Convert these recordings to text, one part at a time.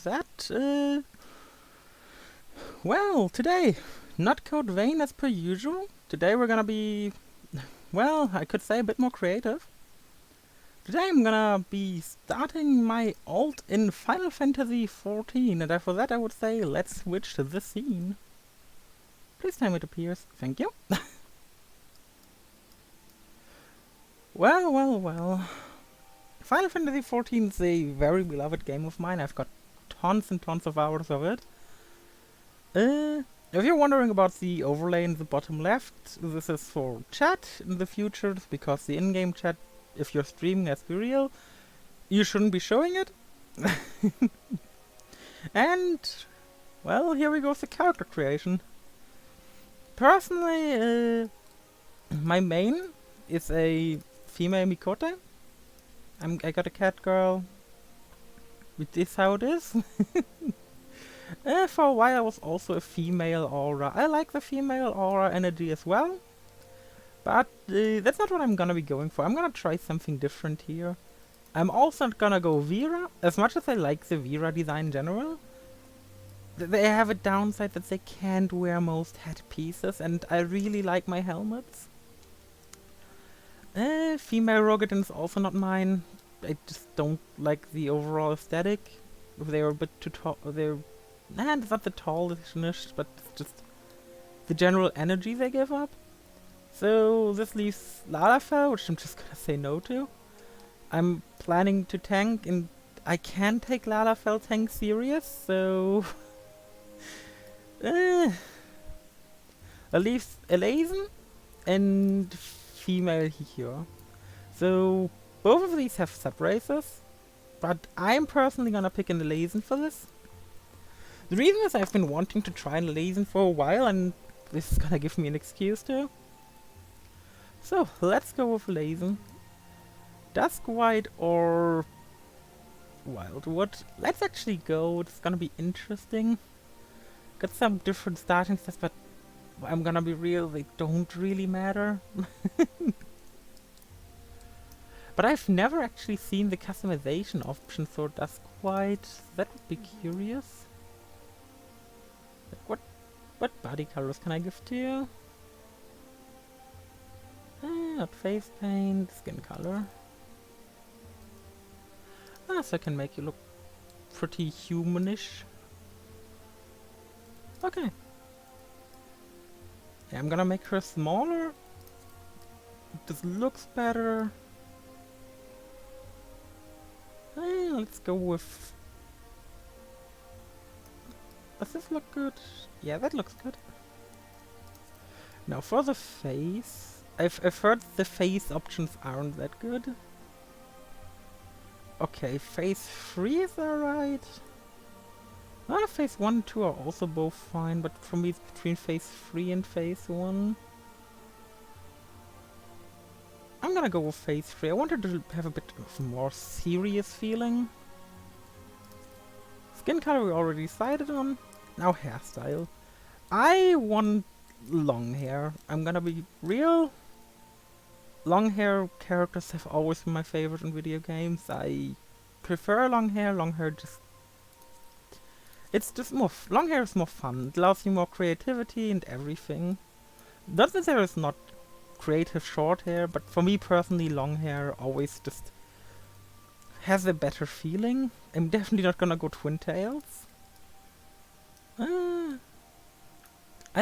with that, well, today, not Code Vein as per usual. Today we're gonna be, well, I could say a bit more creative. Today I'm gonna be starting my alt in Final Fantasy XIV, and for that I would say let's switch to the scene. Please time it appears. Thank you. Well. Final Fantasy XIV is a very beloved game of mine. I've got tons and tons of hours of it. If you're wondering about the overlay in the bottom left, this is for chat in the future, because the in-game chat, if you're streaming, let's be real, you shouldn't be showing it. And, well, here we go with the character creation. Personally, my main is a female Mikote. I got a cat girl. It is how it is. For a while I was also a female aura. I like the female aura energy as well. But that's not what I'm gonna be going for. I'm gonna try something different here. I'm also not gonna go Vera. As much as I like the Vera design in general, they have a downside that they can't wear most headpieces, and I really like my helmets. Female Rogadin is also not mine. I just don't like the overall aesthetic. They're a bit too tall. It's not the tallishness, but it's just the general energy they give up. So this leaves Lalafell, which I'm just gonna say no to. I'm planning to tank, and I can't take Lalafell tank serious, so that leaves Elazen and female here. So both of these have sub-races, but I'm personally gonna pick an Elazen for this. The reason is I've been wanting to try an Elazen for a while, and this is gonna give me an excuse to. So let's go with Elazen. Dusk White or Wildwood. Let's actually go, it's gonna be interesting. Got some different starting sets, but I'm gonna be real, they don't really matter. But I've never actually seen the customization option for Dusk White. That would be curious. Like what body colors can I give to you? Not face paint, skin color. So I can make you look pretty humanish. Okay. Yeah, I'm gonna make her smaller. This looks better. Let's go with... Does this look good? Yeah, that looks good. Now for the face... I've heard the face options aren't that good. Okay, phase 3 is alright. Phase 1 and 2 are also both fine, but for me it's between phase 3 and phase 1. I'm gonna go with phase 3. I wanted to have a bit of more serious feeling. Skin color we already decided on. Now hairstyle. I want long hair. I'm gonna be real. Long hair characters have always been my favorite in video games. I prefer long hair. Long hair just... It's just more... long hair is more fun. It allows you more creativity and everything. Not that there is not creative short hair, but for me personally, long hair always just has a better feeling. I'm definitely not gonna go twin tails. I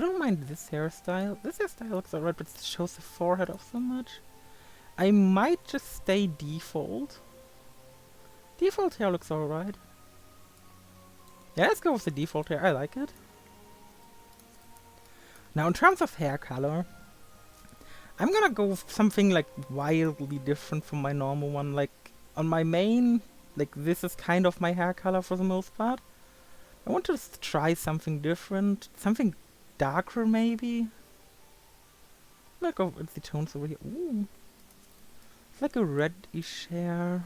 don't mind this hairstyle. This hairstyle looks alright, but it shows the forehead off so much. I might just stay default. Default hair looks alright. Yeah, let's go with the default hair. I like it. Now, in terms of hair color, I'm gonna go with something like wildly different from my normal one. Like, on my main, like this is kind of my hair color for the most part. I want to just try something different. Something darker, maybe. I'm gonna go with the tones over here. Ooh. It's like a reddish hair.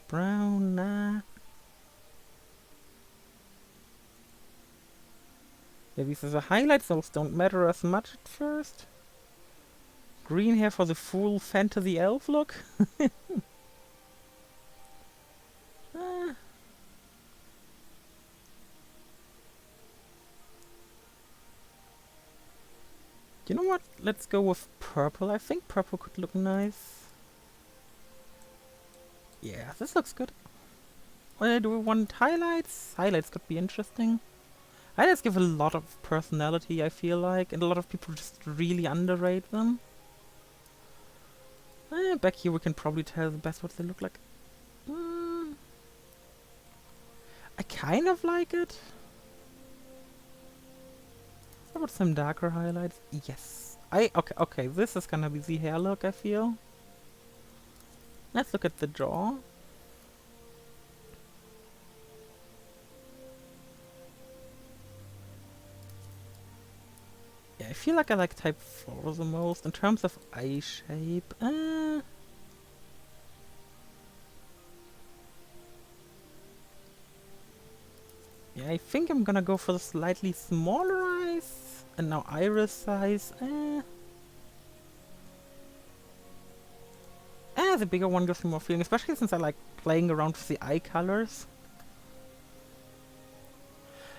Brown, nah. Yeah, these are the highlights, those don't matter as much at first. Green hair for the full fantasy elf look. Ah. You know what? Let's go with purple. I think purple could look nice. Yeah, this looks good. Do we want highlights? Highlights could be interesting. Highlights give a lot of personality, I feel like, and a lot of people just really underrate them. Back here we can probably tell the best what they look like. I kind of like it. How about some darker highlights? Yes. Okay, this is gonna be the hair look, I feel. Let's look at the jaw. Yeah, I feel like I like type 4 the most in terms of eye shape. Yeah, I think I'm gonna go for the slightly smaller eyes. And now iris size. The bigger one gives me more feeling, especially since I like playing around with the eye colors.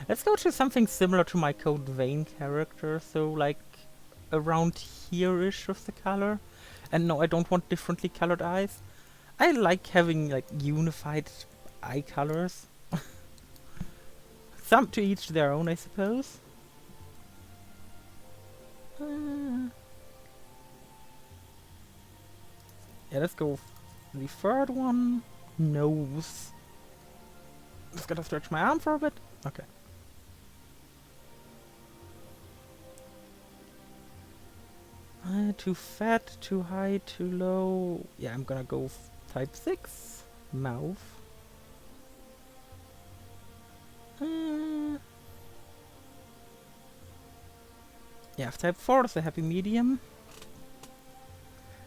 Let's go to something similar to my Code Vein character, so like around here-ish with the color. And no, I don't want differently colored eyes. I like having like unified eye colors. Some to each their own, I suppose. Yeah, let's go for the third one. Nose. Just gotta stretch my arm for a bit. Okay. Too fat, too high, too low. Yeah, I'm gonna go type 6. Mouth. Yeah, type 4 is a happy medium.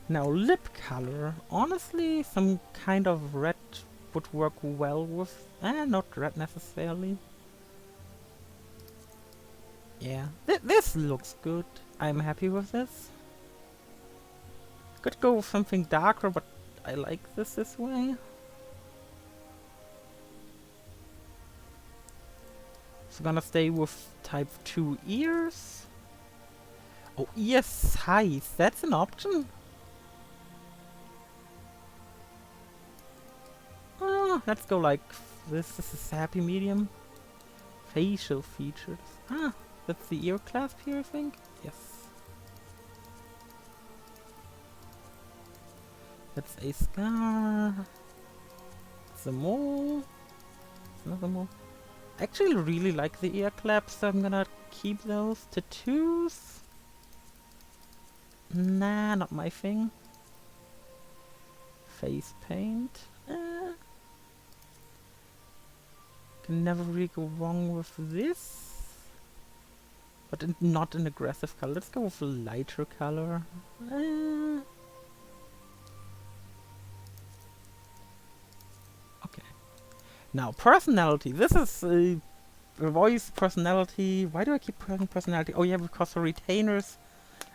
Now lip color. Honestly, some kind of red would work well with... not red necessarily. Yeah, this looks good. I'm happy with this. Could go with something darker, but I like this way. So gonna stay with type 2 ears. Oh, ear size, that's an option? Let's go like this. This is happy medium. Facial features. That's the ear clasp here, I think. Yes. That's a scar. It's a mole. It's another mole. I actually really like the ear claps, so I'm gonna keep those. Tattoos. Nah, not my thing. Face paint. Can never really go wrong with this. But not an aggressive color. Let's go with a lighter color. Okay. Now, personality. This is voice personality. Why do I keep pressing personality? Oh yeah, because for retainers.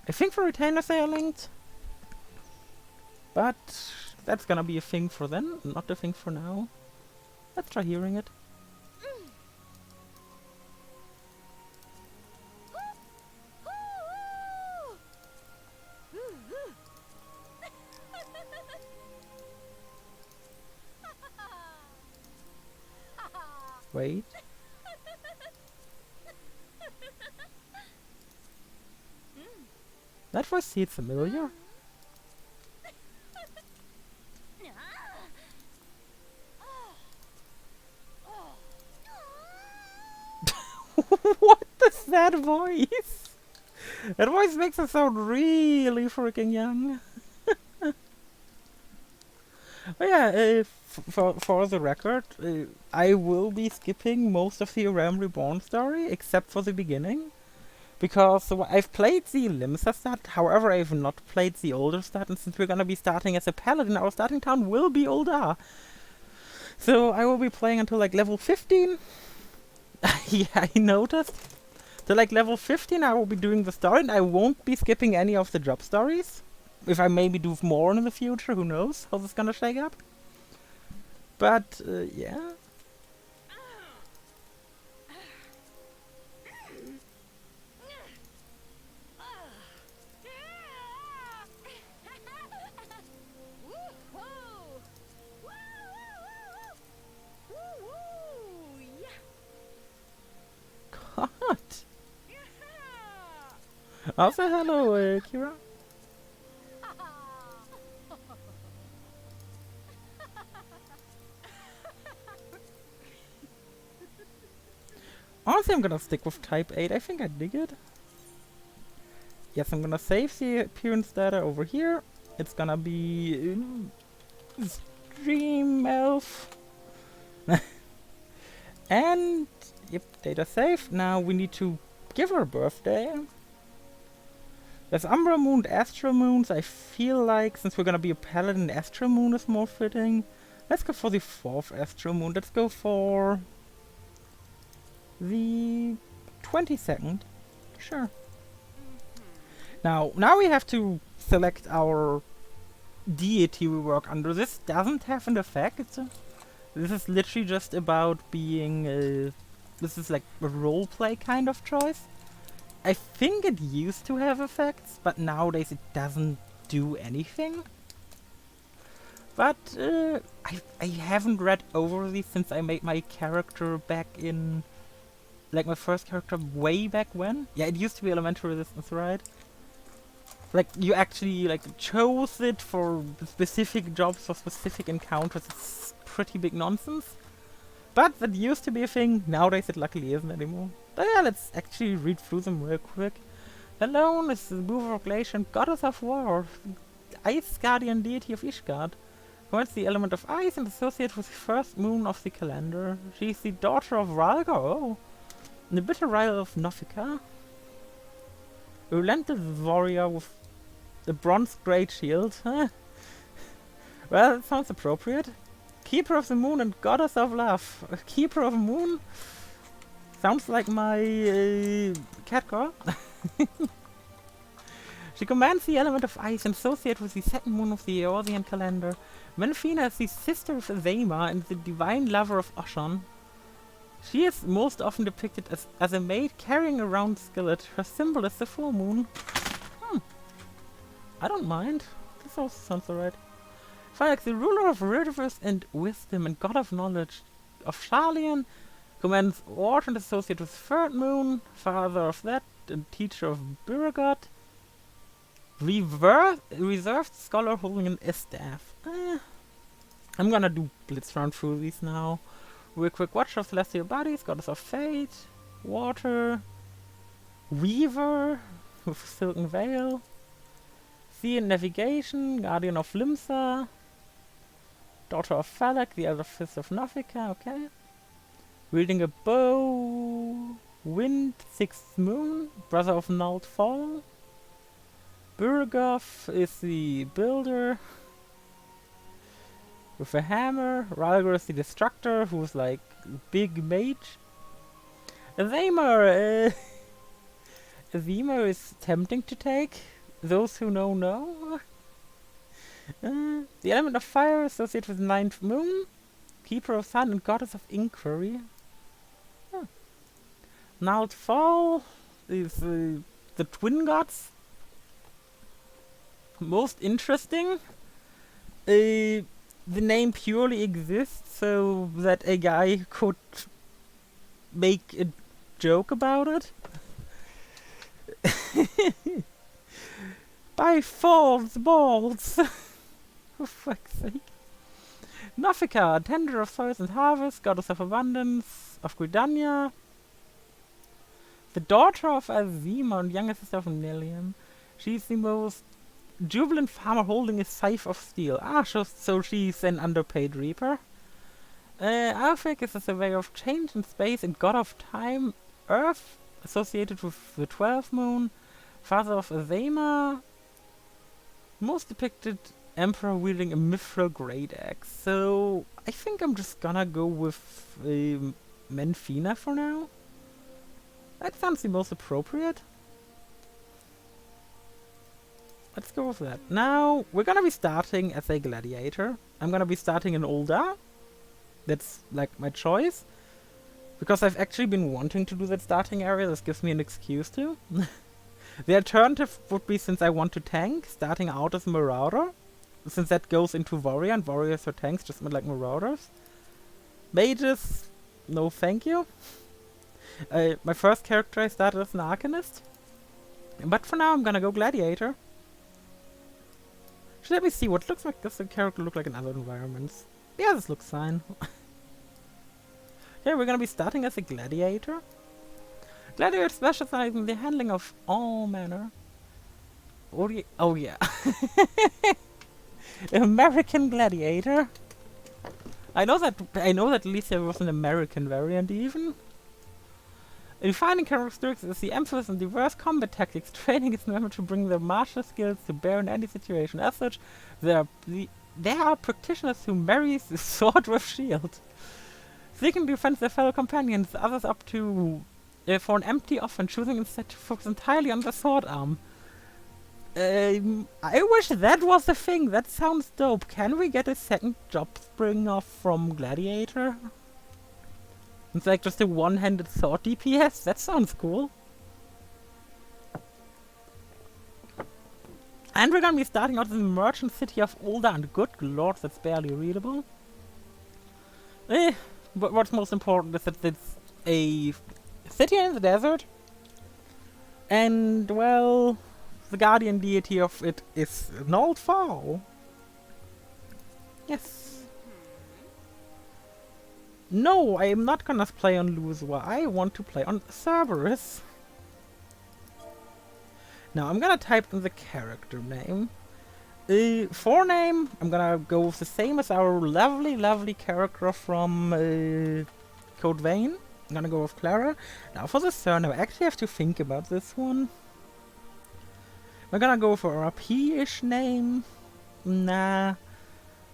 I think for retainers they are linked. But that's gonna be a thing for then, not a thing for now. Let's try hearing it. Wait. That voice seems familiar. What is that voice? That voice makes it sound really freaking young. Oh yeah, for the record, I will be skipping most of the Realm Reborn story, except for the beginning. Because I've played the Limsa stat, however I have not played the older stat, and since we're gonna be starting as a paladin, our starting town will be Ul'dah. So I will be playing until like level 15. Yeah, I noticed. So like level 15 I will be doing the story, and I won't be skipping any of the job stories. if I maybe do more in the future, who knows how this is gonna shake up. But, yeah. God. Also, hello, Kira. Honestly, I'm gonna stick with type 8. I think I dig it. Yes, I'm gonna save the appearance data over here. It's gonna be Stream Elf. And yep, data saved. Now we need to give her a birthday. There's Umbra Moon, Astral Moons. I feel like since we're gonna be a paladin, Astral Moon is more fitting. Let's go for the 4th Astral Moon. Let's go for the 22nd. Sure. Now we have to select our deity we work under. This doesn't have an effect. This is literally just about being this is like a roleplay kind of choice. I think it used to have effects, but nowadays it doesn't do anything. But I haven't read over these since I made my character back in, like my first character way back when. Yeah, it used to be elemental resistance, right? Like you actually like chose it for specific jobs or specific encounters. It's pretty big nonsense. But that used to be a thing. Nowadays it luckily isn't anymore. But yeah, let's actually read through them real quick. Alone is the mover of Glacian, goddess of war, ice guardian deity of Ishgard. Commits the element of ice and associated with the first moon of the calendar. She is the daughter of Ralgar, and the bitter rival of Nofika. A relentless warrior with the bronze great shield. Well, that sounds appropriate. Keeper of the moon and goddess of love. Keeper of the moon? Sounds like my cat girl. She commands the element of ice and associated with the second moon of the Eorzean calendar. Menfina is the sister of Azema and the divine lover of Oshon. She is most often depicted as a maid carrying a round skillet. Her symbol is the full moon. I don't mind. This also sounds alright. Phaeax, the ruler of rivers and wisdom and god of knowledge of Sharlayan, commands Ort and associated with third moon, father of that and teacher of Biragot. Reserved scholar holding an staff. I'm gonna do blitz run through these now. Real quick, watcher of celestial bodies, goddess of fate, water, weaver with silken veil, sea and navigation, guardian of Limsa, daughter of Falak, the elder fist of Nafika, okay. Wielding a bow, wind, sixth moon, brother of Nald Fall. Burgoth is the builder with a hammer. Ralgar is the destructor, who's like big mage. Azema, Azema is tempting to take. Those who know. The element of fire associated with ninth moon. Keeper of sun and goddess of inquiry. Nald Fall is the twin gods. Most interesting. The name purely exists so that a guy could make a joke about it. By false balls! For fuck's sake. Nofika, tender of soils and harvest, goddess of abundance, of Gridania. The daughter of Azema and youngest sister of Nelium. She's the most jubilant farmer holding a scythe of steel. So she's an underpaid reaper. Alfric is a surveyor of change in space and god of time. Earth, associated with the 12th moon. Father of Azema. Most depicted emperor wielding a mithril great axe. So I think I'm just gonna go with Menfina for now. That sounds the most appropriate. Let's go with that. Now, we're gonna be starting as a gladiator. I'm gonna be starting in Ulda. That's like my choice. Because I've actually been wanting to do that starting area, this gives me an excuse to. The alternative would be, since I want to tank, starting out as Marauder. Since that goes into Warrior, and Warriors are tanks, just like Marauders. Mages, no thank you. My first character I started as an Arcanist. But for now I'm gonna go Gladiator. Let me see, what looks like does the character look like in other environments? Yeah, this looks fine. Yeah, we're gonna be starting as a gladiator. Gladiator specializes in the handling of all manner. Oh yeah. American Gladiator. I know that at least there was an American variant even. A defining characteristic is the emphasis on diverse combat tactics. Training is never to bring their martial skills to bear in any situation. As such, there are practitioners who marry the sword with shield. Seeking to defend their fellow companions, others opt to for an empty offense, choosing instead to focus entirely on the sword arm. I wish that was a thing. That sounds dope. Can we get a second job spring off from Gladiator? It's like just a one-handed sword DPS? That sounds cool. And we're gonna be starting out in the merchant city of Ulda, and good lord, that's barely readable. But what's most important is that it's a city in the desert. And, well, the guardian deity of it is an old foe. Yes. No, I am not gonna play on Luzwa. I want to play on Cerberus. Now, I'm gonna type in the character name. Forename, I'm gonna go with the same as our lovely character from Code Vein. I'm gonna go with Clara. Now, for the surname, I actually have to think about this one. We're gonna go for a P-ish name. Nah.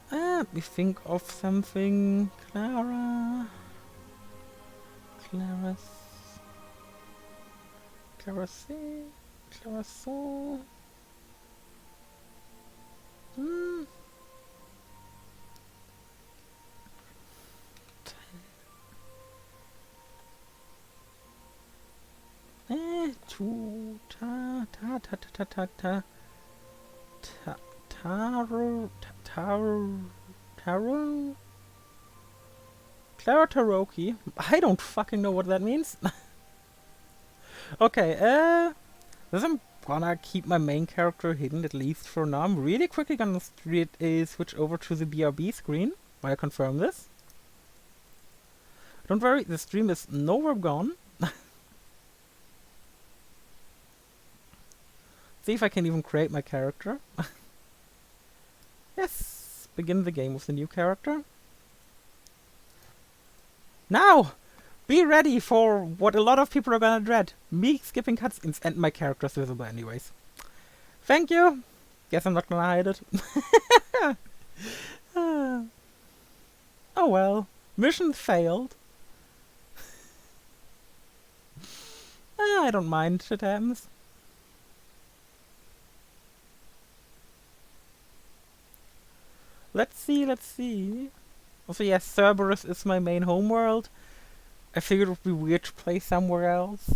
Let me think of something. Clara. Claracé. Taro? Clara Taroki. I don't fucking know what that means. Okay, this I'm gonna keep my main character hidden, at least for now. I'm really quickly gonna switch over to the BRB screen while I confirm this. Don't worry, the stream is nowhere gone. See if I can even create my character. Yes, begin the game with the new character. Now, be ready for what a lot of people are gonna dread. Me skipping cutscenes and my character's visible anyways. Thank you. Guess I'm not gonna hide it. Oh well. Mission failed. I don't mind, shit happens. Let's see. Also, yes, Cerberus is my main homeworld. I figured it would be weird to play somewhere else.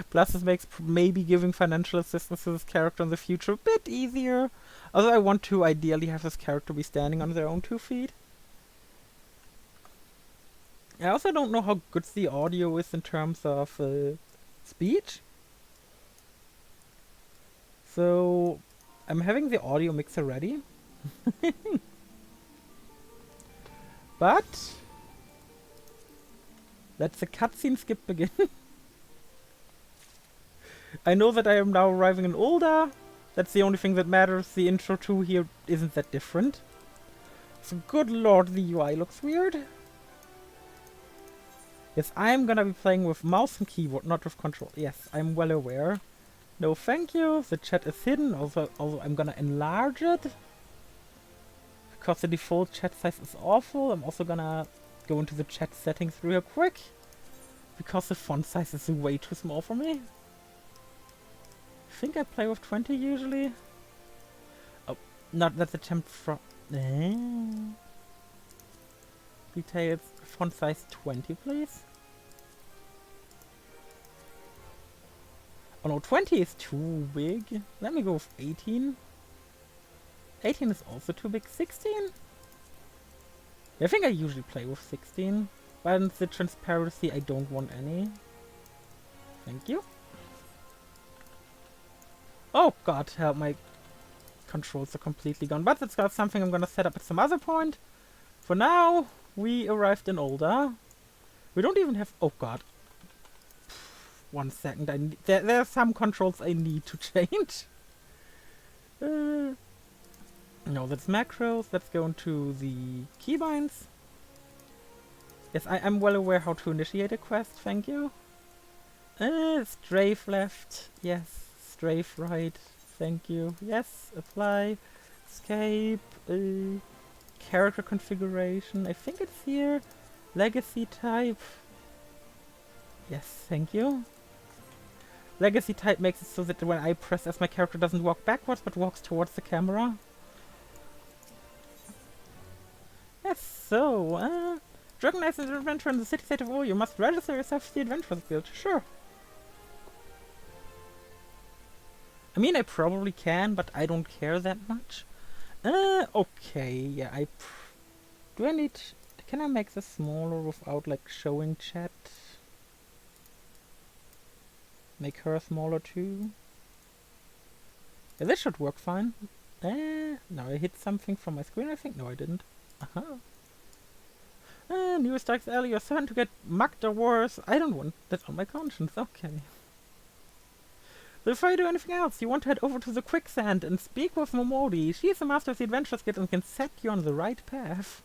Plus, this makes maybe giving financial assistance to this character in the future a bit easier. Although I want to ideally have this character be standing on their own 2 feet. I also don't know how good the audio is in terms of speech. So, I'm having the audio mixer ready. But let the cutscene skip begin. I know that I am now arriving in Ulda. That's the only thing that matters. The intro too here isn't that different. So good lord, the UI looks weird. Yes, I'm gonna be playing with mouse and keyboard, not with control. Yes, I'm well aware. No thank you. The chat is hidden. Also I'm gonna enlarge it. Because the default chat size is awful. I'm also gonna go into the chat settings real quick. Because the font size is way too small for me. think I play with 20 usually. Oh, not that attempt from... Details, font size 20, please. Oh no, 20 is too big. Let me go with 18. 18 is also too big. 16? I think I usually play with 16. But the transparency, I don't want any. Thank you. Oh god, help, my controls are completely gone. But that's got something I'm gonna set up at some other point. For now, we arrived in Older. We don't even have... Oh god. 1 second. There are some controls I need to change. No, that's macros. Let's go into the keybinds. Yes, I'm well aware how to initiate a quest. Thank you. Strafe left. Yes. Strafe right. Thank you. Yes. Apply. Escape. Character configuration. I think it's here. Legacy type. Yes. Thank you. Legacy type makes it so that when I press S, my character doesn't walk backwards, but walks towards the camera. Yes, so, recognize an adventure in the city-state of O. You must register yourself to the Adventurers Guild. Sure. I mean, I probably can, but I don't care that much. Okay, yeah, do I need... Can I make this smaller without, like, showing chat? Make her smaller too. Yeah, this should work fine. No, I hit something from my screen, I think. No, I didn't. New Starks Alley, you're starting to get mugged or worse. I don't want that on my conscience. Okay. So before you do anything else, you want to head over to the quicksand and speak with Momodi. She is the master of the Adventurers Guild and can set you on the right path.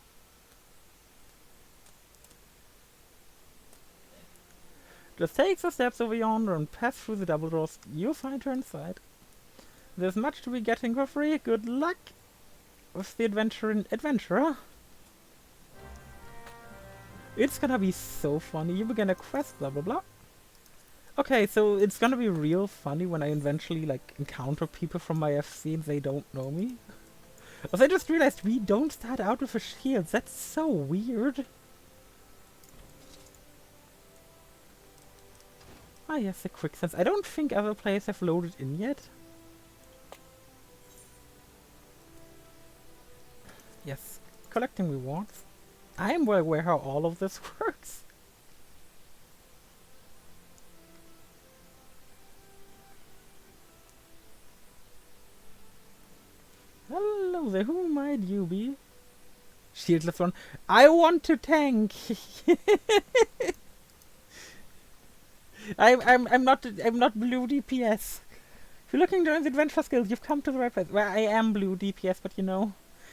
Just take the steps over yonder and pass through the double doors. You'll find her inside. There's much to be getting for free. Good luck with the adventurer. It's gonna be so funny. You begin a quest, blah blah blah. Okay, so it's gonna be real funny when I eventually like encounter people from my FC and they don't know me. Also, I just realized we don't start out with a shield. That's so weird. Ah yes, the quicksands. I don't think other players have loaded in yet. Yes, collecting rewards. I'm well aware how all of this works. Hello there, who might you be? Shieldless one. I want to tank. I'm not blue DPS. If you're looking to join the Adventurers Guild, you've come to the right place. Well, I am blue DPS, but you know.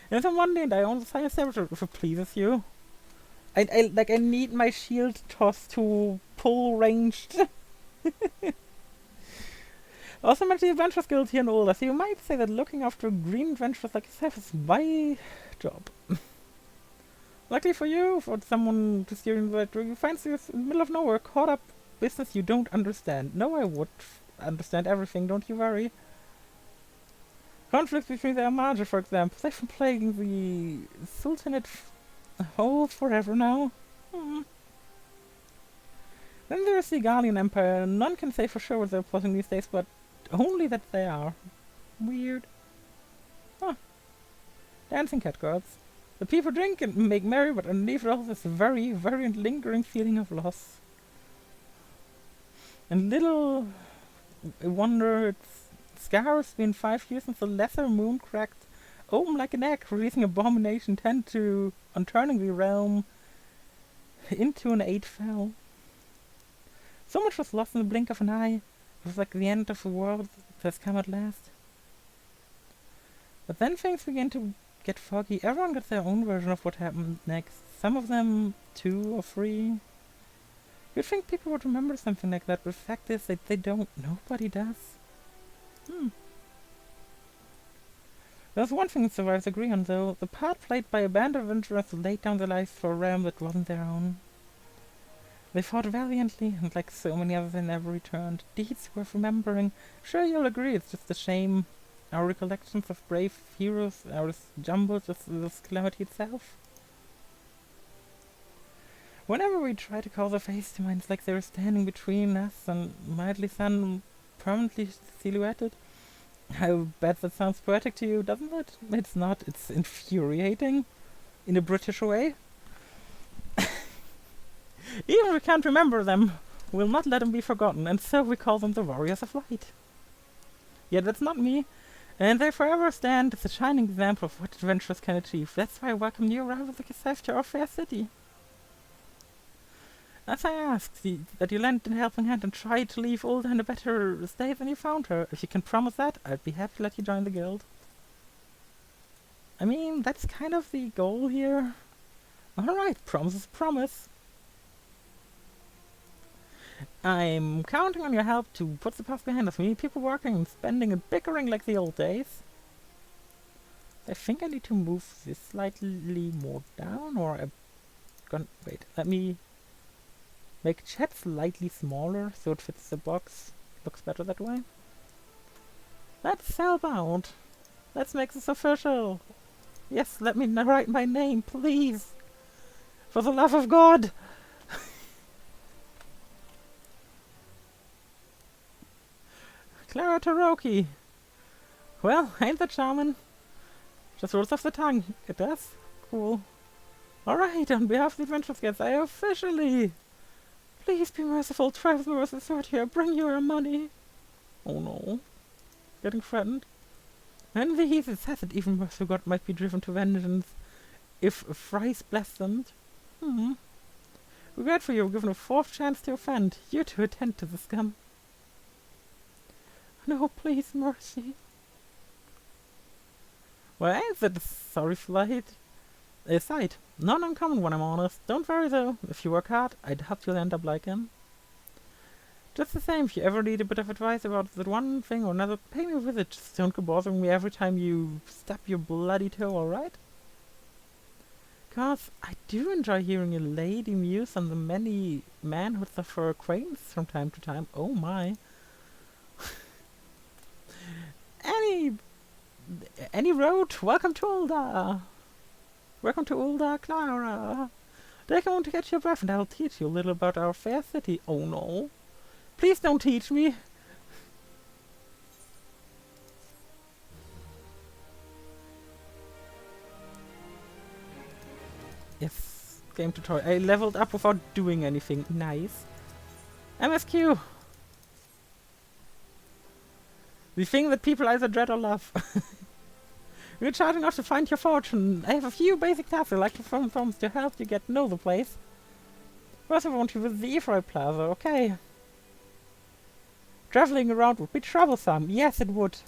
And if I'm one day and I own the science laboratory, if it pleases you. I need my shield toss to pull ranged. Also met the Adventurers Guild here in Older, so you might say that looking after green adventurers like yourself is my job. Luckily for you, for someone to steer in the right direction, you find yourself in the middle of nowhere, caught up business you don't understand. No, I would understand everything, don't you worry. Conflicts between the Armada, for example. They've been plaguing the Sultanate forever now. Then there's the Galian Empire. None can say for sure what they're plotting these days, but only that they are. Weird. Huh. Dancing cat girls. The people drink and make merry, but underneath it all this very, very lingering feeling of loss. And little I wonder, it's scarce been 5 years since the lesser moon cracked open like an egg, releasing abomination on turning the realm into an 8 fell. So much was lost in the blink of an eye. It was like the end of the world has come at last. But then things began to get foggy. Everyone got their own version of what happened next. Some of them 2 or 3. You'd think people would remember something like that, but the fact is that they don't. Nobody does. There's one thing survivors agree on, though. The part played by a band of adventurers who laid down their lives for a realm that wasn't their own. They fought valiantly, and like so many others, they never returned. Deeds worth remembering. Sure, you'll agree, it's just a shame. Our recollections of brave heroes are as jumbled as this calamity itself. Whenever we try to call the face to mind, it's like they're standing between us and mildly sun permanently silhouetted. I bet that sounds poetic to you, doesn't it? It's not, it's infuriating. In a British way. Even if we can't remember them, we'll not let them be forgotten, and so we call them the Warriors of Light. Yet that's not me, and they forever stand as a shining example of what adventurers can achieve. That's why I welcome new arrivals like yourself to our fair city. As I asked, that you lend a helping hand and try to leave Ulda in a better state than you found her. If you can promise that, I'd be happy to let you join the guild. I mean, that's kind of the goal here. Alright, promise is promise. I'm counting on your help to put the past behind us. We need people working and spending and bickering like the old days. I think I need to move this slightly more down, or I'm gonna... Wait, let me make chat slightly smaller so it fits the box. Looks better that way. Let's spellbound. Let's make this official. Yes, let me write my name, please. For the love of God. Clara Taroki. Well, ain't that charming? Just rolls off the tongue. It does? Cool. Alright, on behalf of the Adventurers Guild, I officially... Please be merciful, try with the sword here, bring your money. Oh no. Getting threatened. And the heathen says that even merciful God might be driven to vengeance if thrice blasphemed. Regret for you, given a fourth chance to offend. You to attend to the scum. No, please, mercy. Well, ain't that a sorry sight? Not uncommon when I'm honest. Don't worry though, if you work hard, I'd hope you'll end up like him. Just the same, if you ever need a bit of advice about that one thing or another, pay me a visit. Just don't go bothering me every time you stub your bloody toe, alright? 'Cause I do enjoy hearing a lady muse on the many manhoods of her acquaintance from time to time. Oh my. Any road, welcome to Ulda. Welcome to Ulda, Clara. Take a moment to get your breath and I'll teach you a little about our fair city. Oh no. Please don't teach me. Yes, game tutorial. I leveled up without doing anything. Nice. MSQ. The thing that people either dread or love. You're charging us to find your fortune. I have a few basic tasks I'd like to perform to help you get to know the place. First I want you visit the Ephraim Plaza, okay. Traveling around would be troublesome. Yes, it would.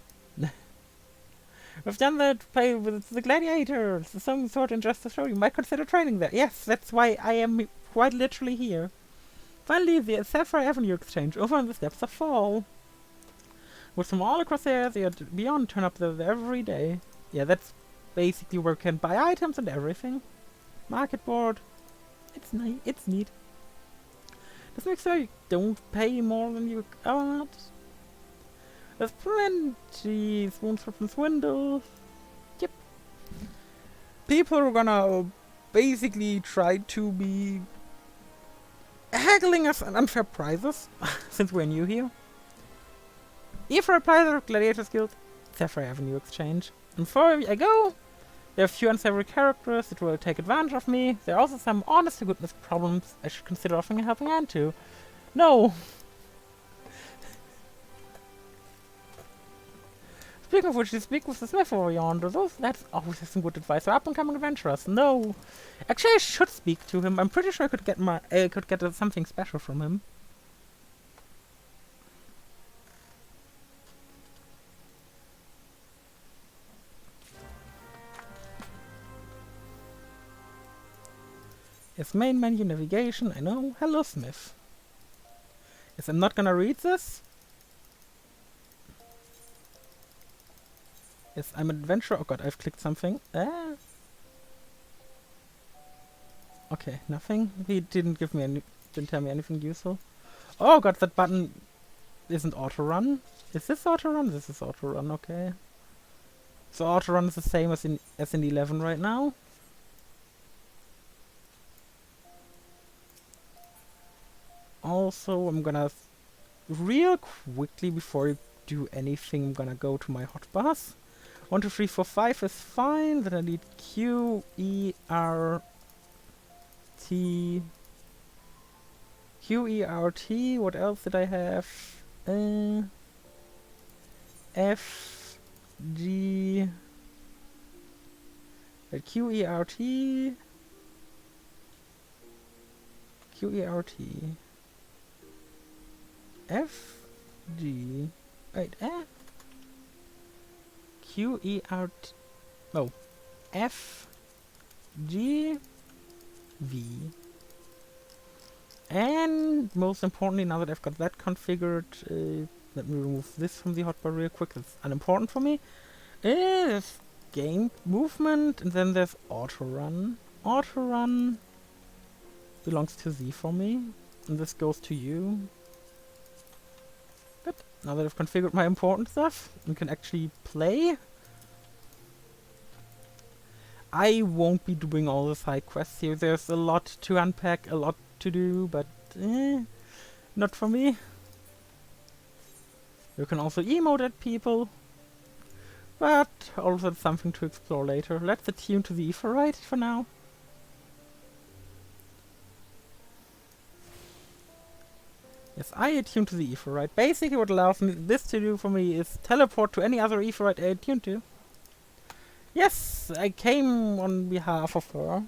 We've done that play with the gladiators. Some sort of interest to show you might consider training there. Yes, that's why I am quite literally here. Finally, the Sapphire Avenue Exchange over on the steps of Fall. With from all across the area beyond turn up there every day. Yeah, that's basically where you can buy items and everything. Market board. It's nice. It's neat. Just make sure you don't pay more than you got. There's plenty spoons from swindles. Yep. People are gonna basically try to be haggling us on unfair prices since we're new here. Ephraim Plaza, Gladiators Guild, Sapphire Avenue Exchange. And before I go, there are a few unsavory characters that will take advantage of me. There are also some honest to goodness problems I should consider offering a helping hand to. No! Speaking of which, you speak with the smith over yonder. That's always some good advice for up-and-coming adventurers. No! Actually, I should speak to him. I'm pretty sure I could get something special from him. Yes, main menu navigation, I know. Hello, Smith. Yes, I'm not gonna read this. Yes, I'm an adventurer. Oh god, I've clicked something. Okay, nothing. He didn't give me any... Didn't tell me anything useful. Oh god, that button isn't auto-run. Is this auto-run? This is auto-run, okay. So auto-run is the same as in 11 right now. Also, I'm gonna real quickly before I do anything, I'm gonna go to my hotbars. 1, 2, 3, 4, 5 is fine. Then I need Q, E, R, T. Q, E, R, T. What else did I have? F, G. Q, E, R, T. Q, E, R, T. F, G. Wait, Q, E, R, T. Oh. F, G, V. And most importantly, now that I've got that configured, let me remove this from the hotbar real quick. That's unimportant for me. Is game movement, and then there's auto run. Auto run belongs to Z for me, and this goes to you. Good. Now that I've configured my important stuff, we can actually play. I won't be doing all the side quests here. There's a lot to unpack, a lot to do, but not for me. You can also emote at people, but also it's something to explore later. Let's attune to the Aetheryte for now. Yes, I attune to the Aetheryte. Basically what allows me this to do for me is teleport to any other Aetheryte I attune to. Yes, I came on behalf of her.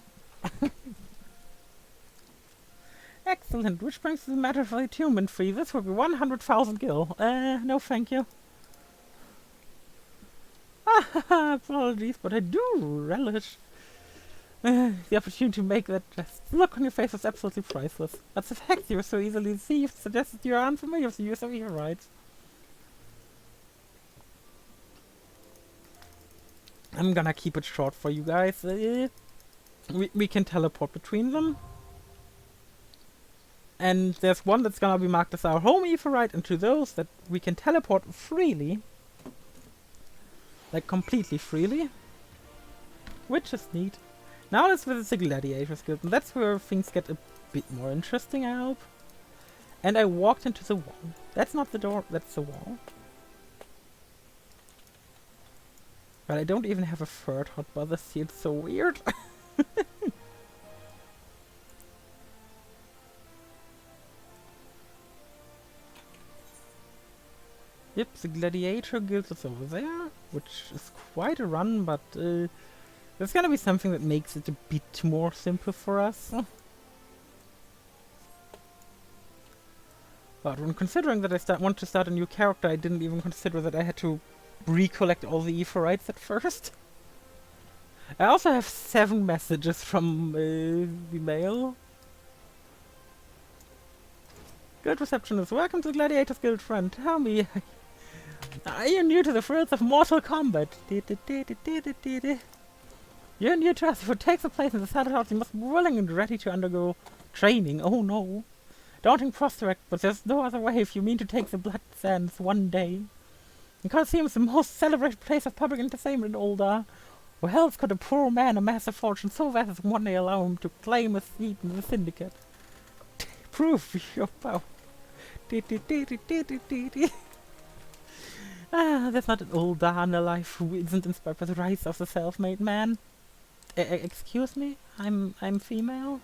Excellent, which brings the matter of attunement fee. This will be 100,000 gil. No thank you. Apologies, but I do relish the opportunity to make that just look on your face is absolutely priceless. That's the fact you were so easily deceived, suggested you are unfamiliar with the use of your rights. I'm gonna keep it short for you guys. We can teleport between them. And there's one that's gonna be marked as our home Aetheryte, and to those that we can teleport freely. Like completely freely. Which is neat. Now let's visit the Gladiators Guild, and that's where things get a bit more interesting, I hope. And I walked into the wall. That's not the door, that's the wall. But I don't even have a third hotbar. This seems so weird. Yep, the Gladiator Guild is over there, which is quite a run, but there's gonna be something that makes it a bit more simple for us. But when considering that I want to start a new character, I didn't even consider that I had to recollect all the Aetherytes at first. I also have 7 messages from the mail. Guild receptionist, welcome to the Gladiators Guild, friend. Tell me, are you new to the thrills of Mortal Kombat? You're new to us. If it takes a place in the Saddlehouse, you must be willing and ready to undergo training. Oh no. Daunting prospect, but there's no other way if you mean to take the Blood Sands one day. The Colosseum is the most celebrated place of public entertainment in Ul'dah. Where else could a poor man amass a fortune so vast as one day allow him to claim a seat in the syndicate? Prove your power. There's not an Ul'dah in a life who isn't inspired by the rise of the self-made man. Excuse me? I'm female?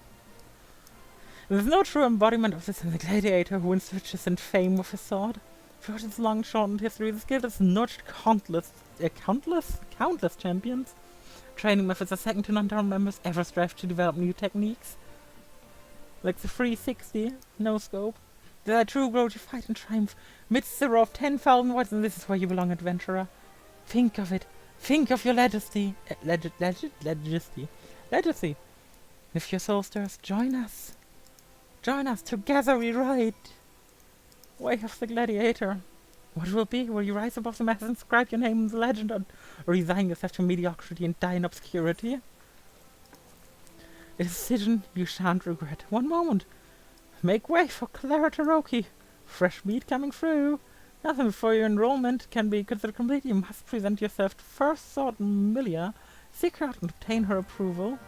There's no true embodiment of this in the gladiator who wins riches and fame with his sword. Throughout its long shortened history, this guild has nurtured countless champions. Training methods are second to none. Our members ever strive to develop new techniques. Like the 360, no scope. They are true glory to fight and triumph midst the roar of 10,000 words, and this is where you belong, adventurer. Think of it. Think of your legacy. Legacy. If your soul stirs, join us. Join us. Together we ride. Way of the gladiator. What will it be? Will you rise above the masses and inscribe your name in the legend, or resign yourself to mediocrity and die in obscurity? A decision you shan't regret. One moment. Make way for Clara Taroki. Fresh meat coming through. Nothing before your enrollment can be considered complete. You must present yourself to First Sword Milia, seek her out and obtain her approval.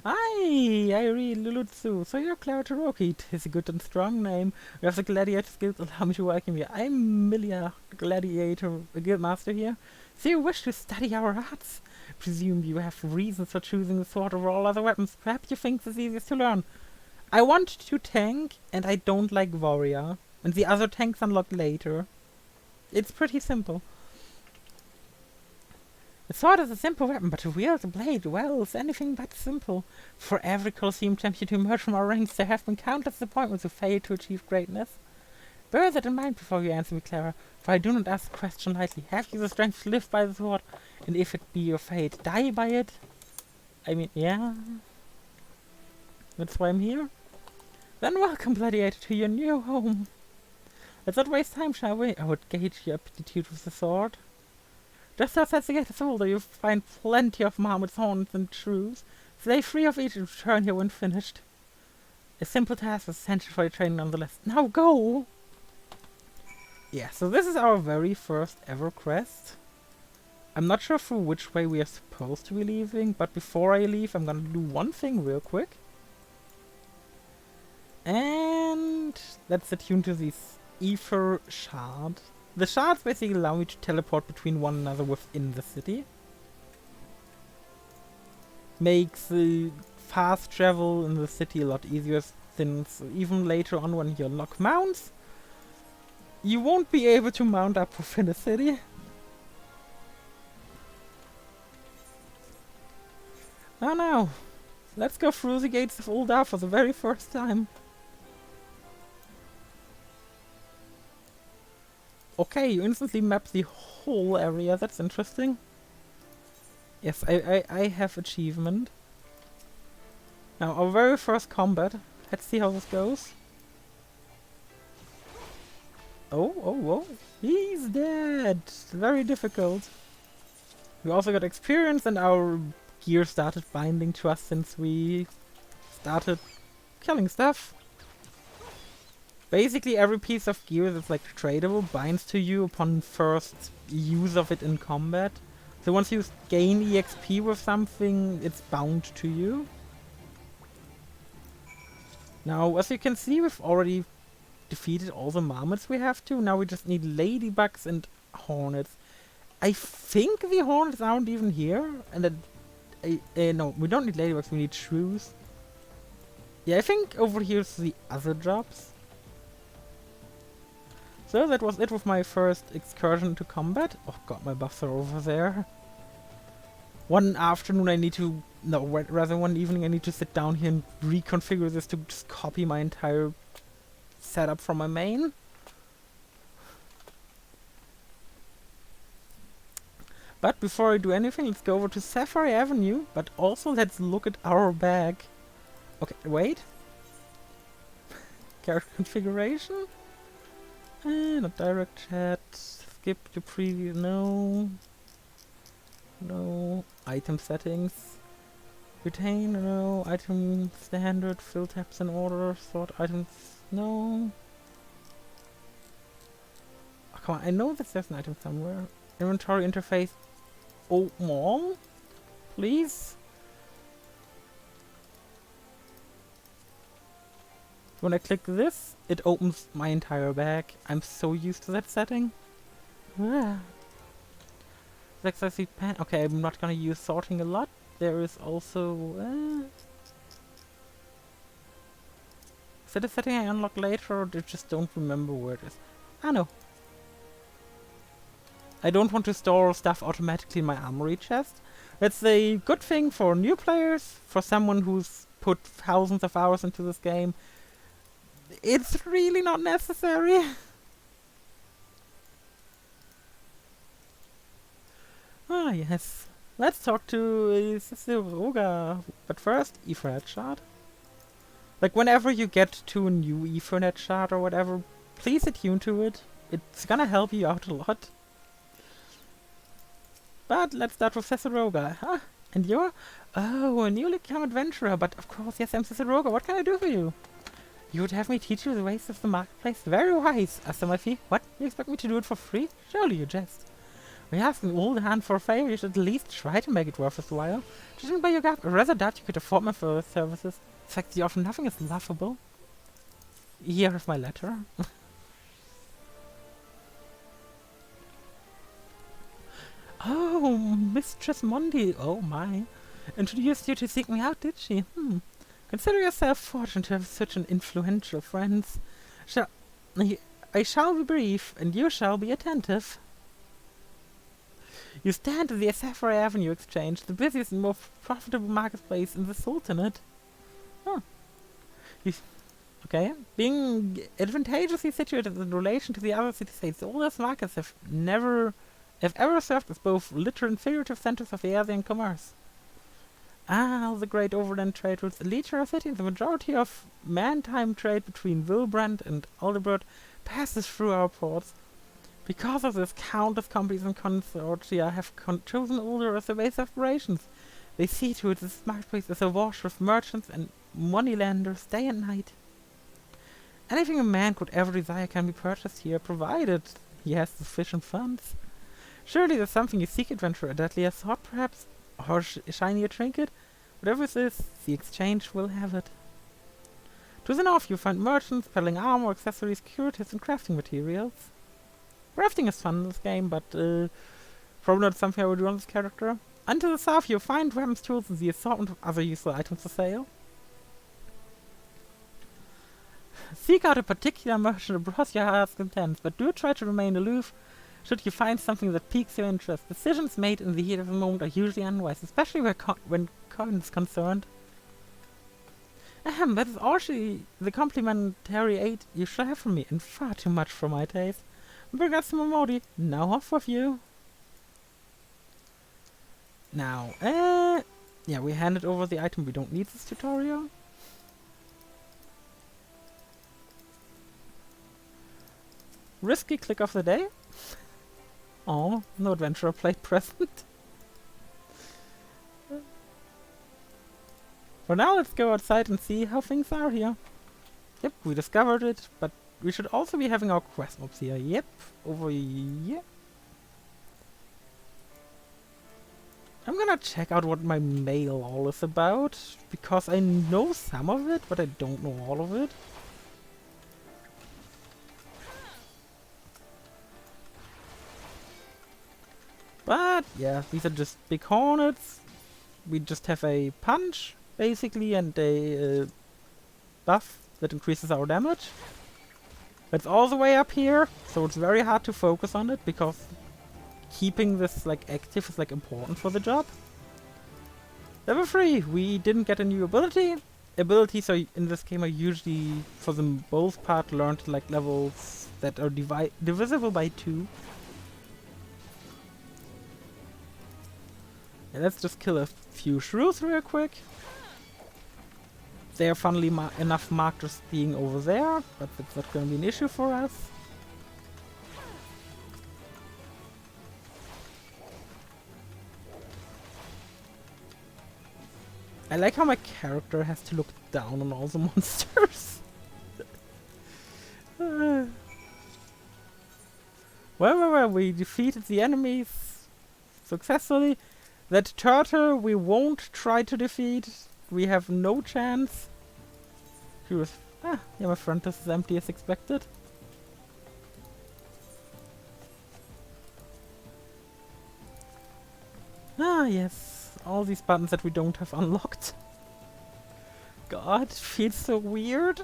I read Lulutsu. So you're Clara Taroki. 'Tis a good and strong name. You have the gladiator skills. Allow me to welcome you. I'm Milia, gladiator, a guild master here. So you wish to study our arts? Presume you have reasons for choosing the sword over all other weapons. Perhaps you think this is easiest to learn. I want to tank, and I don't like warrior. And the other tanks unlock later. It's pretty simple. The sword is a simple weapon, but to wield the blade well is anything but simple. For every Colosseum champion to emerge from our ranks, there have been countless disappointments who failed to achieve greatness. Bear that in mind before you answer me, Clara, for I do not ask the question lightly. Have you the strength to live by the sword, and if it be your fate, die by it? I mean, yeah. That's why I'm here. Then welcome, gladiator, to your new home. Let's not waste time, shall we? I would gauge your aptitude with the sword. Just outside the gate of Solder, you'll find plenty of marmots, horns, and shrews. Slay 3 of each and return here when finished. A simple task is essential for your training nonetheless. Now go! Yeah, so this is our very first ever quest. I'm not sure through which way we are supposed to be leaving, but before I leave, I'm gonna do one thing real quick. And let's attune to this ether shard. The shards basically allow me to teleport between one another within the city. Makes fast travel in the city a lot easier, since even later on when you unlock mounts, you won't be able to mount up within a city. Oh no! Let's go through the gates of Uldar for the very first time. Okay, you instantly map the whole area, that's interesting. Yes, I have achievement. Now, our very first combat. Let's see how this goes. Oh, he's dead! Very difficult. We also got experience and our gear started binding to us since we started killing stuff. Basically every piece of gear that's like tradable binds to you upon first use of it in combat. So once you gain EXP with something, it's bound to you. Now, as you can see, we've already defeated all the marmots we have to. Now we just need ladybugs and hornets. I think the hornets aren't even here. And that, no, we don't need ladybugs, we need shrews. Yeah, I think over here's the other jobs. So that was it with my first excursion to combat. Oh god, my buffs are over there. One afternoon I need to... No, rather one evening I need to sit down here and reconfigure this to just copy my entire setup from my main. But before I do anything, let's go over to Safari Avenue, but also let's look at our bag. Okay, wait. Character configuration? Not direct chat. Skip to preview. No. No. Item settings. Retain. No. Item standard. Fill tabs in order. Sort items. No. Oh, come on. I know that there's an item somewhere. Inventory interface. Oh, mall? Please? When I click this, it opens my entire bag. I'm so used to that setting. XIC pen. Okay, I'm not gonna use sorting a lot. There is also... is that a setting I unlock later, or I just don't remember where it is? Ah, no. I don't want to store stuff automatically in my armory chest. That's a good thing for new players, for someone who's put thousands of hours into this game. It's really not necessary. Ah, yes. Let's talk to Siroga. But first, Ethernet shard. Like, whenever you get to a new Ethernet shard or whatever, please attune to it. It's gonna help you out a lot. But let's start with Cesaroga. Huh? And you're? Oh, a newly come adventurer, but of course, yes, I'm Cesaroga. What can I do for you? You would have me teach you the ways of the marketplace? Very wise, asked my fee. What? You expect me to do it for free? Surely you jest. We ask an old hand for a favor, you should at least try to make it worth his while. Judging by your gap, I rather doubt you could afford my further services. In fact, the offer nothing is laughable. Here is my letter. Oh, Mistress Mondi. Oh my. Introduced you to seek me out, did she? Consider yourself fortunate to have such an influential friend. I shall be brief, and you shall be attentive. You stand at the Safari Avenue Exchange, the busiest and most profitable marketplace in the Sultanate. Huh. Okay. Being advantageously situated in relation to the other city-states, all those markets have ever served as both literal and figurative centers of the Asian commerce. Ah, the great overland trade routes lead our city. The majority of maritime trade between Wilbrand and Aldeburgh passes through our ports. Because of this, countless companies and consortia have chosen Ulder as a base of operations. They see to it this marketplace is awash with merchants and moneylenders day and night. Anything a man could ever desire can be purchased here, provided he has sufficient funds. Surely there's something you seek, adventurer, a deadlier sword perhaps, or a shinier trinket? Whatever it is, the exchange will have it. To the north you find merchants peddling armor, accessories, curative and crafting materials. Crafting is fun in this game, but probably not something I would do on this character. And to the south you find weapons, tools and the assortment of other useful items for sale. Seek out a particular merchant abroad your heart's content, but do try to remain aloof should you find something that piques your interest. Decisions made in the heat of the moment are usually unwise, especially when coin is concerned. That is actually the complimentary aid you shall have from me, and far too much for my taste. With regards to Momodi, now off with you. Now, yeah, we handed over the item. We don't need this tutorial. Risky click of the day. Oh, no adventurer plate present. For now, let's go outside and see how things are here. Yep, we discovered it, but we should also be having our quest mobs here. Yep, over here. I'm gonna check out what my mail all is about, because I know some of it, but I don't know all of it. But yeah, these are just big hornets. We just have a punch, basically, and a buff that increases our damage. It's all the way up here, so it's very hard to focus on it, because keeping this like active is like important for the job. Level 3, we didn't get a new ability. Abilities are, in this game, are usually, for the most part, learned like levels that are divisible by 2. Yeah, let's just kill a few shrews real quick. They are funnily enough marked as being over there, but that's not going to be an issue for us. I like how my character has to look down on all the monsters. Well, we defeated the enemies successfully. That turtle we won't try to defeat. We have no chance. Yeah, my front is as empty as expected. Ah, yes. All these buttons that we don't have unlocked. God, it feels so weird.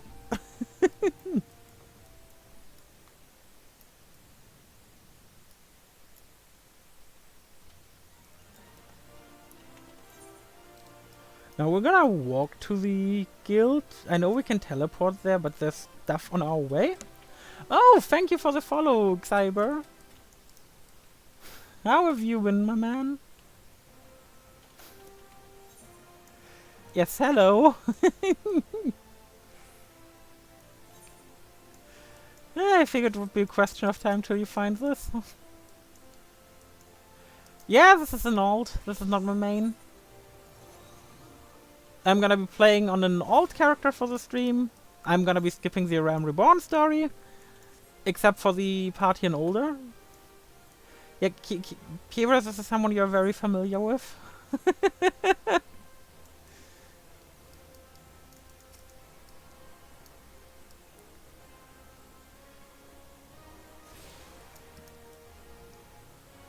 Now we're gonna walk to the guild. I know we can teleport there, but there's stuff on our way. Oh, thank you for the follow, Cyber. How have you been, my man? Yes, hello. I figured it would be a question of time till you find this. Yeah, this is an alt. This is not my main. I'm gonna be playing on an alt character for the stream. I'm gonna be skipping the Realm Reborn story. Except for the party and older. Yeah, Kira, this is someone you're very familiar with.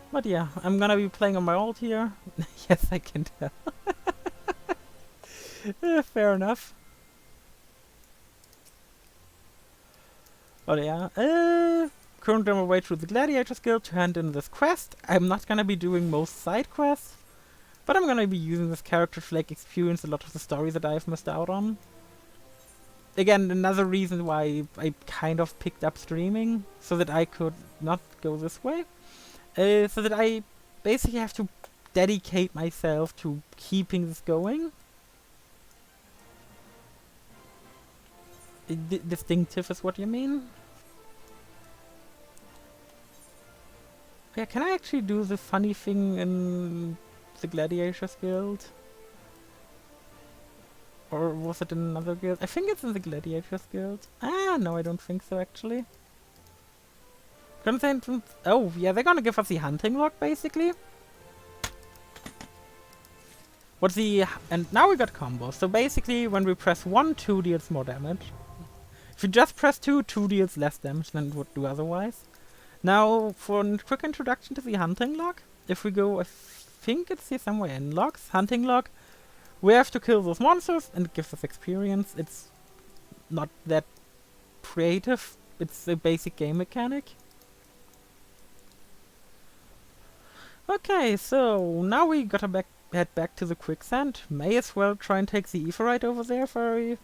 But yeah, I'm gonna be playing on my alt here. Yes, I can tell. Fair enough. But yeah, currently on my way through the Gladiators Guild to hand in this quest. I'm not gonna be doing most side quests, but I'm gonna be using this character to like experience a lot of the story that I've missed out on. Again, another reason why I kind of picked up streaming, so that I could not go this way. So that I basically have to dedicate myself to keeping this going. Distinctive is what you mean? Yeah, can I actually do the funny thing in the Gladiators Guild? Or was it in another guild? I think it's in the Gladiators Guild. Ah, no, I don't think so, actually. Oh, yeah, they're gonna give us the hunting log, basically. What's the... And now we got combos. So basically, when we press 1, 2 deals more damage. If you just press 2, 2 deals less damage than it would do otherwise. Now, for a quick introduction to the hunting log, if we go, I think it's here somewhere in logs, hunting log, we have to kill those monsters and it gives us experience. It's not that creative, it's a basic game mechanic. Okay, so now we gotta head back to the quicksand. May as well try and take the Aetheryte over there if I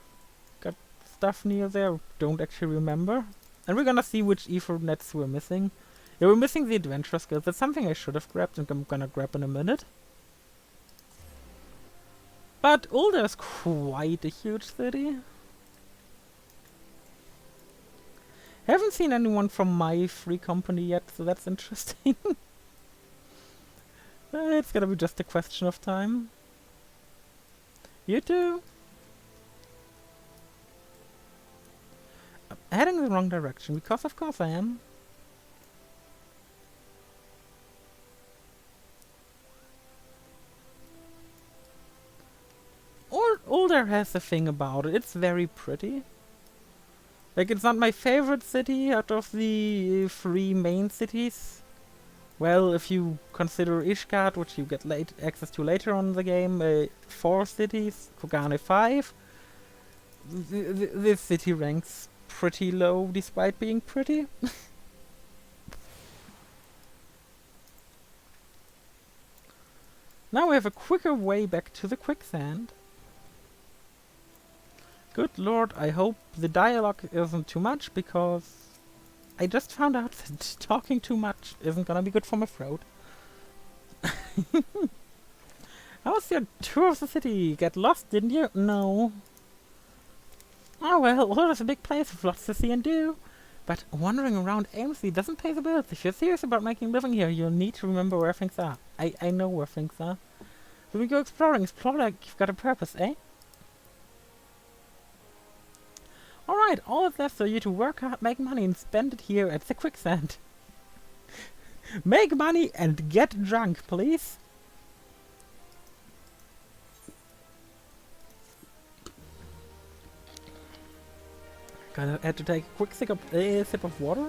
got stuff near there. Don't actually remember. And we're gonna see which Aethernets we're missing. Yeah, we're missing the adventure skills. That's something I should have grabbed and I'm gonna grab in a minute. But Ulder is quite a huge city. Haven't seen anyone from my free company yet, so that's interesting. It's gonna be just a question of time. You too. I'm heading in the wrong direction, because of course I am. Ulder has a thing about it. It's very pretty. Like, it's not my favorite city out of the 3 main cities. Well, if you consider Ishgard, which you get access to later on in the game, 4 cities, Kogane 5. This city ranks pretty low despite being pretty. Now we have a quicker way back to the quicksand. Good lord, I hope the dialogue isn't too much, because I just found out that talking too much isn't gonna be good for my throat. How was your tour of the city? Get lost, didn't you? No. Oh well, Ulder's a big place with lots to see and do. But wandering around aimlessly doesn't pay the bills. If you're serious about making a living here, you'll need to remember where things are. I know where things are. When we go exploring, explore like you've got a purpose, eh? Alright, all that's left for you to work hard, make money, and spend it here at the quicksand. Make money and get drunk, please. Gonna have to take a quick sip of water.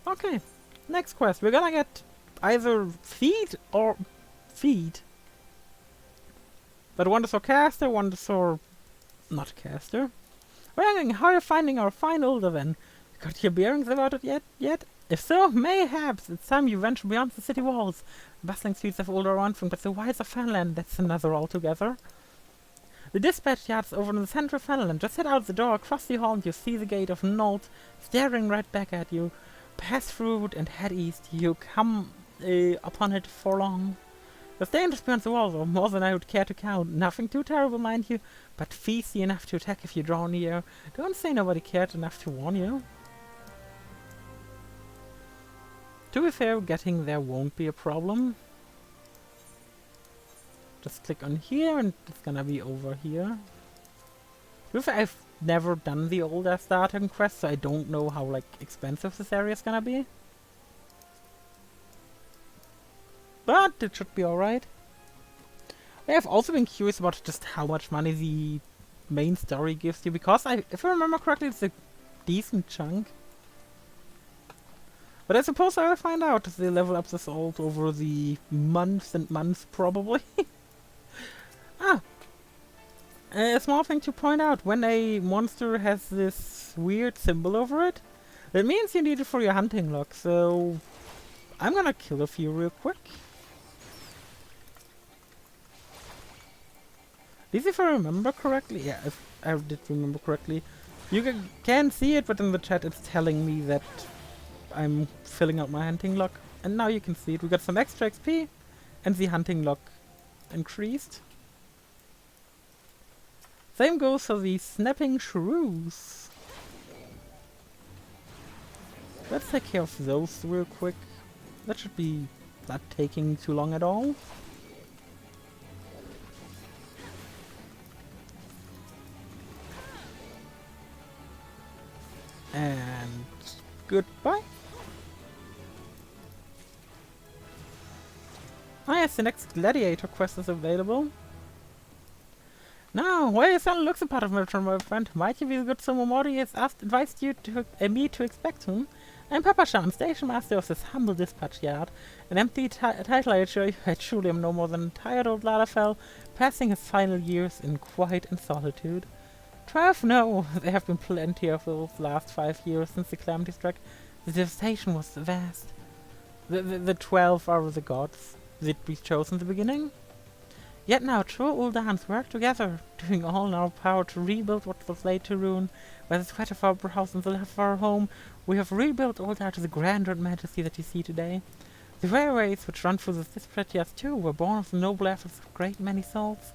Okay, next quest. We're gonna get either feed or feed. But one is for caster, one is for not caster. Well, how are you finding our fine Ulder then? Got your bearings about it yet? If so, mayhaps it's time you venture beyond the city walls. The bustling streets of Ulder are one thing, but the wilds of Fenland, that's another altogether. The dispatch yard's over in the center of Fenland. Just head out the door, across the hall, and you'll see the gate of Nolt staring right back at you. Pass through it and head east. You come upon it for long. The dangers beyond the walls are more than I would care to count. Nothing too terrible, mind you, but feisty enough to attack if you draw near. Don't say nobody cared enough to warn you. To be fair, getting there won't be a problem. Just click on here and it's gonna be over here. To be fair, I've never done the older starting quest, so I don't know how like expensive this area is gonna be. But it should be alright. I've also been curious about just how much money the main story gives you, because if I remember correctly, it's a decent chunk. But I suppose I will find out as they level up this alt over the months and months, probably. A small thing to point out, when a monster has this weird symbol over it, that means you need it for your hunting log, so I'm gonna kill a few real quick. At least if I remember correctly, yeah, if I did remember correctly, you can see it, but in the chat it's telling me that I'm filling out my hunting log, and now you can see it. We got some extra XP, and the hunting log increased. Same goes for the snapping shrews. Let's take care of those real quick. That should be not taking too long at all. And goodbye. Ah yes, the next gladiator quest is available. Now, why your son looks a part of my friend? Might you be the good Somomori has advised you to me to expect him? I'm Papa-chan, station master of this humble dispatch yard. An empty title, I assure you. I truly am no more than a tired old Lalafell, passing his final years in quiet and solitude. 12? No, there have been plenty of those last 5 years since the calamity struck. The devastation was vast. The 12 are the gods that we chose in the beginning. Yet now, true Uldans work together, doing all in our power to rebuild what was laid to ruin. By the sweat of our brows and the love of our home, we have rebuilt Uldar to the grandeur and majesty that you see today. The railways which run through this district too were born of the noble efforts of a great many souls.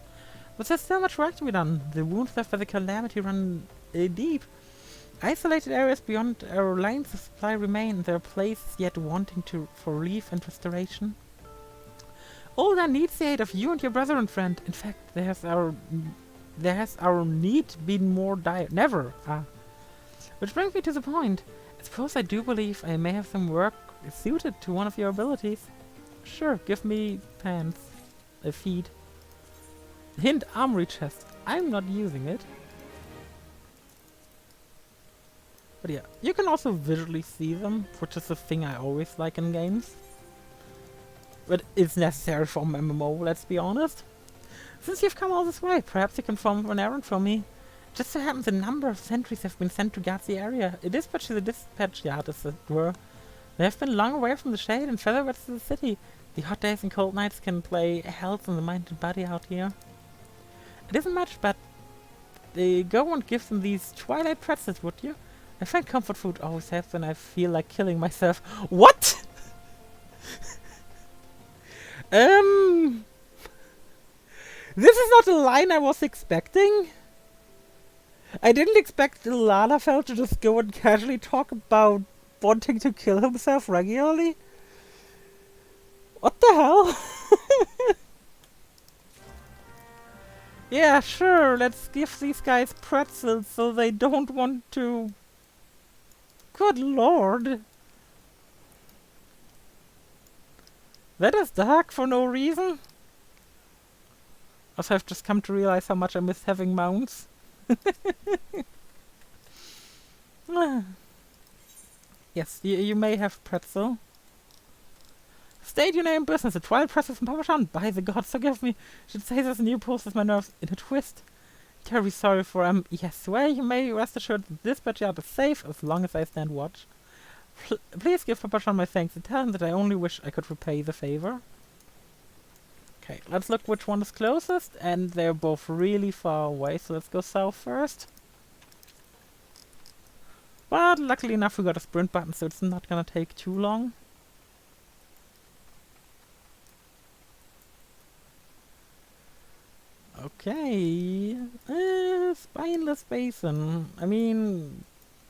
But there's still much work to be done. The wounds left by the calamity run deep. Isolated areas beyond our lines of supply remain. There are places yet wanting for relief and restoration. Uldar needs the aid of you and your brother and friend. In fact, there has our need been more dire. Never. Which brings me to the point. I suppose I do believe I may have some work suited to one of your abilities. Sure, give me pants. A feed. Hint armory chest. I'm not using it. But yeah, you can also visually see them, which is a thing I always like in games. But it's necessary for MMO, let's be honest. Since you've come all this way, perhaps you can perform an errand for me. Just so happens a number of sentries have been sent to guard the area. A dispatch to the dispatch yard, as it were. They have been long away from the shade and featherweights to the city. The hot days and cold nights can play health on the mind and body out here. It isn't much, but go and give them these twilight pretzels, would you? I find comfort food always helps when I feel like killing myself. What? This is not a line I was expecting. I didn't expect Lalafell to just go and casually talk about wanting to kill himself regularly. What the hell? Yeah, sure, let's give these guys pretzels so they don't want to... Good lord. That is dark for no reason. Also, I've just come to realize how much I miss having mounts. Yes, you may have pretzel. State your name business, a twilight pretzel from Papa-chan. By the gods, forgive me. Should say this new post with my nerves in a twist. Terribly sorry for yes, well, you may rest assured that this dispatch yard is safe as long as I stand watch. Please give Papa-chan my thanks and tell him that I only wish I could repay the favor. Okay, let's look which one is closest, and they're both really far away, so let's go south first. But luckily enough we got a sprint button, so it's not gonna take too long. Okay, spineless basin. I mean,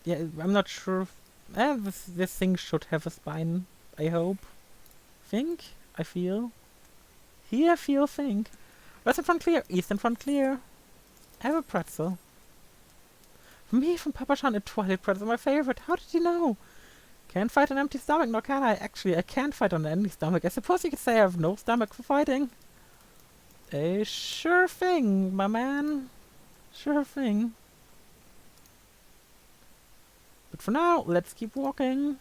yeah, I'm not sure. This thing should have a spine. I hope. Think? I feel. Here, feel, think. Western front clear, eastern front clear. Have a pretzel. For me, from Papa Chan, a Twilight pretzel my favorite. How did you know? Can't fight an empty stomach, nor can I. Actually, I can't fight on an empty stomach. I suppose you could say I have no stomach for fighting. A sure thing, my man. Sure thing. But for now, let's keep walking.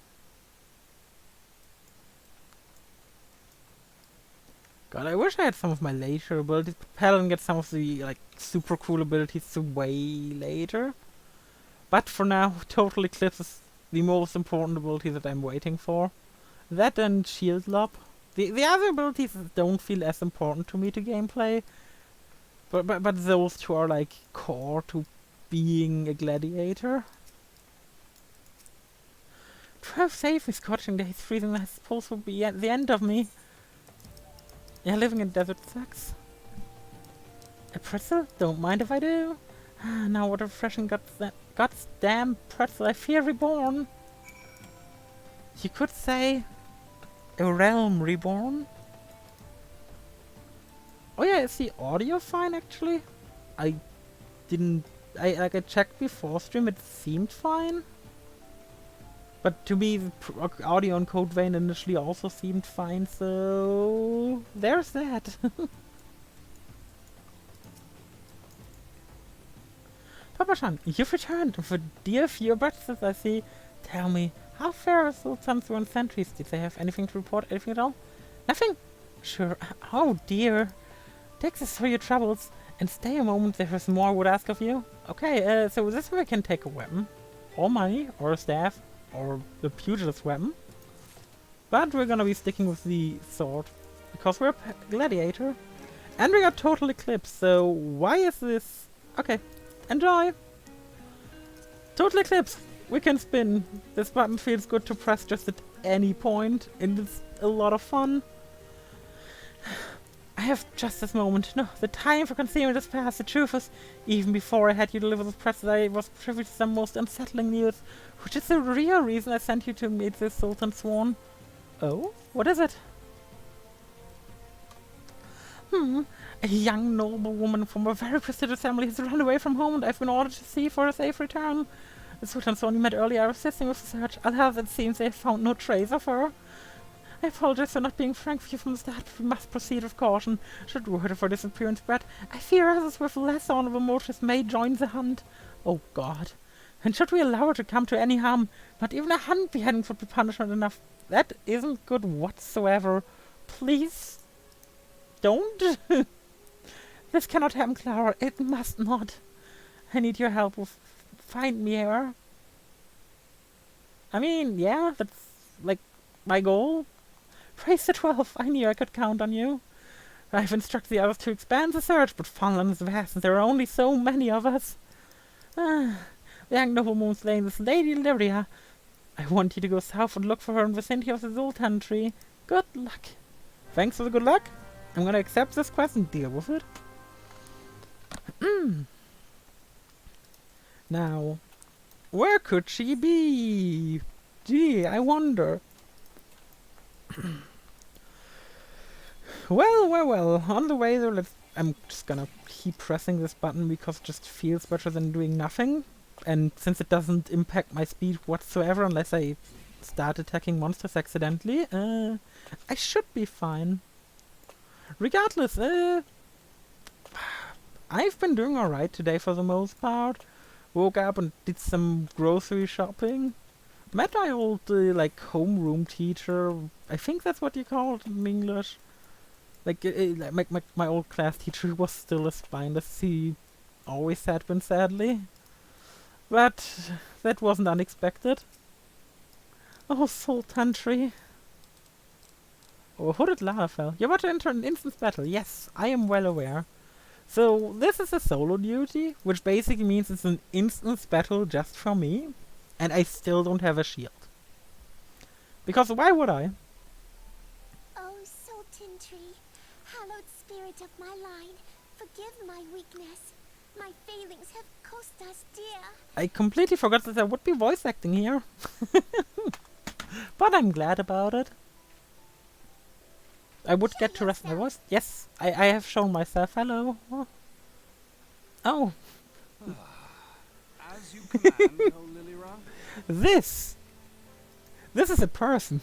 God, I wish I had some of my later abilities, but Paladin gets some of the, like, super cool abilities way later. But for now, Total Eclipse is the most important ability that I'm waiting for. That and Shield Lob. The other abilities don't feel as important to me to gameplay. But those two are, like, core to being a gladiator. Drive safe, is scorching days, freezing, I suppose will be at the end of me. Yeah, living in desert sucks. A pretzel? Don't mind if I do. Now what a refreshing goddamn pretzel, I feel reborn. You could say a realm reborn. Oh yeah, is the audio fine actually? I checked before stream, it seemed fine. But to me, the audio on Code Vein initially also seemed fine, so there's that. Papa-chan, you've returned for dear few breakfasts, I see. Tell me, how fair are sultans and sentries? Did they have anything to report? Anything at all? Nothing? Sure. Oh dear. Take this for your troubles, and stay a moment, there is more I would ask of you. Okay, so this way I can take a weapon, or money, or a staff, or the pugilist weapon. But we're gonna be sticking with the sword, because we're a gladiator. And we got Total Eclipse, so why is this? Okay, enjoy! Total Eclipse! We can spin. This button feels good to press just at any point, and it's a lot of fun. I have just this moment. No, the time for concealment has passed. The truth is, even before I had you deliver this present, I was privy to some most unsettling news, which is the real reason I sent you to meet the Sultan Sworn. Oh? What is it? A young noble woman from a very prestigious family has run away from home, and I've been ordered to see for a safe return. The Sultan Sworn you met earlier are assisting with the search. Alas, it seems they have found no trace of her. I apologize for not being frank with you from the start, but we must proceed with caution. Should word of her disappearance spread, I fear others with less honorable motives may join the hunt. Oh God. And should we allow her to come to any harm, not even a hunt beheading would be punishment enough. That isn't good whatsoever. Please, don't. This cannot happen, Clara. It must not. I need your help with find me her. I mean, yeah, that's like my goal. Praise the 12, I knew I could count on you. I've instructed the others to expand the search, but Funland is vast and there are only so many of us. The young nobleman's lane is Lady Lyria. I want you to go south and look for her in the vicinity of the Zoltan tree. Good luck. Thanks for the good luck. I'm gonna accept this quest and deal with it. Now, where could she be? Gee, I wonder. Well, on the way there, I'm just gonna keep pressing this button because it just feels better than doing nothing. And since it doesn't impact my speed whatsoever unless I start attacking monsters accidentally, I should be fine. Regardless, I've been doing alright today for the most part. Woke up and did some grocery shopping. Met my old, like, homeroom teacher. I think that's what you call it in English. Like, my old class teacher was still a spineless. He always had been, sadly. But that wasn't unexpected. Oh, Sultan Tree. Oh, hooded lava fell. You're about to enter an instant battle. Yes, I am well aware. So, this is a solo duty, which basically means it's an instant battle just for me. And I still don't have a shield. Because why would I? Oh, Sultan Tree, hallowed spirit of my line, forgive my weakness. My failings have cost us dear. I completely forgot that there would be voice acting here. But I'm glad about it. I would Show get to rest my yourself. voice. Yes, I have shown myself. Hello. Oh, As you command, O Lilira. this. This is a person.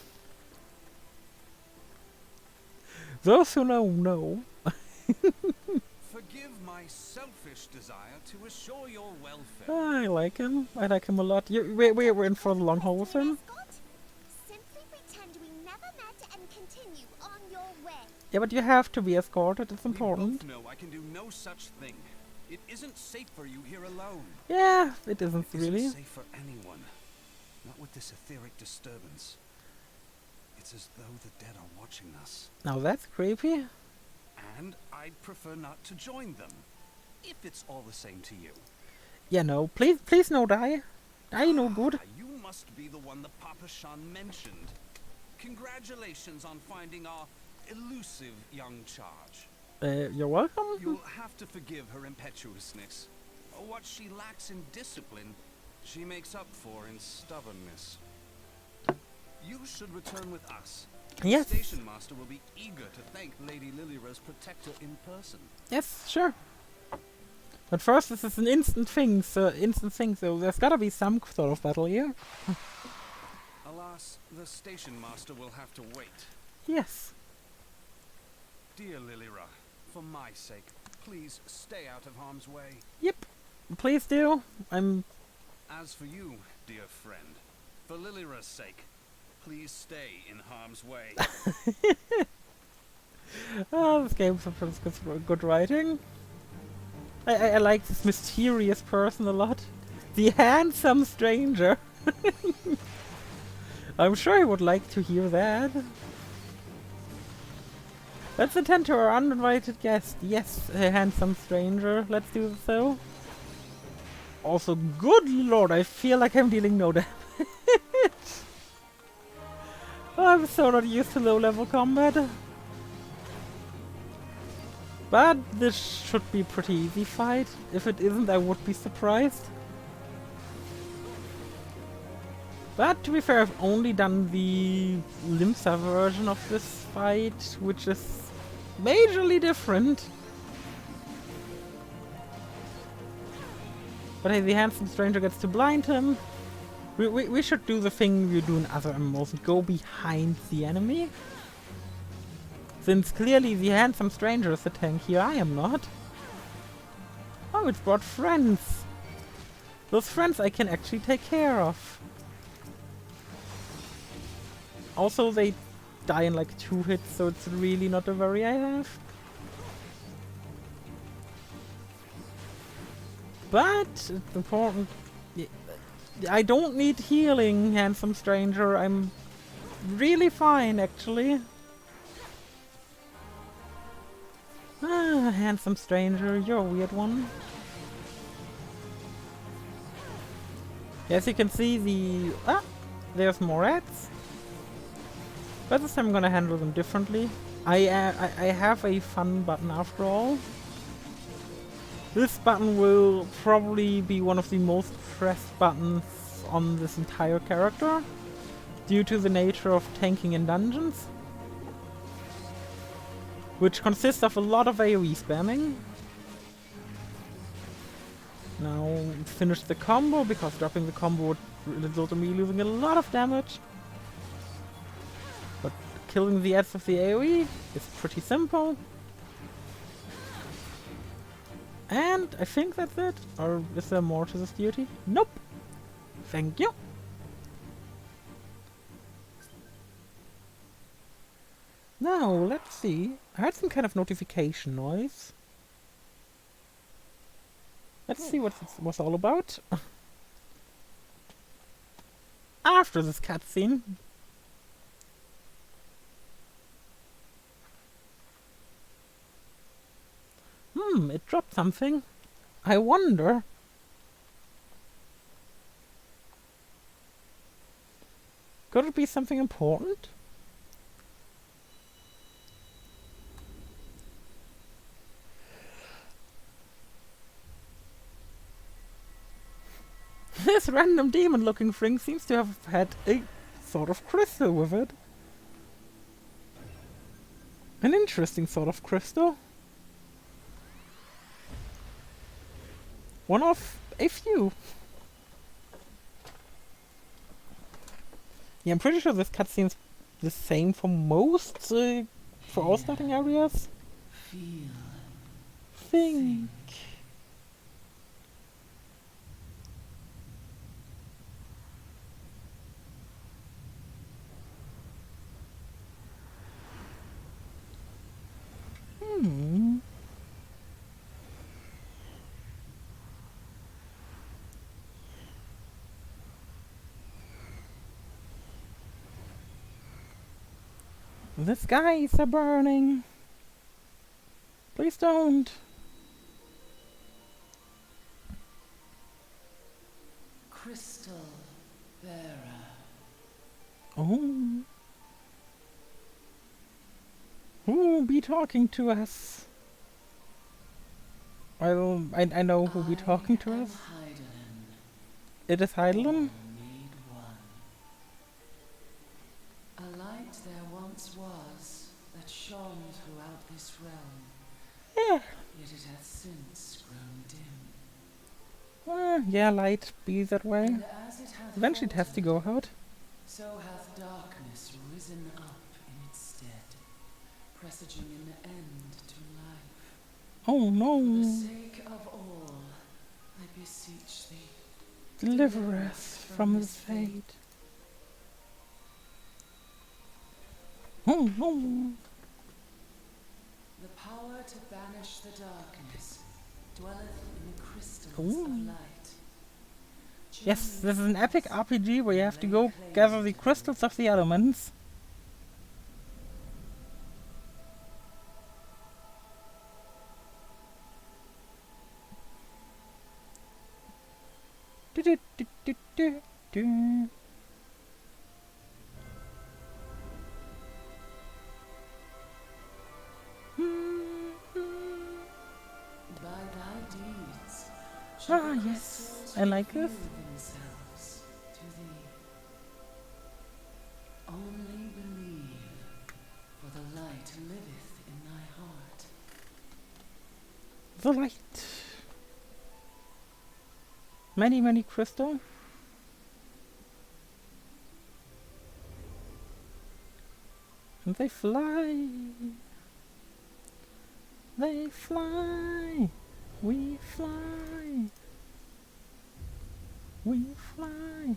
Those who know. Forgive my selfish desire to assure your welfare. I like him. I like him a lot. We're in for the long haul with him. Escort? Simply pretend we never met and continue on your way. Yeah, but you have to be escorted. It's We important. both know I can do no such thing. It isn't safe for you here alone. Yeah, it isn't It really. isn't safe for anyone. Not with this etheric disturbance. It's as though the dead are watching us. Now that's creepy. And I'd prefer not to join them. If it's all the same to you. Yeah, no. Please no die. Die no good. You must be the one the Papa Shan mentioned. Congratulations on finding our elusive young charge. You're welcome. You'll have to forgive her impetuousness. What she lacks in discipline, she makes up for in stubbornness. You should return with us. Yes. The station master will be eager to thank Lady Lilira's protector in person. Yes, sure. But first, this is an instant thing, so there's gotta be some sort of battle here. Alas, the station master will have to wait. Yes. Dear Lilira, for my sake, please stay out of harm's way. Yep. Please do. As for you, dear friend, for Lilira's sake, please stay in harm's way. Oh, this game's good writing. I like this mysterious person a lot. The handsome stranger. I'm sure he would like to hear that. Let's attend to our uninvited guest. Yes, a handsome stranger. Let's do so. Also, good lord, I feel like I'm dealing no damage. I'm so not used to low-level combat. But this should be a pretty easy fight. If it isn't, I would be surprised. But to be fair, I've only done the Limsa version of this fight, which is majorly different. But hey, the handsome stranger gets to blind him. We should do the thing we do in other MMOs and go behind the enemy. Since clearly the handsome stranger is the tank here, I am not. Oh, it's brought friends. Those friends I can actually take care of. Also, they die in like 2 hits, so it's really not a worry I have. But it's important. I don't need healing, handsome stranger. I'm really fine, actually. Ah, handsome stranger, you're a weird one. As you can see, there's more rats. But this time I'm gonna handle them differently. I have a fun button after all. This button will probably be one of the most pressed buttons on this entire character, due to the nature of tanking in dungeons, which consists of a lot of AoE spamming. Now finish the combo, because dropping the combo would result in me losing a lot of damage. But killing the ads of the AoE is pretty simple. And I think that's it. Or is there more to this duty? Nope. Thank you. Now, let's see. I heard some kind of notification noise. Let's see what this was all about. After this cutscene. It dropped something. I wonder. Could it be something important? This random demon-looking thing seems to have had a sort of crystal with it. An interesting sort of crystal. One of a few. Yeah, I'm pretty sure this cutscene's the same for most, for all starting areas. Feel. Think. Hmm. The skies are burning. Please don't. Crystal bearer. Oh. Who will be talking to us? Well, I know who will be talking to us. It is Heidelin. Made one. A light there once was that shone throughout this realm, Yeah. yet it hath since grown dim. Yeah, light be that way. And as it hath Eventually it has to go faltered, out. so hath darkness risen up in its stead, presaging an end to life. Oh For the no. sake of all, I beseech thee, Deliver us from this fate. Oh no. the power to banish the darkness dwelleth in the crystals Ooh. of light. Yes, this is an epic RPG where you have to go gather the crystals of the elements. Do-do-do-do-do-do. By thy deeds Ah, shall the yes. crystals I like this. reveal themselves to thee. Only believe, for the light liveth in thy heart. The light. Many, many crystal. And they fly. They fly. We fly. We fly.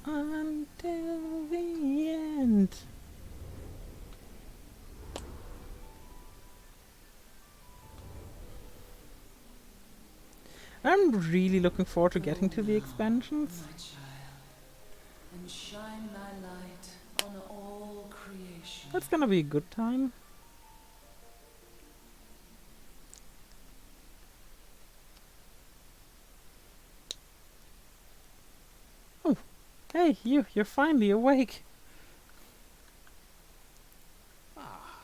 Until the end. I'm really looking forward to getting to the Go expansions. now, my child, and shine thy light on all creation. That's gonna be a good time. Oh, hey, you're finally awake. Ah,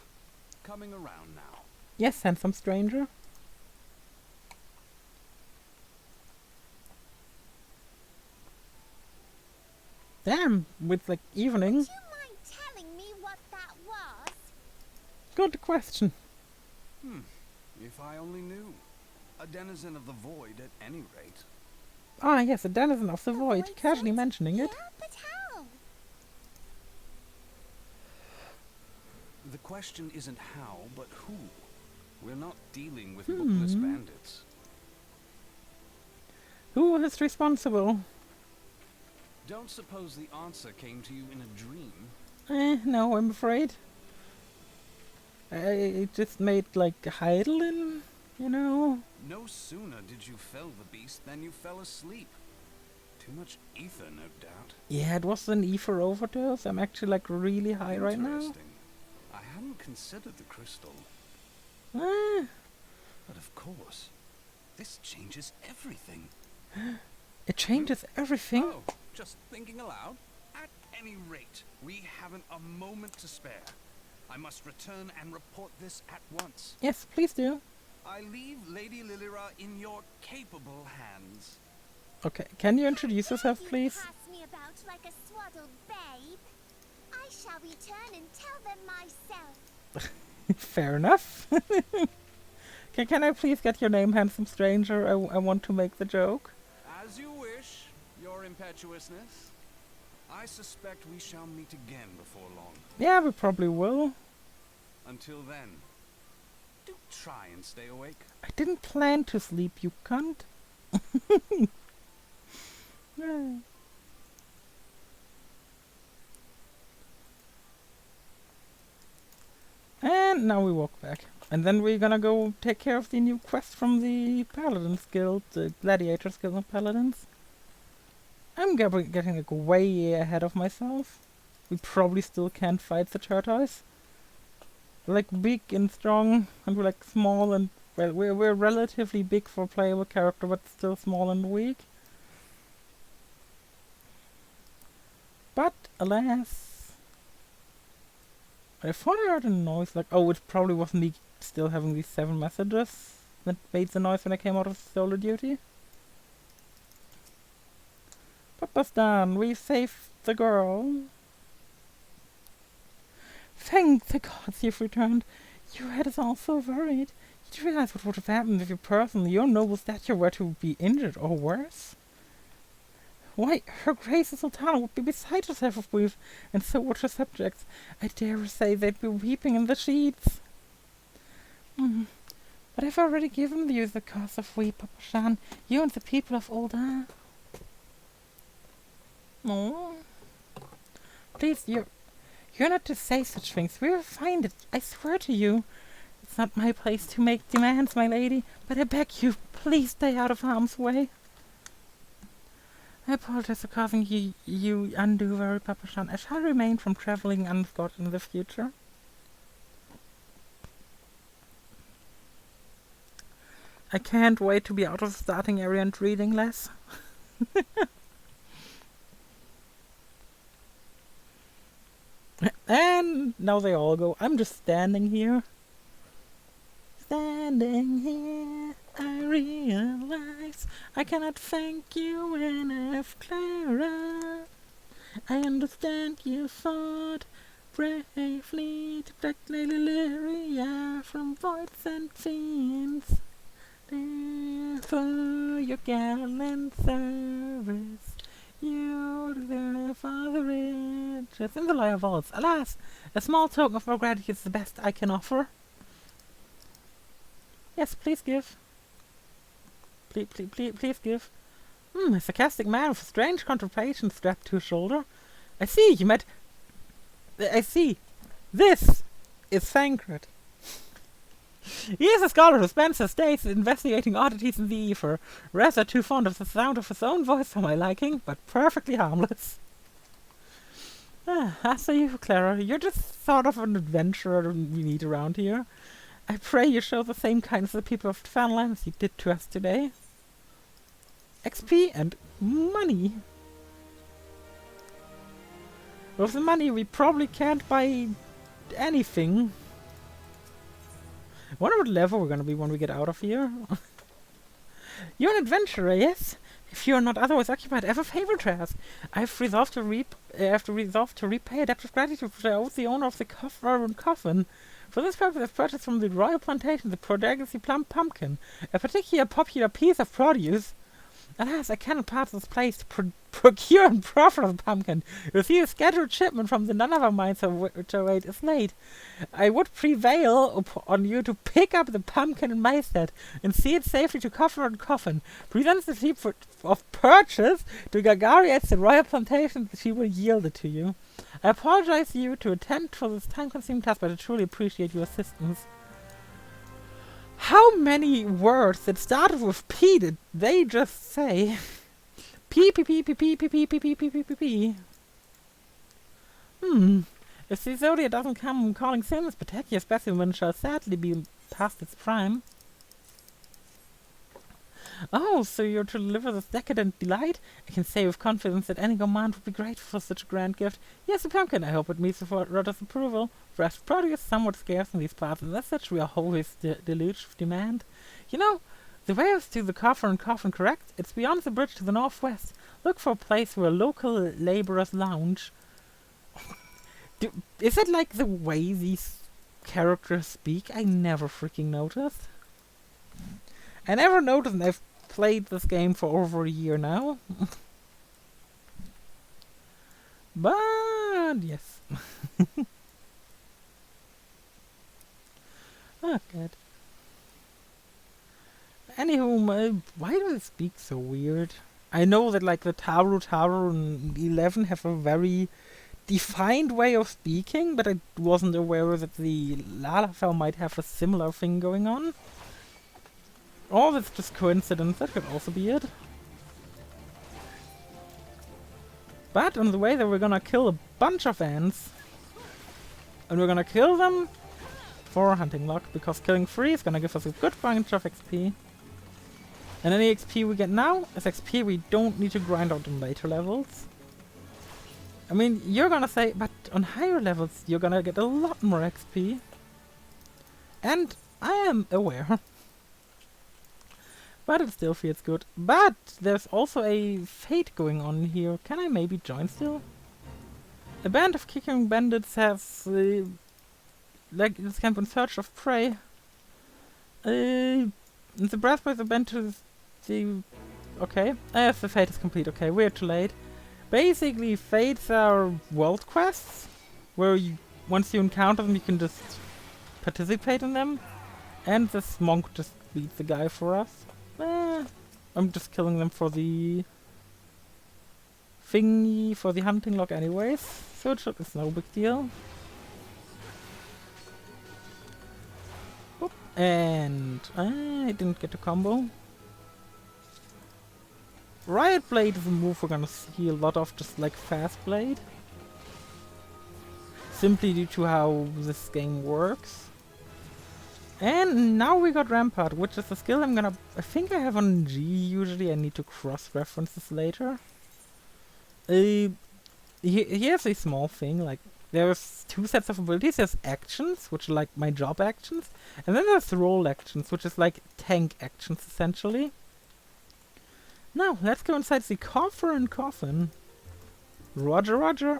coming around now. Yes, handsome stranger. Damn, with like evening. Would you mind telling me what that was? Good question. If I only knew. A denizen of the void at any rate. Ah, yes, a denizen of the void. void Casually sent mentioning it. Yeah, but how? The question isn't how, but who. We're not dealing with bookless bandits. Who is responsible? Don't suppose the answer came to you in a dream? No, I'm afraid. I just made like Heidelin, you know. No sooner did you fell the beast than you fell asleep. Too much ether, no doubt. Yeah, it was an ether overdose. I'm actually like really high right now. Interesting. I hadn't considered the crystal. Ah, But of course, this changes everything. it changes everything. Oh, just thinking aloud. At any rate, we haven't a moment to spare. I must return and report this at once. Yes, please do. I leave Lady Lilira in your capable hands. Okay, can you introduce yourself, You please? pass me about like a swaddled babe. I shall return and tell them myself. Fair enough. Can I please get your name, handsome stranger? I want to make the joke. As you wish, your impetuousness. I suspect we shall meet again before long. Yeah, we probably will. Until then, do try and stay awake. I didn't plan to sleep, you cunt. Yeah. And now we walk back. And then we're gonna go take care of the new quest from the Paladins Guild, the Gladiators Guild of Paladins. I'm getting like way ahead of myself. We probably still can't fight the tortoise. We're like big and strong, and we're like small and well, we're relatively big for a playable character, but still small and weak. But alas, I thought I heard a noise like, oh, it probably was me still having these 7 messages that made the noise when I came out of solo duty. Papa's done. We saved the girl. Thank the gods you've returned. You had us all so worried. Did you realize what would have happened if you personally, your noble statue, were to be injured or worse? Why, Her Grace the Sultana would be beside herself of grief, and so would her subjects. I dare say they'd be weeping in the sheets. But I've already given you the cause of weep, Papa Shan. You and the people of Ul'dah. No. Please, you're not to say such things. We will find it. I swear to you. It's not my place to make demands, my lady, but I beg you, please stay out of harm's way. I apologize for causing you undue worry, Papa Shan. I shall remain from traveling unescorted in the future. I can't wait to be out of the starting area and reading less. And now they all go. I'm just standing here. Standing here, I realize I cannot thank you enough, Clara. I understand you fought bravely to protect Lady Lyria from voids and fiends. For your gallant service, you deserve all the riches in the Loyal Vaults. Alas, a small token of our gratitude is the best I can offer. Yes, please give. Please give. A sarcastic man with a strange contemplation strapped to his shoulder. I see, you met... I see. This is Thancred. He is a scholar who spends his days investigating oddities in the ether, rather too fond of the sound of his own voice for my liking, but perfectly harmless. As for you, Clara, you're just sort of an adventurer we need around here. I pray you show the same kindness to the people of Fanland as you did to us today. XP and money. With the money we probably can't buy anything. I wonder what level we're gonna be when we get out of here. You're an adventurer, yes? If you are not otherwise occupied, I have a favor to ask. I have resolved to repay a debt of gratitude which I owe the owner of the coffin. For this purpose, I've purchased from the royal plantation the Prodigality Plum Pumpkin, a particularly popular piece of produce. Alas, I cannot pass this place to procure and proffer the pumpkin. You see, a scheduled shipment from the none of our mines which I wait is late. I would prevail on you to pick up the pumpkin in my stead and see it safely to coffin. Present the sheep of purchase to Gagari at the royal plantation, that she will yield it to you. I apologize to you to attend for this time-consuming task, but I truly appreciate your assistance. How many words that started with P did they just say? P. If the Zodiac doesn't come calling soon, this particular specimen shall sadly be past its prime. Oh, so you're to deliver this decadent delight? I can say with confidence that any command would be grateful for such a grand gift. Yes, a pumpkin. I hope it meets the Rudder's approval. Fresh produce is somewhat scarce in these parts, and as such we are always deluged with demand. You know, the way is to the coffin correct? It's beyond the bridge to the northwest. Look for a place where local laborers lounge. Is it like the way these characters speak, I never freaking noticed. I never noticed, and I've played this game for over a year now. But yes. Oh god. Anywho, why do they speak so weird? I know that like the Taro and 11 have a very defined way of speaking, but I wasn't aware that the Lalafell might have a similar thing going on. Or that's just coincidence, that could also be it. But on the way that we're gonna kill a bunch of ants. And we're gonna kill them for hunting luck, because killing 3 is gonna give us a good bunch of XP. And any XP we get now is XP we don't need to grind out in later levels. I mean, you're gonna say, but on higher levels you're gonna get a lot more XP. And I am aware. But it still feels good. But there's also a fate going on here. Can I maybe join still? A band of kicking bandits has like this camp in search of prey. The breathways are bent to the okay. Yes, the fate is complete. Okay, we're too late. Basically, fates are world quests where you once you encounter them, you can just participate in them. And this monk just beat the guy for us. I'm just killing them for the thingy, for the hunting log anyways, so it's no big deal. Oop. And I didn't get a combo. Riot Blade is a move we're gonna see a lot of, just like Fast Blade. Simply due to how this game works. And now we got Rampart, which is a skill I think I have on G usually. I need to cross-reference this later. Here's a small thing, like, there's 2 sets of abilities. There's actions, which are like my job actions, and then there's role actions, which is like tank actions, essentially. Now, let's go inside the coffer and coffin. Roger, roger.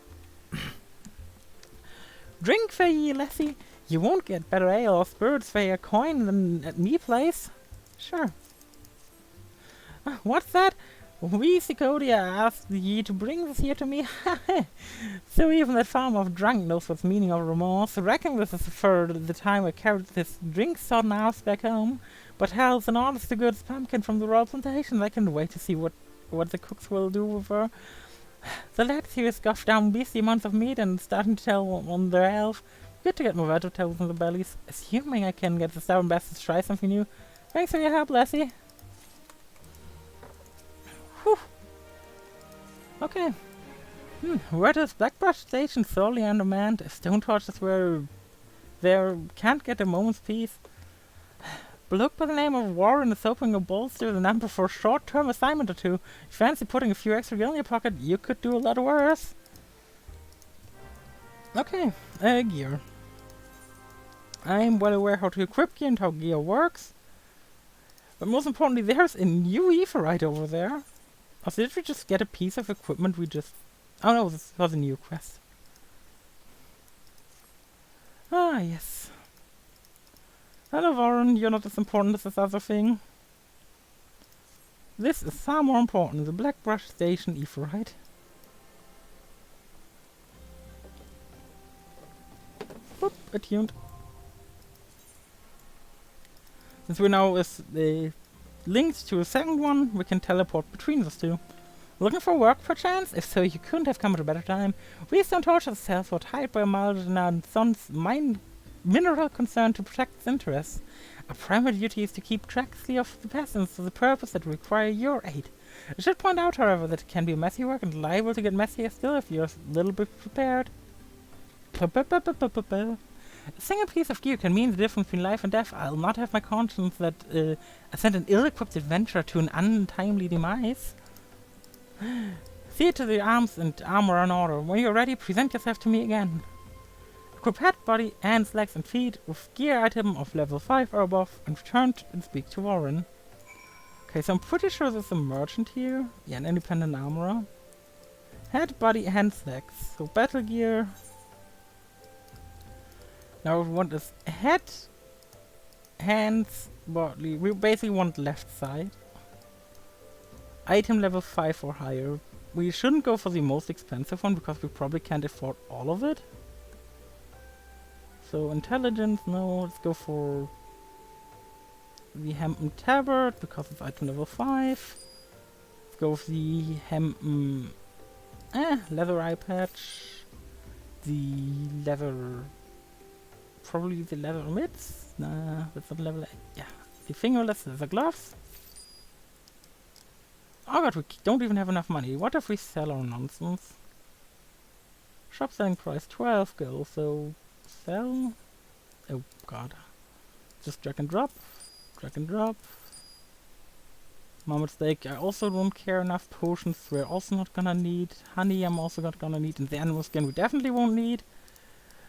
Drink for ye, lassie. You won't get better ale or spirits for your coin than at me place. Sure. What's that? We, Sicodia, asked ye to bring this here to me. So even that farm of drunk knows what's meaning of remorse. Reckon this is for the time I carried this drink-sodden arse back home. But hell's an honest to good's pumpkin from the royal plantation. I can wait to see what the cooks will do with her. The lads here scoffed down beastly amounts of meat and starting to tell on their elf. Good to get more vegetables in the bellies. Assuming I can get the stubborn bastards to try something new. Thanks for your help, Lassie. Whew. Okay. Where does Blackbrush Station sorely undermanned? If stone torches were there, can't get a moment's peace. Bloke by the name of Warren is opening a bolster the number for a short-term assignment or two. If you fancy putting a few extra gil in your pocket, you could do a lot worse. Okay, gear. I'm well aware how to equip gear and how gear works. But most importantly, there's a new Aephorite over there. Also, did we just get a piece of equipment we just... Oh no, this was a new quest. Ah, yes. Hello, Warren, you're not as important as this other thing. This is far more important, the Blackbrush Station Aephorite. Boop, attuned. Since we're now linked to a second one, we can teleport between those two. Looking for work, perchance? If so, you couldn't have come at a better time. We stone torches itself were tied by a Maldonado son's mineral concern to protect its interests. Our primary duty is to keep track of the peasants for the purpose that require your aid. I should point out, however, that it can be messy work and liable to get messier still if you're a little bit prepared. A single piece of gear can mean the difference between life and death. I'll not have my conscience that I sent an ill-equipped adventurer to an untimely demise. See to the arms and armor in order. When you're ready, present yourself to me again. Equip head, body, hands, legs and feet with gear item of level 5 or above and return and speak to Warren. Okay, so I'm pretty sure there's a merchant here. Yeah, an independent armorer. Head, body, hands, legs. So battle gear. Now what we want is head, hands, body. We basically want left side. Item level 5 or higher. We shouldn't go for the most expensive one because we probably can't afford all of it. So intelligence, no, let's go for the Hempen Tabard because it's item level 5. Let's go with the Hempen leather eye patch. The leather, probably the leather mitts. Nah, that's not level 8. Yeah, the fingerless leather gloves. Oh god, we don't even have enough money. What if we sell our nonsense? Shop selling price 12 gil, so sell. Oh god. Just drag and drop. Drag and drop. Mammoth steak, I also don't care. Enough potions we're also not gonna need. Honey I'm also not gonna need. And the animal skin we definitely won't need.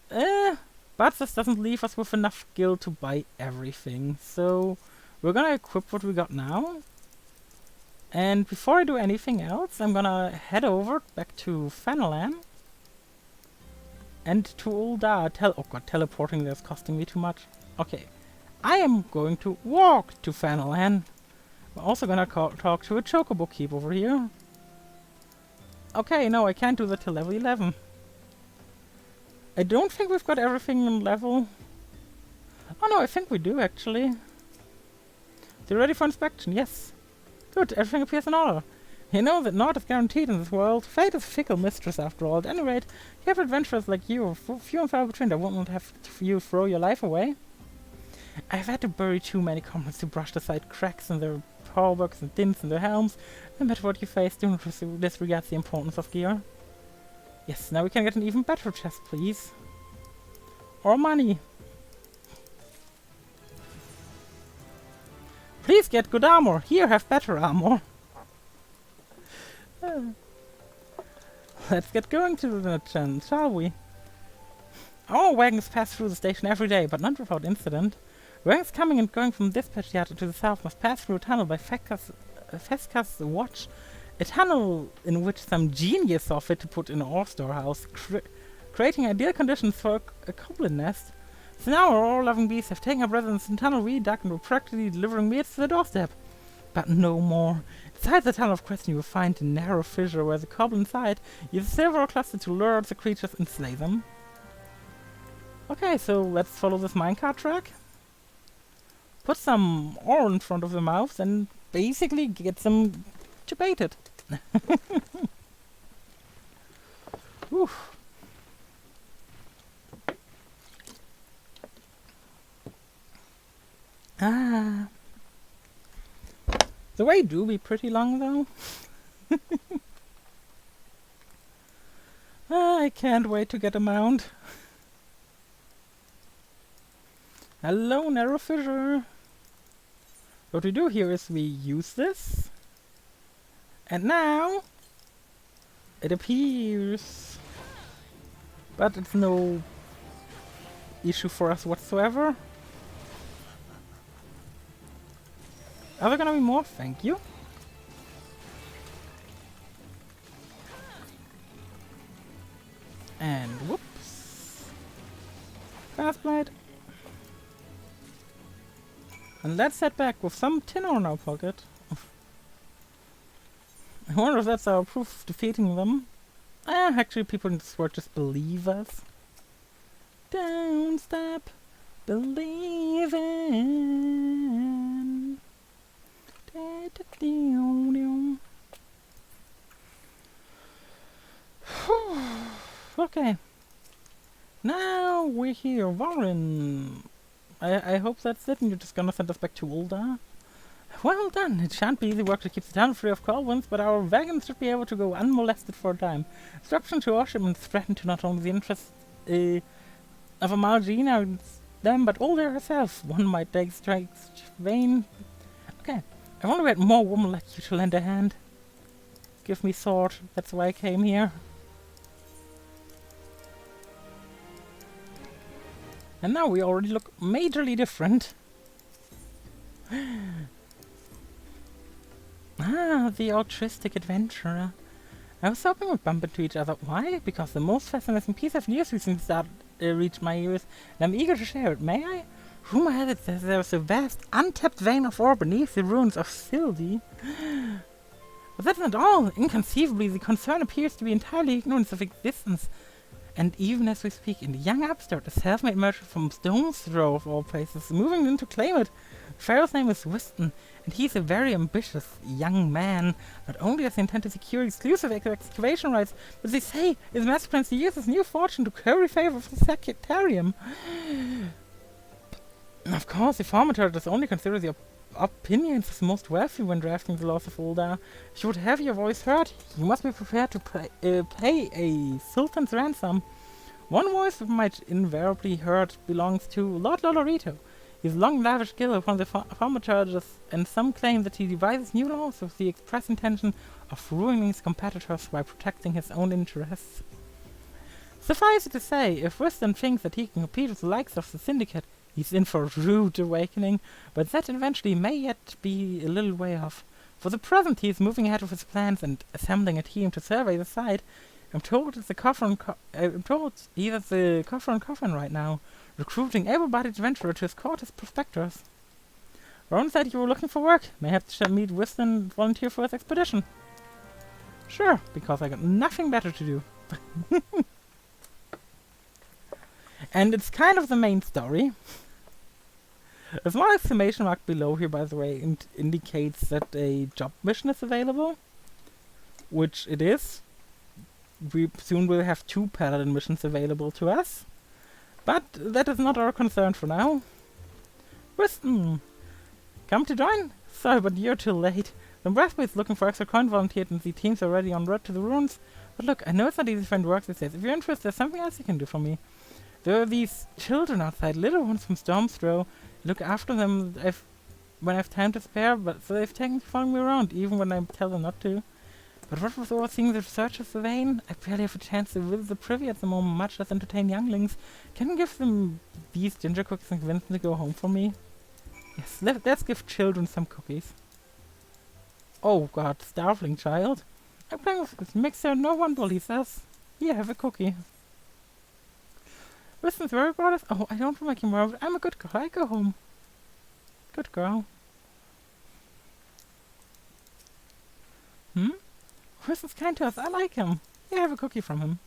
But this doesn't leave us with enough gil to buy everything. So we're gonna equip what we got now. And before I do anything else, I'm gonna head over back to Fanalan. And to Ulda. Oh god, teleporting there is costing me too much. Okay. I am going to walk to Fanalan. We're also gonna talk to a chocobo keep over here. Okay, no, I can't do that till level 11. I don't think we've got everything on level. Oh no, I think we do actually. They're ready for inspection, yes. Good, everything appears in order. You know that naught is guaranteed in this world. Fate is a fickle mistress after all. At any rate, careful adventurers like you are few and far between. I won't have you throw your life away. I've had to bury too many comrades to brush aside cracks in their hauberks and dints in their helms. No matter what you face, do not disregard the importance of gear. Yes, now we can get an even better chest, please. Or money. Please get good armor. Here, have better armor. Let's get going to the chant, shall we? Our wagons pass through the station every day, but not without incident. Wagons coming and going from dispatch yard to the south must pass through a tunnel by Fesca's watch. A tunnel in which some genius saw fit to put in an ore storehouse, creating ideal conditions for a goblin nest. So now our ore-loving beasts have taken up residence in the tunnel we dug and were practically delivering meats to the doorstep. But no more. Inside the tunnel of question you will find a narrow fissure where the goblins hide. Use a silver cluster to lure out the creatures and slay them. Okay, so let's follow this minecart track. Put some ore in front of the mouths and basically get them to bait it. Oof. Ah. The way do be pretty long though. I can't wait to get a mount. Hello, narrow fissure. What we do here is we use this. And now it appears. But it's no issue for us whatsoever. Are there gonna be more? Thank you. And whoops. Fast blade. And let's head back with some tin ore in our pocket. I wonder if that's our proof of defeating them. Actually people in this world just believe us. Don't stop believing. Okay. Now we're here, Warren. I hope that's it and you're just gonna send us back to Ulda. Well done. It shan't be easy work to keep the town free of goblins, but our wagons should be able to go unmolested for a time. Disruption to our shipments threaten to not only the interests of Amalgina and them, but Ulda herself. One might take strikes vain. Okay. I wonder we had more women like you to lend a hand. Give me sword. That's why I came here. And now we already look majorly different. The altruistic adventurer. I was hoping we'd bump into each other. Why? Because the most fascinating piece of news recently reached my ears, and I'm eager to share it. May I? Rumor has it that there's a vast, untapped vein of ore beneath the ruins of Sildi. But that's not all. Inconceivably, the concern appears to be entirely ignorance of existence. And even as we speak, in the young upstart, a self-made merchant from Stone's Throw of all places, moving in to claim it. The Pharaoh's name is Whiston, and he's a very ambitious young man. Not only does he intend to secure exclusive excavation rights, but they say his master plans to use his new fortune to curry favor with the Secretarium. Of course, the formator does only consider the opinions of the most wealthy when drafting the laws of Ulda. If you would have your voice heard, you must be prepared to pay a sultan's ransom. One voice that might invariably heard belongs to Lord Lolorito. His long lavish skill upon the formators, and some claim that he devises new laws with the express intention of ruining his competitors by protecting his own interests. Suffice it to say, if Wisdom thinks that he can compete with the likes of the Syndicate, he's in for a rude awakening, but that eventually may yet be a little way off. For the present, he is moving ahead with his plans and assembling a team to survey the site. I'm told he's at the Coffer and Coffin right now, recruiting able-bodied adventurer to escort his prospectors. Ron said you were looking for work. May have to meet Wisdom and volunteer for his expedition. Sure, because I got nothing better to do. And it's kind of the main story. A small exclamation mark below here, by the way, indicates that a job mission is available. Which it is. We soon will have 2 paladin missions available to us. But that is not our concern for now. Wisdom! Come to join? Sorry, but you're too late. The Brassboy is looking for extra coin volunteers and the team's already en route to the ruins. But look, I know it's not easy to find work these days. If you're interested, there's something else you can do for me. There are these children outside, little ones from Storm's Throw. Look after them when I have time to spare, but so they've taken to following me around, even when I tell them not to. But what with overseeing the research of the vein, I barely have a chance to visit the privy at the moment, much less entertain younglings. Can you give them these ginger cookies and convince them to go home for me? Yes, let's give children some cookies. Oh god, starveling child. I'm playing with this mixer, no one believes us. Here, have a cookie. Wisdom's very about us. Oh, I don't want to make him worried. I'm a good girl. I go home. Good girl. Wisdom's kind to us. I like him. Here, have a cookie from him.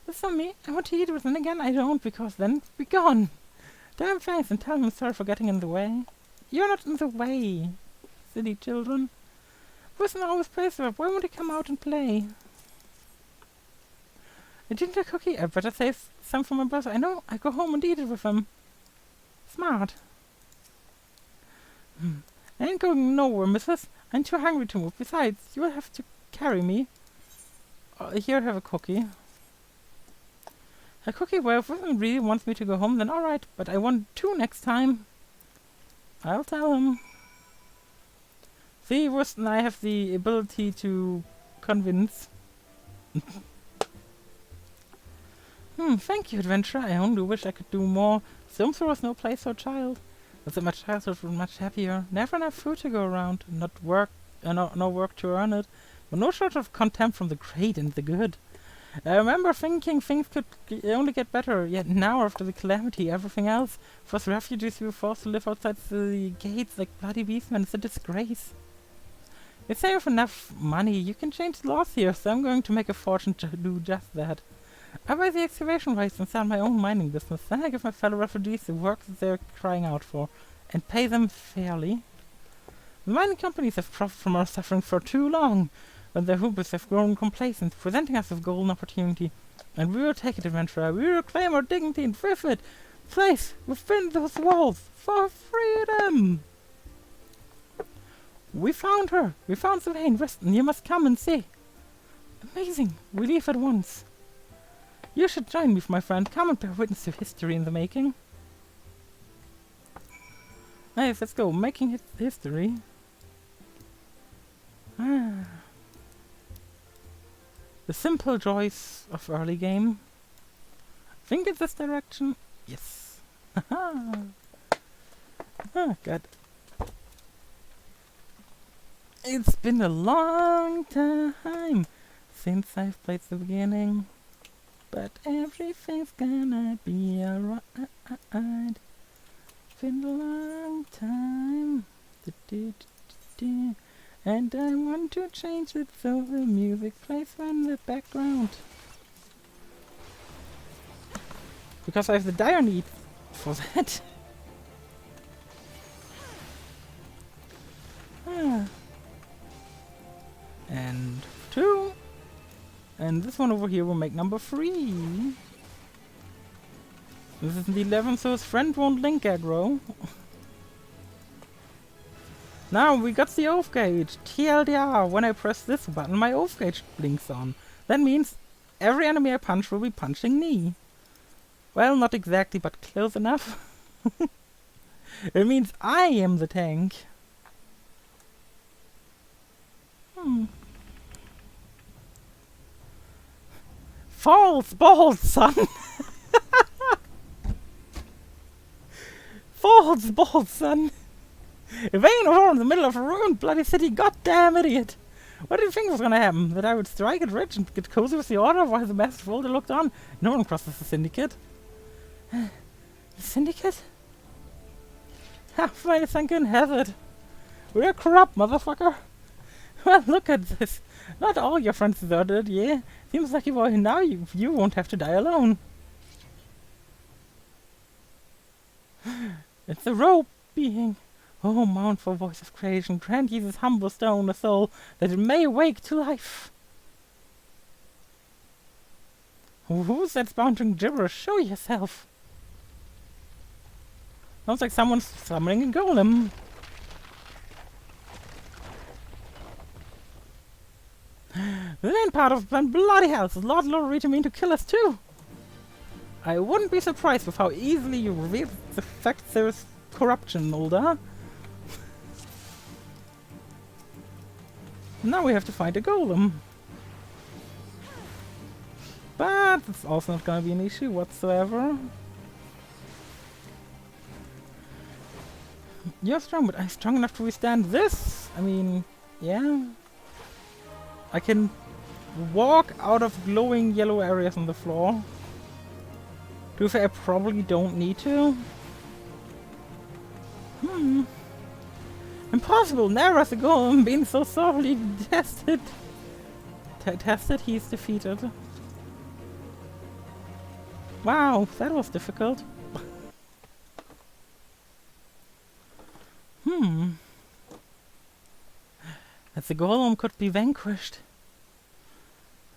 This is on me. I want to eat it, but then again I don't, because then be gone. Tell him thanks and tell him I'm sorry for getting in the way. You're not in the way, silly children. Wisdom always plays her up. Why won't he come out and play? A ginger cookie? I better save some for my brother. I know. I go home and eat it with him. Smart. I ain't going nowhere, missus. I'm too hungry to move. Besides, you'll have to carry me. Here, have a cookie. A cookie? Well, if Wisdom really wants me to go home, then alright. But I want 2 next time. I'll tell him. See, Wisdom and I have the ability to convince. Thank you, adventurer. I only wish I could do more. There was no place for a child. But that my childhood was much happier. Never enough food to go around. No work to earn it. But no short of contempt from the great and the good. I remember thinking things could only get better. Yet now, after the calamity, everything else, for us refugees who were forced to live outside the gates like bloody beastmen, is a disgrace. They say with enough money, you can change the laws here, so I'm going to make a fortune to do just that. I buy the excavation rights and start my own mining business. Then I give my fellow refugees the work that they're crying out for, and pay them fairly. The mining companies have profited from our suffering for too long, but their hubris have grown complacent, presenting us with golden opportunity. And we will take it, adventurer. We will claim our dignity and with it, place within those walls for freedom. We found her. We found the vein. Weston, you must come and see. Amazing. We leave at once. You should join me, my friend. Come and bear witness to history in the making. Nice, let's go. Making history. The simple joys of early game. Think it's this direction? Yes. Oh, God. It's been a long time since I've played the beginning. but everything's gonna be alright. Been a long time. And I want to change it so the music plays in the background. Because I have the dire need for that. And 2. And this one over here will make number 3. This is the 11th, so his friend won't link aggro. Now we got the oath gauge. TLDR, when I press this button, my oath gauge blinks on. That means every enemy I punch will be punching me. Well, not exactly, but close enough. It means I am the tank. False balls, son! False balls, son! If ain't over in the middle of a ruined bloody city, goddamn idiot! What did you think was gonna happen? That I would strike it rich and get cozy with the order while the massive folder looked on? No one crosses the syndicate. The syndicate? Ha, finally thank you in hazard. We're corrupt, motherfucker. Well, look at this. Not all your friends deserted, yeah? Seems like now you won't have to die alone. It's the rope being. Oh, mournful voice of creation, grant ye this humble stone a soul, that it may awake to life. Who's that spouting gibberish? Show yourself. Sounds like someone's summoning a golem. This ain't part of the plan. Bloody hell, does Lord Lorita mean to kill us too? I wouldn't be surprised with how easily you reveal the fact there is corruption, Mulder. Now we have to find a golem. But it's also not gonna be an issue whatsoever. You're strong, but I'm strong enough to withstand this? I mean, yeah. I can walk out of glowing yellow areas on the floor. To be fair, I probably don't need to. Impossible! Never has a golem been so sorely tested. Tested, he's defeated. Wow, that was difficult. That the golem could be vanquished.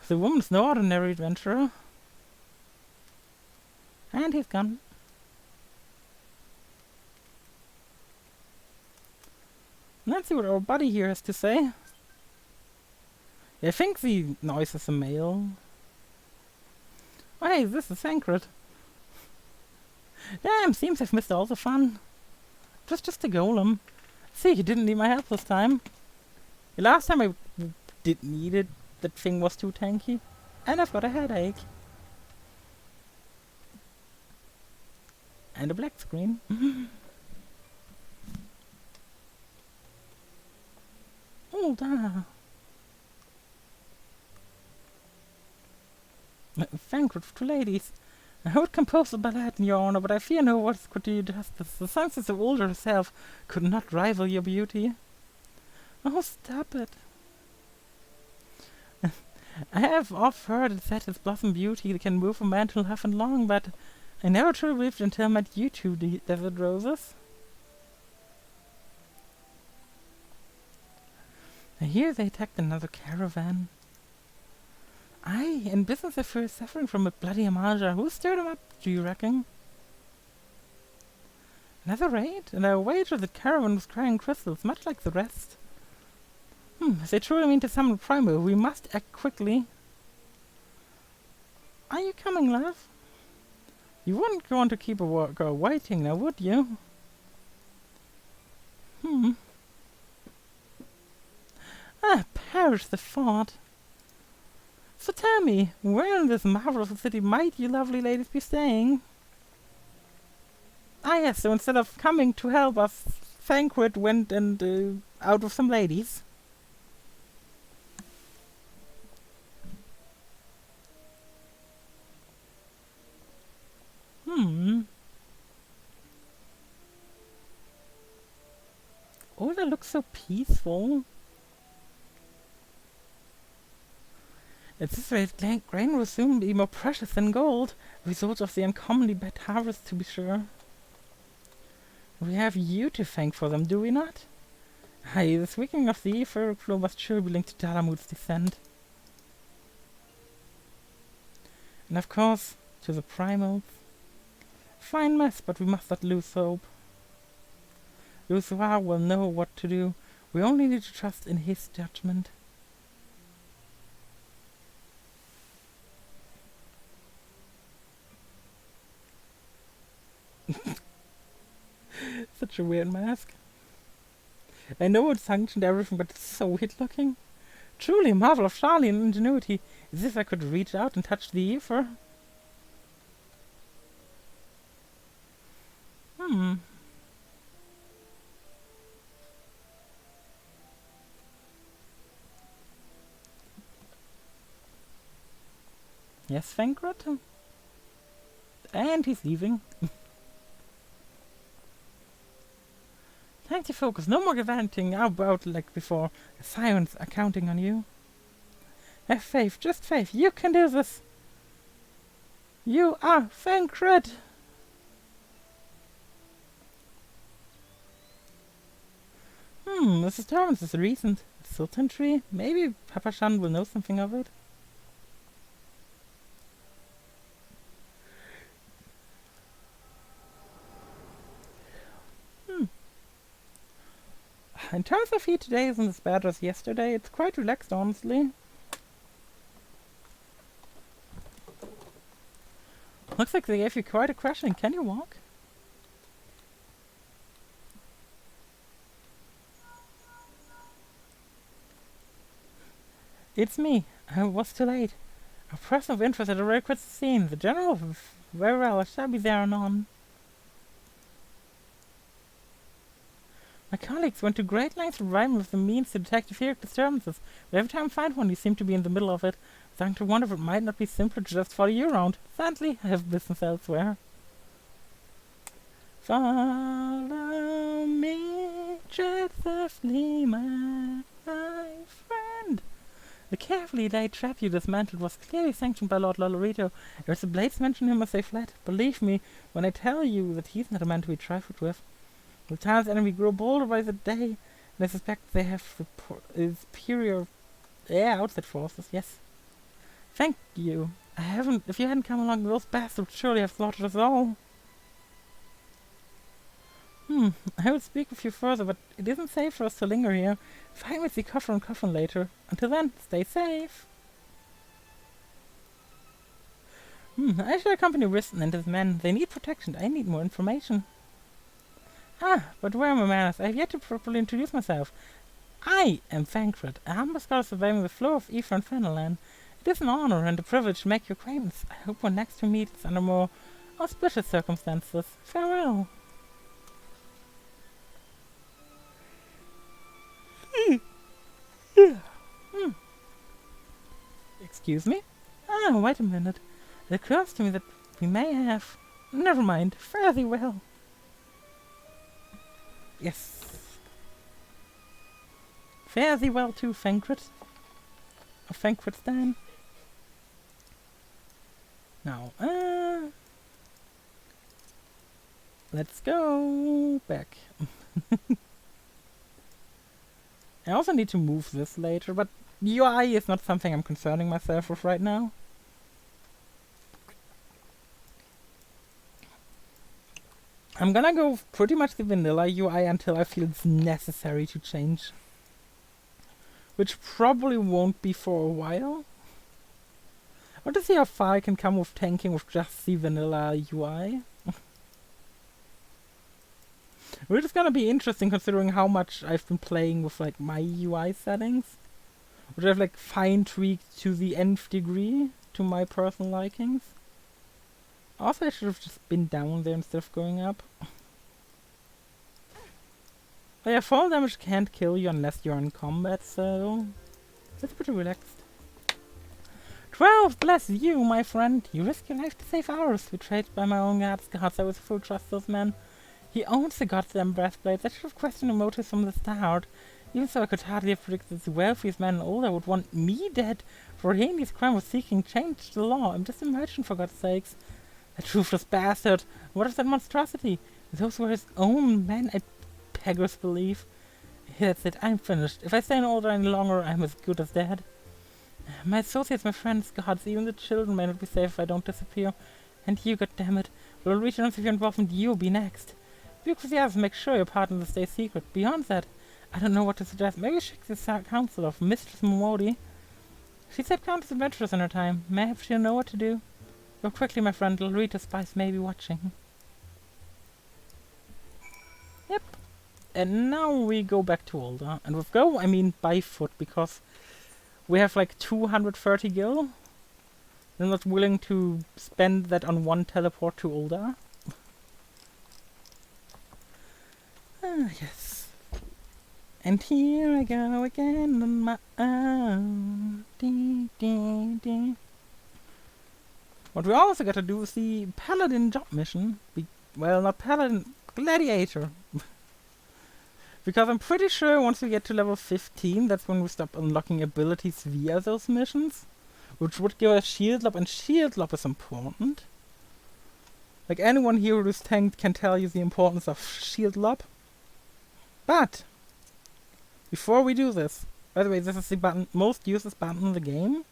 The woman's no ordinary adventurer. And he's gone. Let's see what our buddy here has to say. I think the noise is a male. Oh hey, this is Sancred. Damn, seems I've missed all the fun. It was just a golem. See, you didn't need my help this time. The last time I did need it, that thing was too tanky. And I've got a headache. And a black screen. Oh, da. Thank you to ladies. I would compose a ballad in your honor, but I fear no words could do you justice. The senses of older herself could not rival your beauty. Oh, stop it. I have oft heard it said its blossom beauty can move a man to laugh and long, but I never truly believed until I met you two desert roses. I hear they attacked another caravan. Aye, and business affairs suffering from a bloody Amaja. Who stirred him up, do you reckon? Another raid? And I wager the caravan was crying crystals, much like the rest. If they truly mean to summon Primo, we must act quickly. Are you coming, love? You wouldn't want to keep a girl waiting now, would you? Perish the thought. So tell me, where in this marvelous city might you lovely ladies be staying? Ah yes, so instead of coming to help us, Thancred went and out with some ladies. everywhere looks so peaceful. At this rate, grain will soon be more precious than gold, a result of the uncommonly bad harvest, to be sure. We have you to thank for them, do we not? Aye, this weakening of the etheric flow must surely be linked to Dalamud's descent. And of course, to the primals. Fine mess, but we must not lose hope. Luthra will know what to do. We only need to trust in his judgment. Such a weird mask. I know it's functioned everything, but it's so weird-looking. Truly a marvel of Charlie and ingenuity. As if I could reach out and touch the ether. Yes, Thancred? And he's leaving. Time to focus. No more gavanting about like before. The Scions are counting on you. Have faith, just faith. You can do this. You are Thancred. This disturbance is recent. Sultan tree? Maybe Papa Shan will know something of it. In terms of heat, today isn't as bad as yesterday. It's quite relaxed, honestly. Looks like they gave you quite a crushing. Can you walk? It's me. I was too late. A person of interest at a very critical scene. The general. Very well, I shall be there anon. My colleagues went to great lengths to provide me with the means to detect etheric disturbances, but every time I find one, you seem to be in the middle of it. I'm starting to wonder if it might not be simpler to just follow you around. Sadly, I have business elsewhere. Follow me, tread softly, my friend. The carefully laid trap you dismantled was clearly sanctioned by Lord Lolorito. As the blades mention him as they fled. Believe me when I tell you that he's not a man to be trifled with. The town's enemy grow bolder by the day, and I suspect they have superior outside forces, yes. Thank you. If you hadn't come along, those bastards would surely have slaughtered us all. I would speak with you further, but it isn't safe for us to linger here. Find me the coffer and coffin later. Until then, stay safe. I should accompany Risten and his men. They need protection. I need more information. But where are my manners? I have yet to properly introduce myself. I am Thancred, a humble scholar surveying the flow of ether and Fenelon. It is an honor and a privilege to make your acquaintance. I hope when next we meet it's under more auspicious circumstances. Farewell. Excuse me? Wait a minute. It occurs to me that we may have... Never mind. Fare thee well. Yes. Fare thee well too, Thancred. Or Thancred Stan. Now, let's go back. I also need to move this later, but UI is not something I'm concerning myself with right now. I'm gonna go pretty much the vanilla UI until I feel it's necessary to change. Which probably won't be for a while. I want to see how far I can come with tanking with just the vanilla UI. Which is gonna be interesting considering how much I've been playing with like my UI settings. Which I've like fine-tweaked to the nth degree to my personal likings. Also, I should have just been down there instead of going up. But yeah, fall damage can't kill you unless you're in combat, so... That's pretty relaxed. 12, bless you, my friend! You risk your life to save ours. Betrayed by my own guards, I was full trust those men. He owns the goddamn breastplate. I should have questioned the motives from the start. Even so, I could hardly have predicted the wealthiest man in Ulda would want me dead for a heinous crime of seeking change the law. I'm just a merchant, for God's sakes. A truthless bastard. What is that monstrosity? Those were his own men, I beggars believe. That's it, I'm finished. If I stay in Ulda any longer, I'm as good as dead. My associates, my friends, gods, even the children may not be safe if I don't disappear. And you, goddammit, will reach out if you're involved and you'll be next. Bureaucracy has to make sure your partners stay secret. Beyond that, I don't know what to suggest. Maybe check the council of Mistress Momodi. She's had countless adventures in her time. Maybe she'll know what to do. Go quickly, my friend. Lorita Spice may be watching. Yep. And now we go back to Ulda. And with go, I mean by foot, because we have like 230 gil. I'm not willing to spend that on one teleport to Ulda. Ah, yes. And here I go again on my own. Dee, dee, dee. What we also gotta do is the Paladin job mission. Well, not Paladin, Gladiator. Because I'm pretty sure once we get to level 15, that's when we stop unlocking abilities via those missions. Which would give us Shield Lob, and Shield Lob is important. Like anyone here who's tanked can tell you the importance of Shield Lob. But before we do this, by the way, this is the most useless button in the game.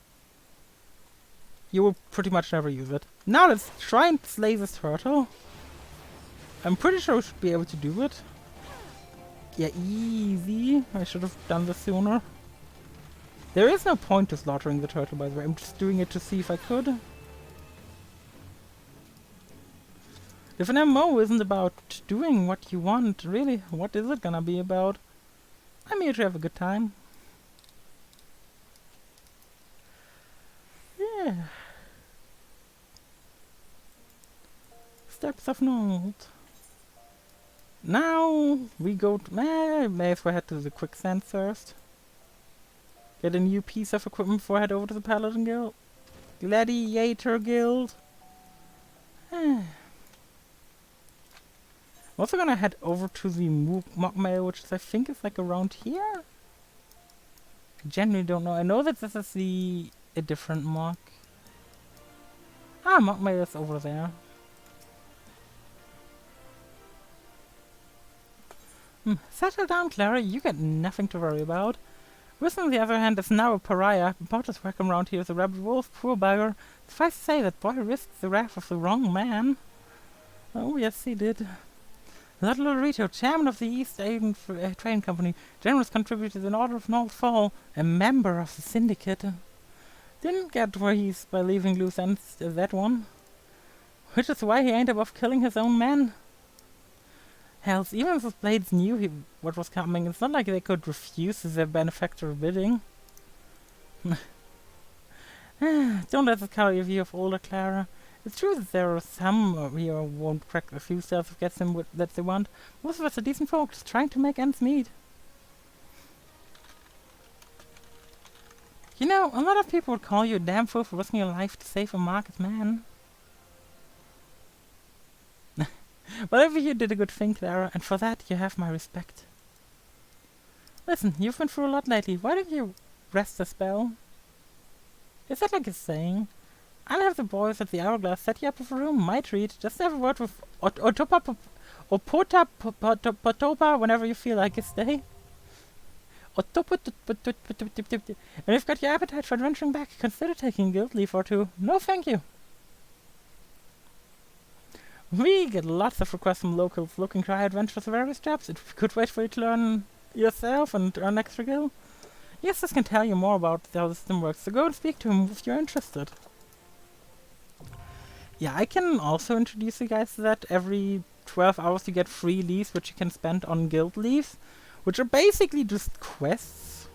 You will pretty much never use it. Now let's try and slay this turtle. I'm pretty sure we should be able to do it. Yeah, easy. I should have done this sooner. There is no point to slaughtering the turtle, by the way. I'm just doing it to see if I could. If an MMO isn't about doing what you want, really, what is it gonna be about? I'm here to have a good time. Yeah. Steps of Note. Now we go to... may as well head to the quicksand first. Get a new piece of equipment before I head over to the Paladin Guild. Gladiator Guild. I'm also gonna head over to the mock mail, which is, I think is like around here. I genuinely don't know. I know that this is a different mock. Ah, mock mail is over there. Settle down, Clara. You got nothing to worry about. Wisdom, on the other hand, is now a pariah. About his welcome round here as a rabid wolf, poor bugger. Suffice to say, that boy risked the wrath of the wrong man. Oh, yes, he did. Lord Lorito, chairman of the East Asian Train Company, generous contributor to the Order of North Fall, a member of the Syndicate. Didn't get where he's by leaving loose ends as that one. Which is why he ain't above killing his own men. Hells, even if the Blades knew what was coming, it's not like they could refuse their benefactor bidding. Don't let this color your view of older Clara. It's true that there are some here who won't crack a few cells if gets them that they want. Most of us are decent folks, trying to make ends meet. You know, a lot of people would call you a damn fool for risking your life to save a market man. Whatever you did a good thing, Clara, and for that you have my respect. Listen, you've been through a lot lately. Why don't you rest a spell? Is that like a saying? I'll have the boys at the Hourglass set you up with a room. My treat. Just have a word with Potopa whenever you feel like it. Stay. And if you've got your appetite for adventuring back, consider taking a guild leave or two. No, thank you. We get lots of requests from locals looking to hire adventurers for various jobs. It could wait for you to learn yourself and earn extra gil. Yes, this can tell you more about how the system works, so go and speak to him if you're interested. Yeah, I can also introduce you guys to that. Every 12 hours you get free leaves, which you can spend on guild leaves, which are basically just quests,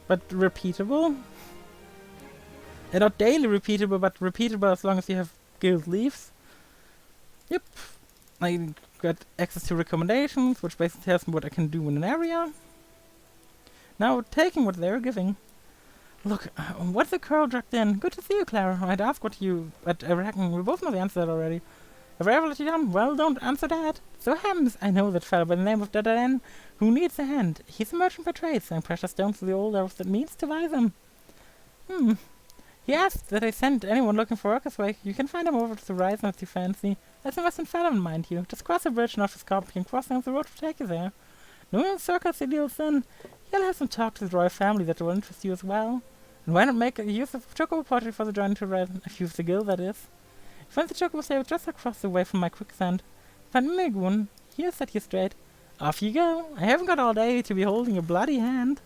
but repeatable. They're not daily repeatable, but repeatable as long as you have guild leaves. Yep, I got access to recommendations, which basically tells me what I can do in an area. Now, taking what they're giving. Look, what's the curl dragged in? Good to see you, Clara. I'd ask what you... but I reckon we both know the answer already. Have I ever let you down? Well, don't answer that. So happens I know that fellow by the name of Dadaden who needs a hand. He's a merchant for trade, selling precious stones to the old elves that means to buy them. He asked that I send anyone looking for work his way. You can find him over to the horizon if you fancy. That's in Western Fallon, mind you. Just cross the bridge north of Scorpion, crossing the road will take you there. Knowing the circus he deals in, he'll have some talk to the royal family that will interest you as well. And why not make use of Chocobo pottery for the journey to horizon, if you've the gill, that is. Find the Chocobo stable just across the way from my quicksand. Find Miguan, he'll set you straight. Off you go. I haven't got all day to be holding your bloody hand.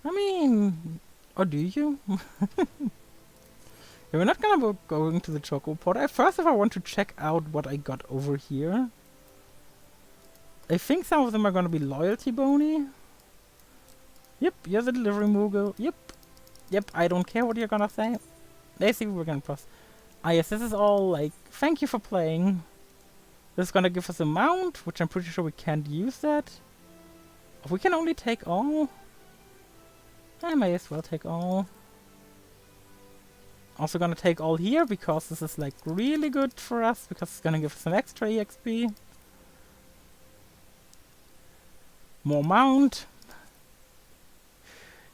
I mean, or do you? Yeah, we're not gonna be going to the Chocobo pot. First of all, I want to check out what I got over here. I think some of them are gonna be loyalty bony. Yep, you're the delivery Moogle. Yep, I don't care what you're gonna say. Basically, we're gonna press. Ah yes, this is all like, thank you for playing. This is gonna give us a mount, which I'm pretty sure we can't use that. We can only take all. I may as well take all. Also gonna take all here, because this is like really good for us, because it's gonna give us some extra EXP. More mount.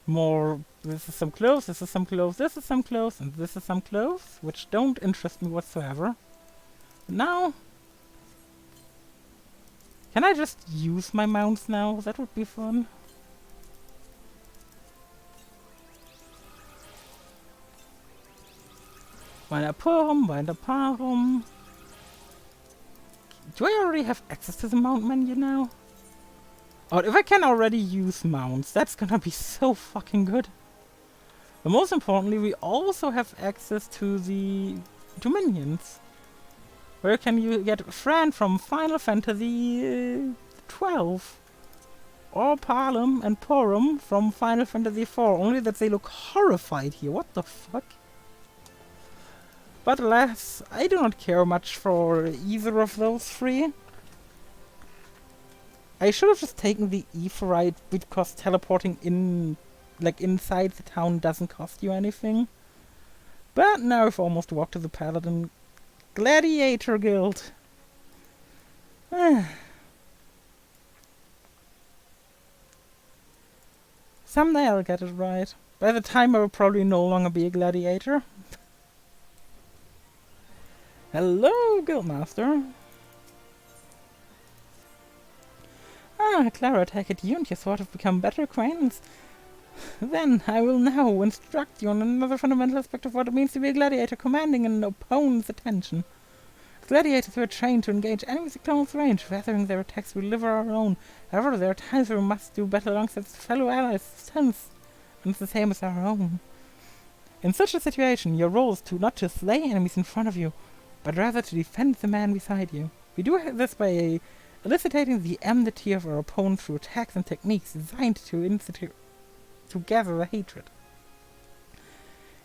More, this is some clothes, this is some clothes, this is some clothes, and this is some clothes, which don't interest me whatsoever. But now, can I just use my mounts now? That would be fun. Parum. Do I already have access to the mount menu now? Or if I can already use mounts, that's gonna be so fucking good. But most importantly, we also have access to the minions. Where can you get Fran from Final Fantasy 12? Or Palom and Porum from Final Fantasy 4, only that they look horrified here. What the fuck? But alas, I do not care much for either of those three. I should have just taken the Aetheryte because teleporting in, like inside the town doesn't cost you anything. But now I've almost walked to the Paladin Gladiator Guild. Someday I'll get it right. By the time I will probably no longer be a gladiator. Hello, Guildmaster. Ah, Clara, take it you and your sword have become better acquaintance. Then I will now instruct you on another fundamental aspect of what it means to be a gladiator, commanding an opponent's attention. Gladiators were trained to engage enemies at close range, weathering their attacks we live our own. However, there are times where we must do battle alongside fellow allies, since it's the same as our own. In such a situation, your role is to not to slay enemies in front of you, but rather to defend the man beside you. We do this by eliciting the enmity of our opponent through attacks and techniques designed to gather the hatred.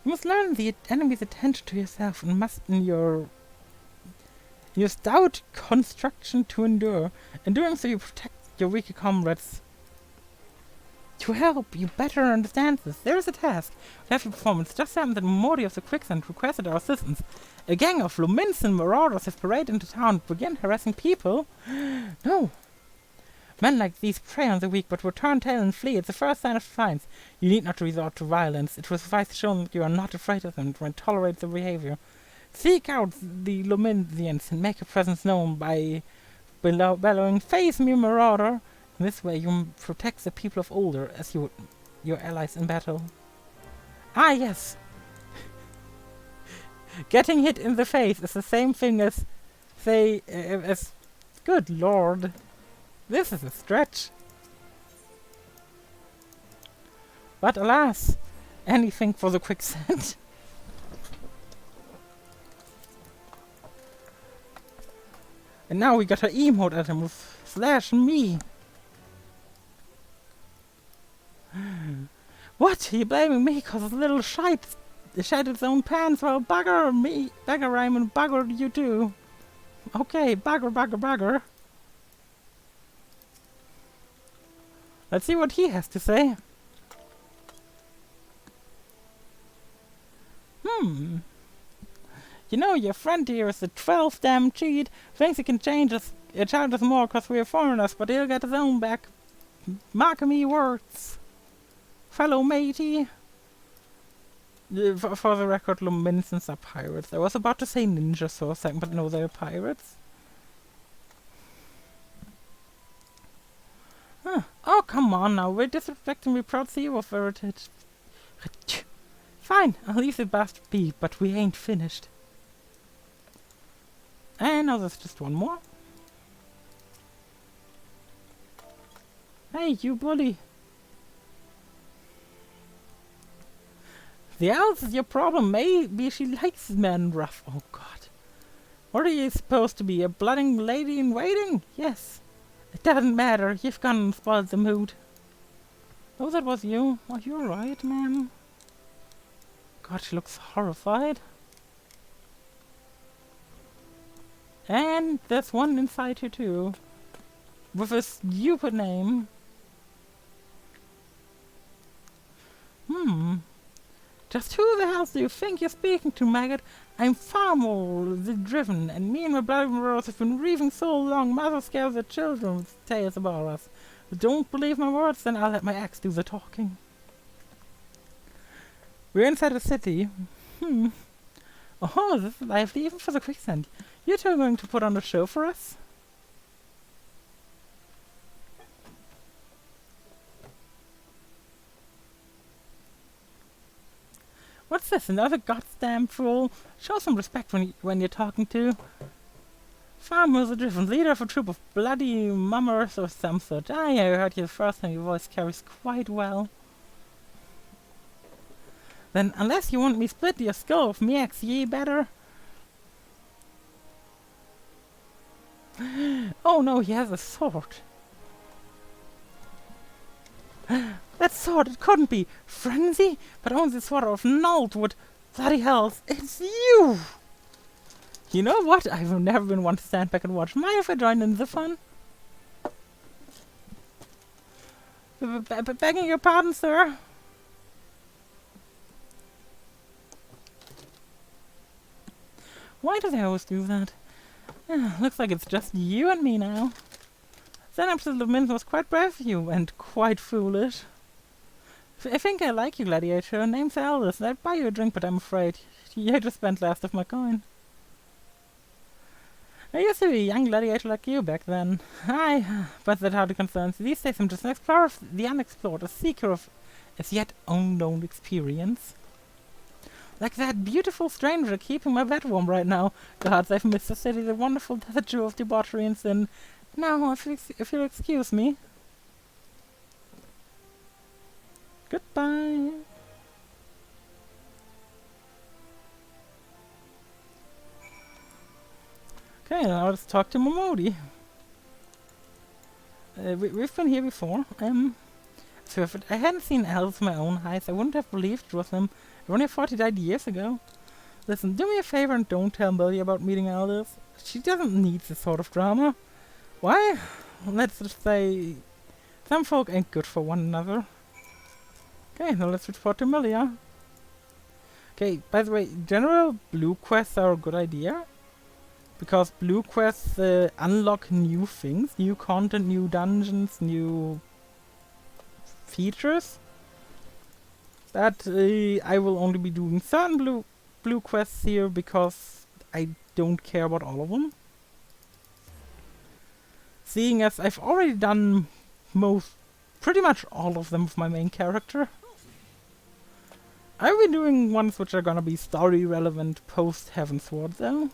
You must learn the enemy's attention to yourself and must in your stout construction to endure. In doing so you protect your weaker comrades. To help you better understand this, there is a task we have to perform. It's just happened that Mori of the Quicksand requested our assistance. A gang of Luminson marauders have paraded into town and began harassing people. No. Men like these prey on the weak, but will turn tail and flee. It's the first sign of defiance. You need not resort to violence. It will suffice to show that you are not afraid of them and tolerate their behavior. Seek out the Luminsians and make your presence known by bellowing, "Face me, marauder!" In this way you protect the people of Older as your allies in battle. Ah, yes! Getting hit in the face is the same thing as, good lord. This is a stretch. But alas, anything for the quicksand. And now we got an emote item with /me. What? Are you blaming me because a little shite shed its own pants? Well, bugger me. Bugger I'm and bugger you too. Okay, bugger. Let's see what he has to say. Hmm. You know, your friend here is a 12 damn cheat. Thinks he can change us, charge us more 'cause we're foreigners, but he'll get his own back. Mark me words, fellow matey. For the record, Luminescents are pirates. I was about to say ninjas for a second, but no, they're pirates. Huh. Oh, come on now, we're disrespecting the proud CEO of heritage. Fine, I'll leave the bastard be, but we ain't finished. And now there's just one more. Hey, you bully. The else is your problem. Maybe she likes men rough. Oh god. What are you supposed to be? A blooding lady in waiting? Yes. It doesn't matter. You've gone and spoiled the mood. Oh, that was you. Oh, you're right, ma'am. God, she looks horrified. And there's one inside here too. With a stupid name. Just who the hell do you think you're speaking to, maggot? I'm far more driven, and me and my bloody bros have been grieving so long, mother scares their children with tales about us. But don't believe my words, then I'll let my ex do the talking. We're inside the city. Oh, this is lively, even for the quicksand. You two are going to put on a show for us? What's this? Another goddamn fool? Show some respect when you're talking to. Farmer's a different leader of a troop of bloody mummers or some sort. Ah, yeah, I heard you the first time. Your voice carries quite well. Then, unless you want me split your skull with me ex, ye better. Oh no, he has a sword. That sword, it couldn't be Frenzy, but only the sword of Nold would. Bloody hell, it's you! You know what? I've never been one to stand back and watch. Mind if I join in the fun? Begging your pardon, sir. Why do they always do that? Looks like it's just you and me now. That episode of Mint was quite brave of you, and quite foolish. I think I like you, Gladiator. Name's Aldous, and I'd buy you a drink, but I'm afraid you just spent last of my coin. I used to be a young gladiator like you back then. Aye, but that hardly concerns you. These days I'm just an explorer of the unexplored, a seeker of as yet unknown experience. Like that beautiful stranger keeping my bed warm right now. Gods, I've missed the city, the wonderful desert jewel of debauchery and sin. Now, if you'll excuse me. Goodbye. Okay, now let's talk to Momodi. We've been here before. So if I hadn't seen elves with my own eyes, I wouldn't have believed it was them. I thought he died years ago. Listen, do me a favor and don't tell Millie about meeting elders. She doesn't need this sort of drama. Why? Let's just say some folk ain't good for one another. Okay, now let's report to Millie, huh? Okay, by the way, general blue quests are a good idea. Because blue quests unlock new things, new content, new dungeons, new features. But I will only be doing certain blue quests here because I don't care about all of them. Seeing as I've already done pretty much all of them with my main character. I'll be doing ones which are gonna be story relevant post Heavensward though.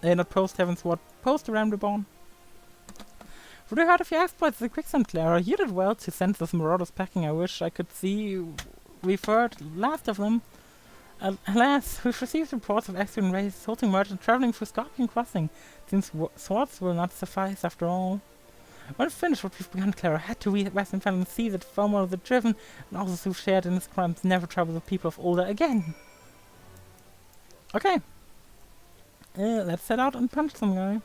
Not post Heavensward, post Realm Reborn. Would you heard of your exploits, the Quicksand, Clara? You did well to send those marauders packing. I wish I could see we've heard last of them. Alas, we've received reports of accident raids, assaulting merchants traveling through Scorpion Crossing. Seems swords will not suffice after all. When finished what we've begun, Clara had to read Western Fell and see that Fomo the Driven and all those who shared in his crimes never trouble the people of Older again. Okay. Let's set out and punch some guy.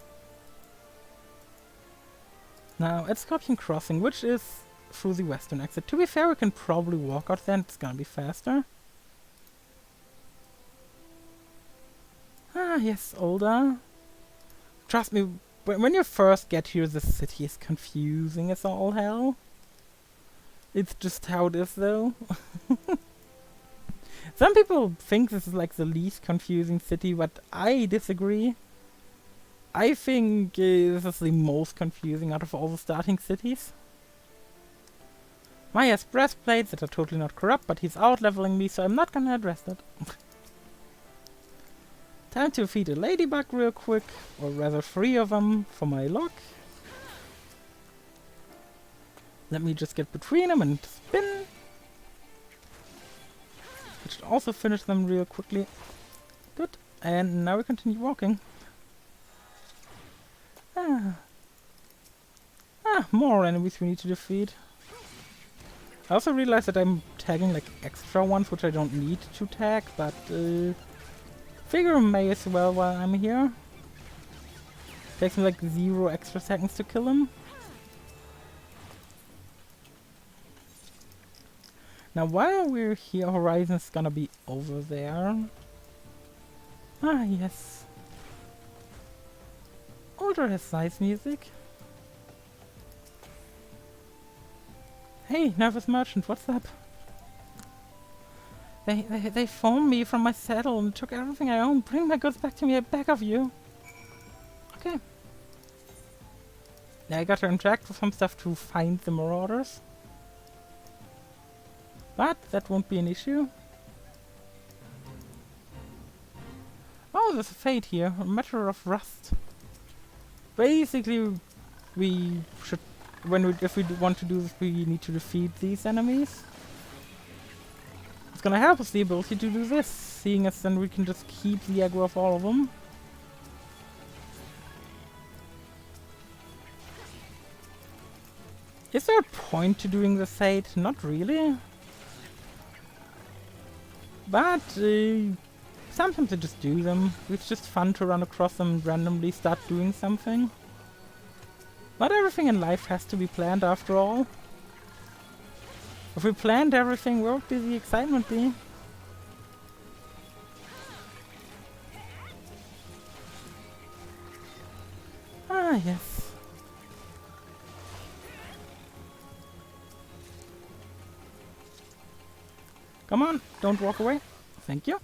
Now, at Scorpion Crossing, which is through the western exit. To be fair, we can probably walk out there and it's gonna be faster. Ah, yes, older. Trust me, when you first get here, the city is confusing as all hell. It's just how it is, though. Some people think this is like the least confusing city, but I disagree. I think this is the most confusing out of all the starting cities. Maya has breastplates that are totally not corrupt, but he's out-leveling me, so I'm not gonna address that. Time to feed a ladybug real quick, or rather 3 of them for my luck. Let me just get between them and spin. Which should also finish them real quickly. Good. And now we continue walking. More enemies we need to defeat. I also realized that I'm tagging like extra ones which I don't need to tag, but figure may as well while I'm here. Takes me like 0 extra seconds to kill him. Now while we're here, Horizon's gonna be over there. Ah, yes. Older has nice music. Hey, nervous merchant, what's up? They phoned me from my saddle and took everything I own. Bring my goods back to me, I beg of you. Okay. Yeah, I gotta interact with some stuff to find the marauders. But that won't be an issue. Oh, there's a fate here. A matter of rust. Basically, we should... if we want to do this, we need to defeat these enemies. It's gonna help us the ability to do this, seeing as then we can just keep the aggro of all of them. Is there a point to doing the fate? Not really. But sometimes I just do them. It's just fun to run across them and randomly start doing something. Not everything in life has to be planned after all. If we planned everything, where would the excitement be? Ah, yes. Come on, don't walk away. Thank you.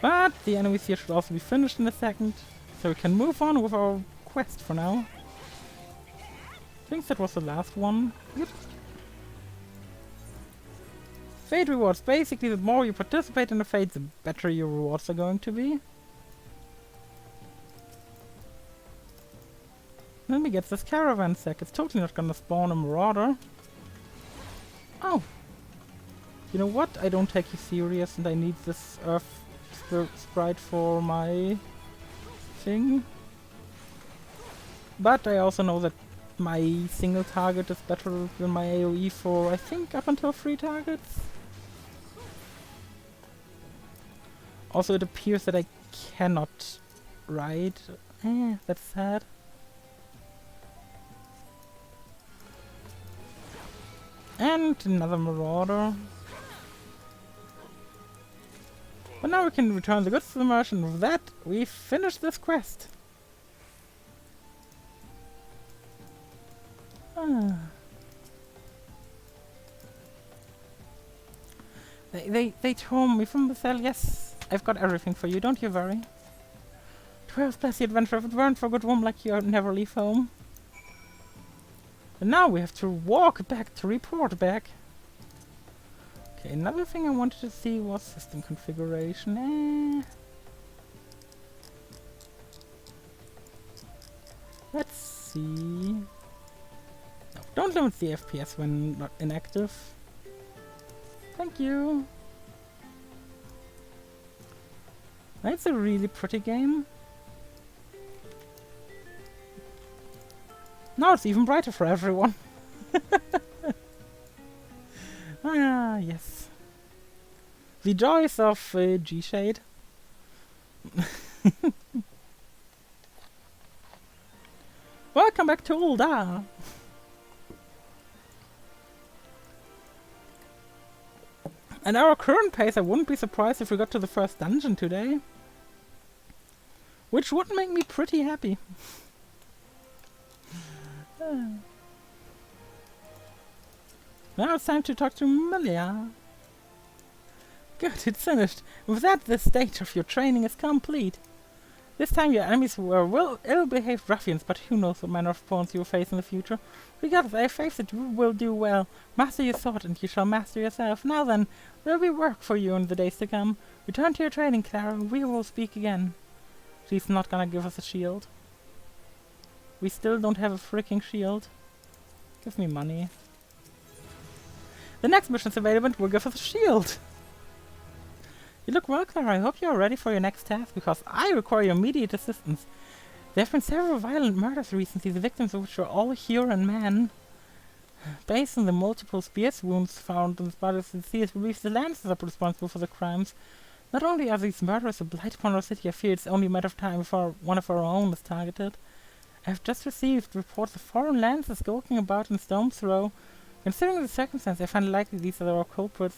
But the enemies here should also be finished in a second, so we can move on with our quest for now. I think that was the last one. Yep. Fate rewards. Basically, the more you participate in the fate, the better your rewards are going to be. Let me get this caravan sack. It's totally not gonna spawn a marauder. Oh. You know what? I don't take you serious and I need this earth sprite for my thing. But I also know that my single target is better than my AoE for, I think, up until 3 targets. Also, it appears that I cannot ride. That's sad. And another marauder. But now we can return the goods to the merchant. With that, we finished this quest. They told me from the cell, yes, I've got everything for you, don't you worry. 12 plus the adventure. If it weren't for a good woman like you, I'd never leave home. And now we have to walk back to report back. Okay, another thing I wanted to see was system configuration. Let's see. No, don't limit the FPS when not inactive. Thank you. It's a really pretty game. Now it's even brighter for everyone. Ah, yes. The joys of G-Shade. Welcome back to Ulda. At our current pace, I wouldn't be surprised if we got to the first dungeon today. Which would make me pretty happy. Now it's time to talk to Milia. Good, it's finished. With that, the stage of your training is complete. This time your enemies were ill-behaved ruffians, but who knows what manner of opponents you will face in the future. Regardless, I have faith that you will do well. Master your sword and you shall master yourself. Now then, there will be work for you in the days to come. Return to your training, Clara. We will speak again. She's not gonna give us a shield. We still don't have a freaking shield. Give me money. The next mission's available will give us a shield. You look well, Clara. I hope you are ready for your next task, because I require your immediate assistance. There have been several violent murders recently, the victims of which are all human men. Based on the multiple spears wounds found in the bodies, the sea believes the Lancers are responsible for the crimes. Not only are these murderers a blight upon our city, I fear it's only a matter of time before one of our own is targeted. I have just received reports of foreign Lancers skulking about in Stone's Throw. Considering the circumstances, I find it likely these are our culprits.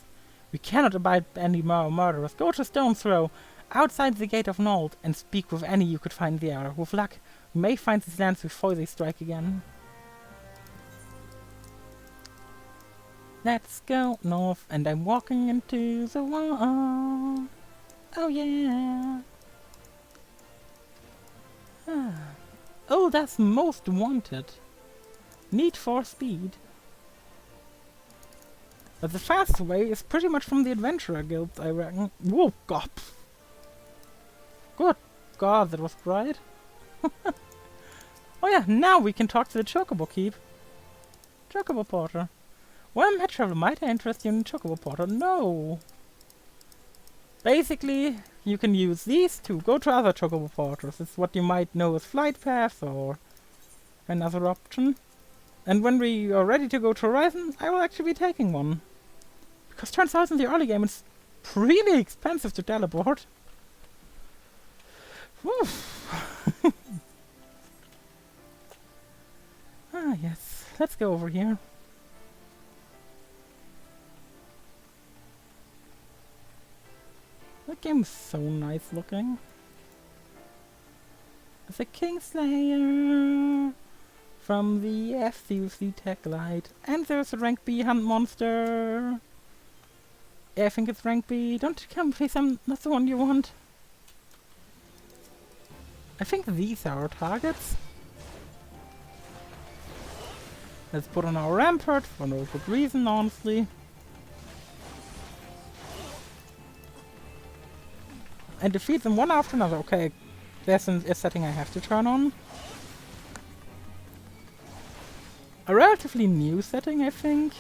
We cannot abide any more murderers. Go to Stone's Throw, outside the gate of Nold, and speak with any you could find there. With luck, we may find these lands before they strike again. Let's go north, and I'm walking into the wall. Oh yeah. Oh, that's most wanted. Need for speed. But the fast way is pretty much from the Adventurer Guild, I reckon. Whoa, God. Good God, that was bright. Oh yeah, now we can talk to the Chocobo Keep. Chocobo Porter. Well, my travel, might I interest you in Chocobo Porter? No. Basically, you can use these to go to other Chocobo Porters. It's what you might know as flight paths or another option. And when we are ready to go to Horizon, I will actually be taking one. Because turns out in the early game it's really expensive to teleport. Ah yes, let's go over here. That game is so nice looking. It's a Kingslayer from the FCUC Tech Light. And there's a rank B hunt monster. Yeah, I think it's rank B. Don't come, please, I'm not the one you want. I think these are our targets. Let's put on our rampart for no good reason, honestly. And defeat them one after another. Okay, there's a setting I have to turn on. A relatively new setting, I think.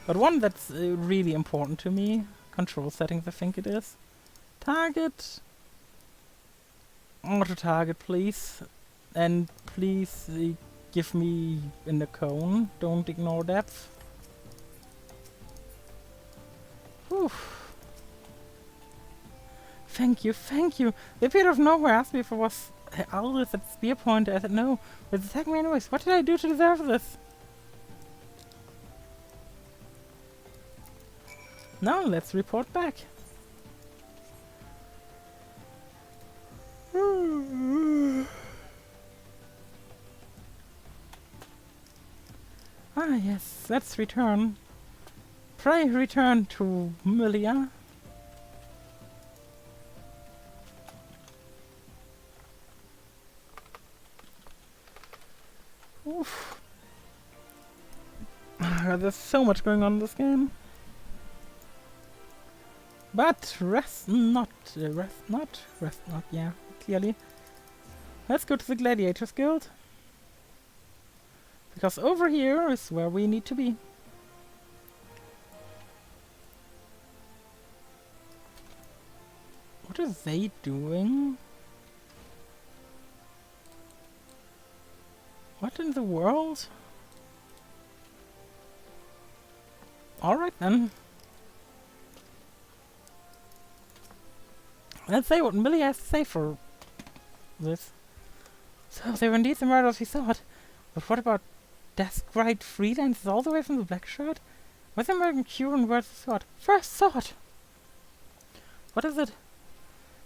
But one that's really important to me. Control settings, I think it is. Target. Auto target, please. And please give me in the cone. Don't ignore depth. Whew. Thank you, thank you. The appeared of nowhere asked me if I was Aldous at spear pointer. I said no. But attack me anyways. What did I do to deserve this? Now let's report back. Ah yes, let's return. Pray return to Milia. Oof. There's so much going on in this game. But rest not, yeah, clearly. Let's go to the Gladiators Guild. Because over here is where we need to be. What are they doing? What in the world? Alright then. Let's say what Millie has to say for this. So they were indeed the murderers we thought. But what about Desperate freelancers all the way from the Black Shirt? What's the American Cuban word for sword? First sword! What is it?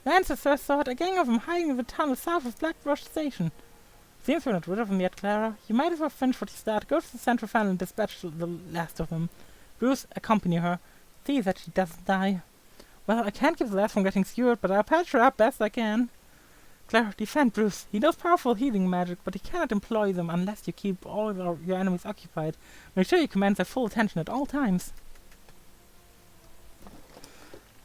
Lance's first sword, a gang of them hiding in the tunnel south of Blackbrush Station. Seems we're not rid of them yet, Clara. You might as well finish what you start. Go to the central funnel and dispatch the last of them. Bruce, accompany her. See that she doesn't die. Well, I can't keep the last from getting skewered, but I'll patch her up best I can. Clara, defend Bruce. He knows powerful healing magic, but he cannot employ them unless you keep all of your enemies occupied. Make sure you command their full attention at all times.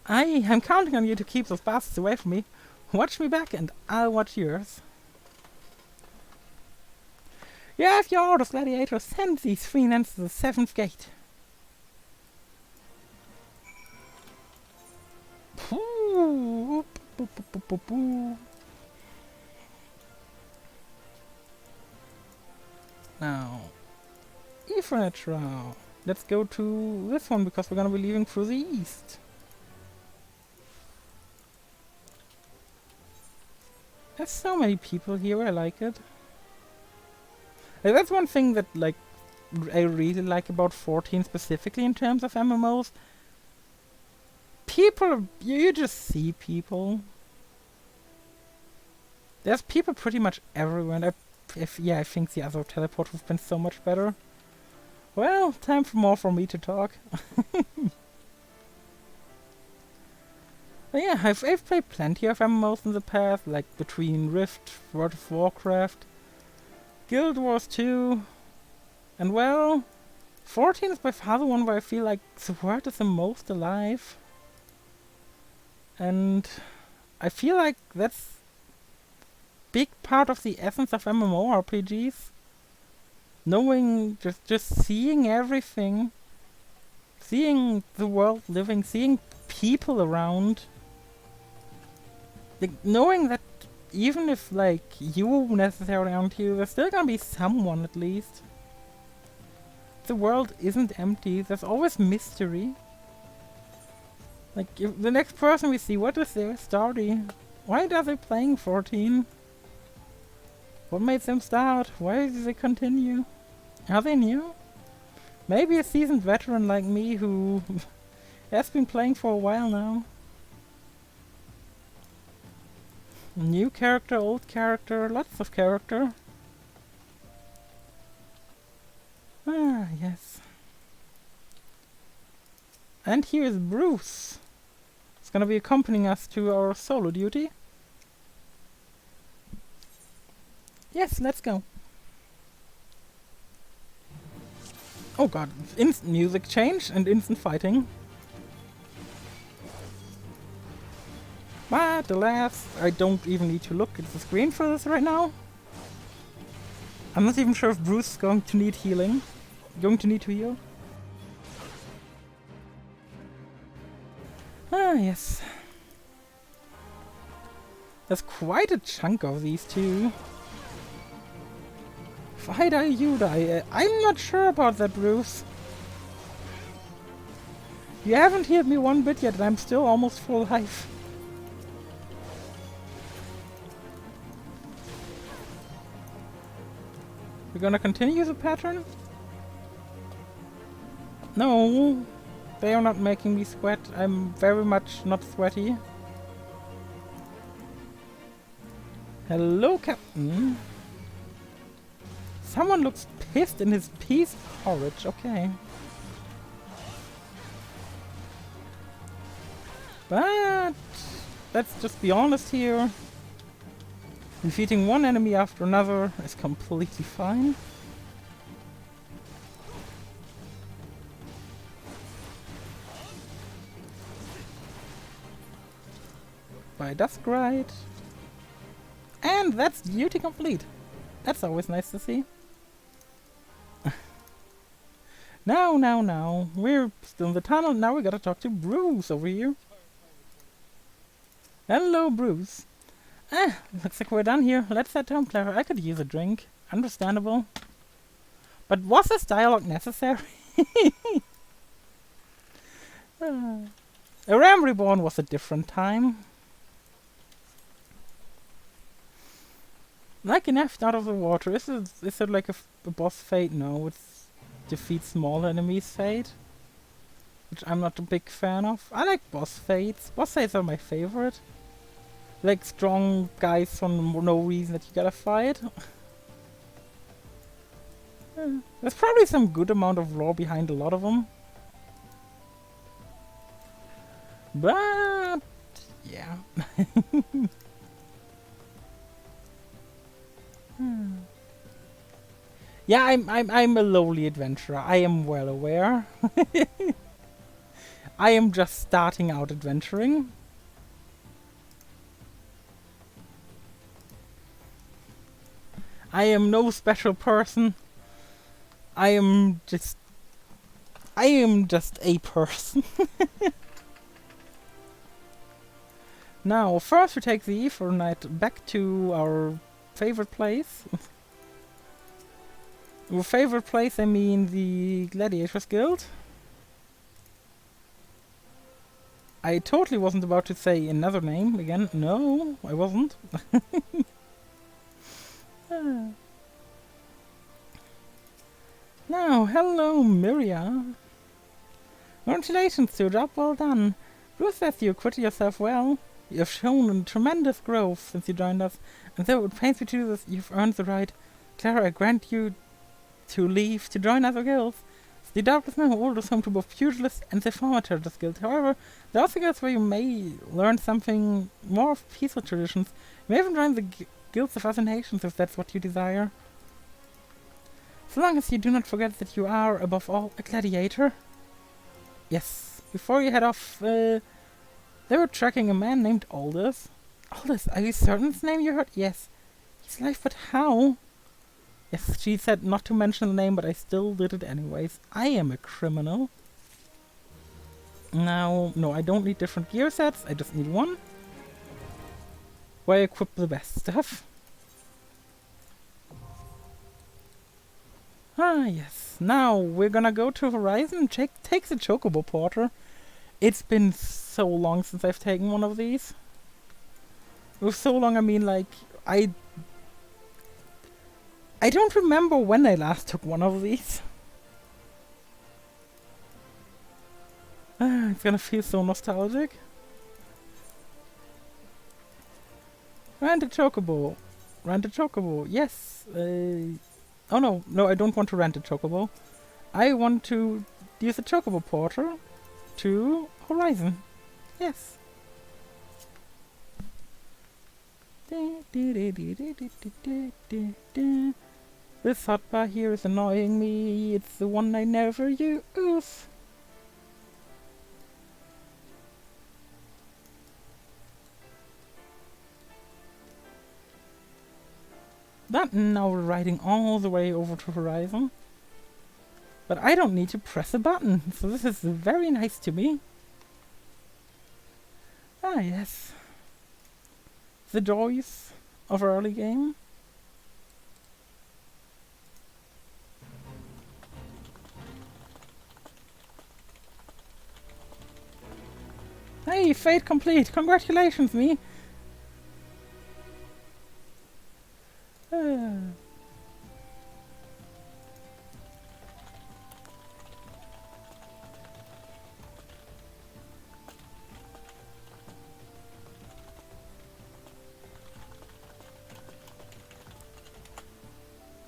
I'm counting on you to keep those bastards away from me. Watch me back and I'll watch yours. You have your orders, Gladiator. Send these freelancers to the 7th gate. Now, Ifritra. Let's go to this one because we're gonna be leaving through the east. There's so many people here, I like it. That's one thing that I really like about 14 specifically in terms of MMOs. People, you just see people. There's people pretty much everywhere, and I think the other teleport would have been so much better. Well, time for more for me to talk. But yeah, I've played plenty of MMOs in the past, like between Rift, World of Warcraft, Guild Wars 2, and well, 14 is by far the one where I feel like the world is the most alive. And I feel like that's big part of the essence of MMORPGs. Knowing, just seeing everything, seeing the world living, seeing people around. Like, knowing that even if you necessarily aren't here, there's still gonna be someone at least. The world isn't empty, there's always mystery. Like, if the next person we see, what is their story? Why are they playing 14? What made them start? Why do they continue? Are they new? Maybe a seasoned veteran like me who has been playing for a while now. New character, old character, lots of character. Ah, yes. And here's Bruce. He's gonna be accompanying us to our solo duty. Yes, let's go. Oh god, instant music change and instant fighting. But alas, I don't even need to look at the screen for this right now. I'm not even sure if Bruce is going to need healing. Going to need to heal. Ah, yes. There's quite a chunk of these two. If I die, you die. I'm not sure about that, Bruce. You haven't healed me one bit yet and I'm still almost full life. We're gonna continue the pattern? No, they are not making me sweat. I'm very much not sweaty. Hello, Captain. Someone looks pissed in his peace porridge. Okay. But let's just be honest here. Defeating one enemy after another is completely fine. By Duskrite. And that's duty complete. That's always nice to see. Now. We're still in the tunnel. Now we gotta talk to Bruce over here. Hello, Bruce. Looks like we're done here. Let's head home, Clara. I could use a drink. Understandable. But was this dialogue necessary? A Ram Reborn was a different time. Like an F out of the water. Is it like a boss fate? No, it's defeat small enemies fate, which I'm not a big fan of. I like boss fates. Boss fates are my favorite. Like strong guys for no reason that you gotta fight. There's probably some good amount of lore behind a lot of them. But yeah. Yeah, I'm a lowly adventurer. I am well aware. I am just starting out adventuring. I am no special person. I am just a person. Now, first we take the Ether Knight back to our favorite place. With favorite place, I mean the Gladiators Guild. I totally wasn't about to say another name again. No, I wasn't. Now, hello, Miria. Congratulations to your job well done. Bruce says you acquitted yourself well. You have shown a tremendous growth since you joined us, and though it pains me to do this, you've earned the right. Clara, I grant you to leave to join other guilds. The doubtless know old is home to both pugilists and the former Territor's Guild. However, there are also guilds where you may learn something more of peaceful traditions. You may even join the guilds of other nations if that's what you desire. So long as you do not forget that you are, above all, a gladiator. Yes, before you head off, they were tracking a man named Aldous. Aldous, are you certain it's the name you heard? Yes. He's alive, but how? Yes, she said not to mention the name, but I still did it anyways. I am a criminal. Now, no, I don't need different gear sets. I just need one. Where I equip the best stuff. Ah, yes. Now, we're gonna go to Horizon and take the Chocobo Porter. It's been so long since I've taken one of these. With so long, I mean, like, I don't remember when I last took one of these. It's gonna feel so nostalgic. Rent a Chocobo. Rent a Chocobo. Yes. Oh no, I don't want to rent a Chocobo. I want to use a Chocobo Porter to Horizon. Yes. This hotbar here is annoying me. It's the one I never use. But now we're riding all the way over to Horizon. But I don't need to press a button, so this is very nice to me. Ah, yes. The joys of early game. Hey, fate complete! Congratulations, me!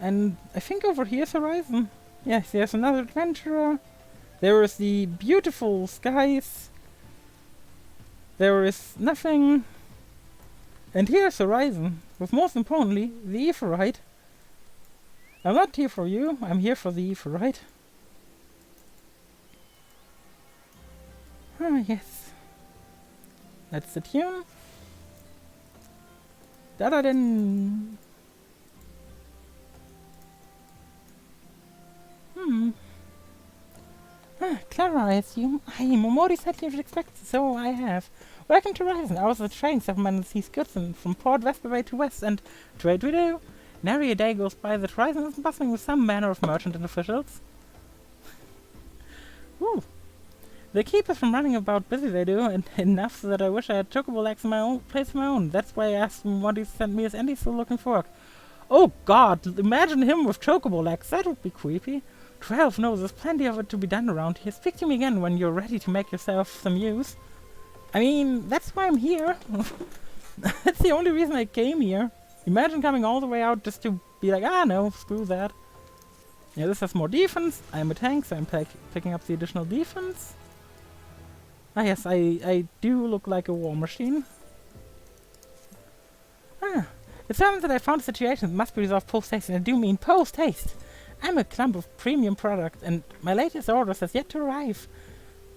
And I think over here's Horizon. Yes, there's another adventurer. There is the beautiful skies. There is nothing. And here's Horizon, with most importantly, the Aephorite. I'm not here for you, I'm here for the Aephorite. Ah, yes. That's the tune. Da-da-din. Clara, I assume. I am more decidedly as expected, so I have. Welcome to Horizon. I was a trading settlement that sees goods from Port Vesperway to West, and trade we do. Nary a day goes by that Horizon isn't bustling with some manner of merchant and officials. Whew. They keep us from running about busy, they do, and enough so that I wish I had chocobo legs in my own place of my own. That's why I asked him what he sent me as Andy's still looking for work. Oh god, imagine him with chocobo legs, that would be creepy. 12, no, there's plenty of it to be done around here. Speak to me again when you're ready to make yourself some use. I mean, that's why I'm here. That's the only reason I came here. Imagine coming all the way out just to be like, ah no, screw that. Yeah, this has more defense. I'm a tank, so I'm picking up the additional defense. Ah yes, I do look like a war machine. Ah, it's evident that I found a situation that must be resolved post-haste, and I do mean post-haste. I'm a clump of premium product, and my latest order has yet to arrive.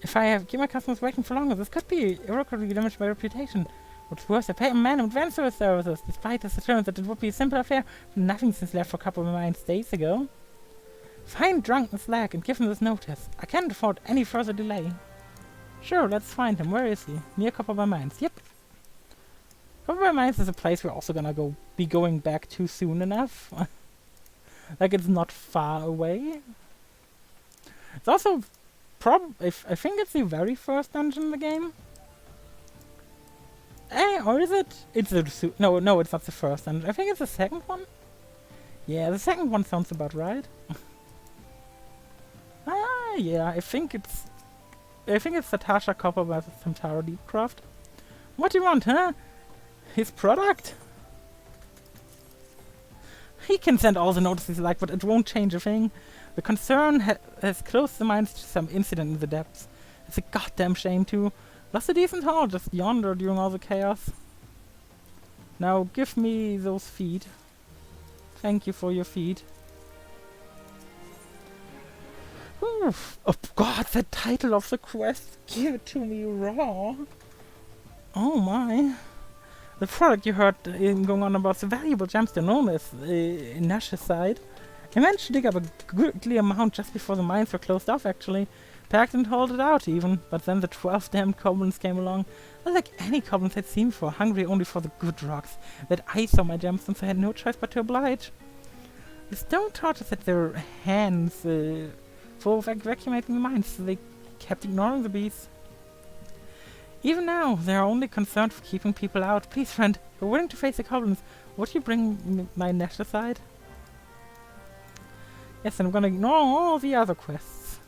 If I keep my customers waiting for longer, this could be irreparably damage my reputation. What's worse, I pay a man in advance for his services, despite his assurance that it would be a simple affair. Nothing since left for a couple of mines days ago. Find drunken slag and give him this notice. I can't afford any further delay. Sure, let's find him. Where is he? Near Copper Mines. Yep. Copper Mines is a place we're also gonna be going back to soon enough. Like, it's not far away. It's also I think it's the very first dungeon in the game. Or is it? It's no, it's not the first dungeon. I think it's the second one. Yeah, the second one sounds about right. Yeah, I think it's Natasha Copper by some Taro Deepcraft. What do you want, huh? His product? He can send all the notices like, but it won't change a thing. The concern has closed the mines to some incident in the depths. It's a goddamn shame too. Lost a decent haul just yonder during all the chaos. Now give me those feet. Thank you for your feet. Oof. Oh god, the title of the quest. Give it to me raw. Oh my. The product you heard going on about the valuable gemstone known as Nashicide. I managed to dig up a goodly amount just before the mines were closed off actually. Packed and hauled it out even, but then the 12 damned goblins came along. Not like any goblins I'd seen before, hungry only for the good rocks. That I saw my gemstones, I had no choice but to oblige. The stone torches had their hands full of evacuating the mines, so they kept ignoring the beasts. Even now, they are only concerned with keeping people out. Please, friend, if you're willing to face the goblins, would you bring my Nash aside? Yes, and I'm gonna ignore all the other quests.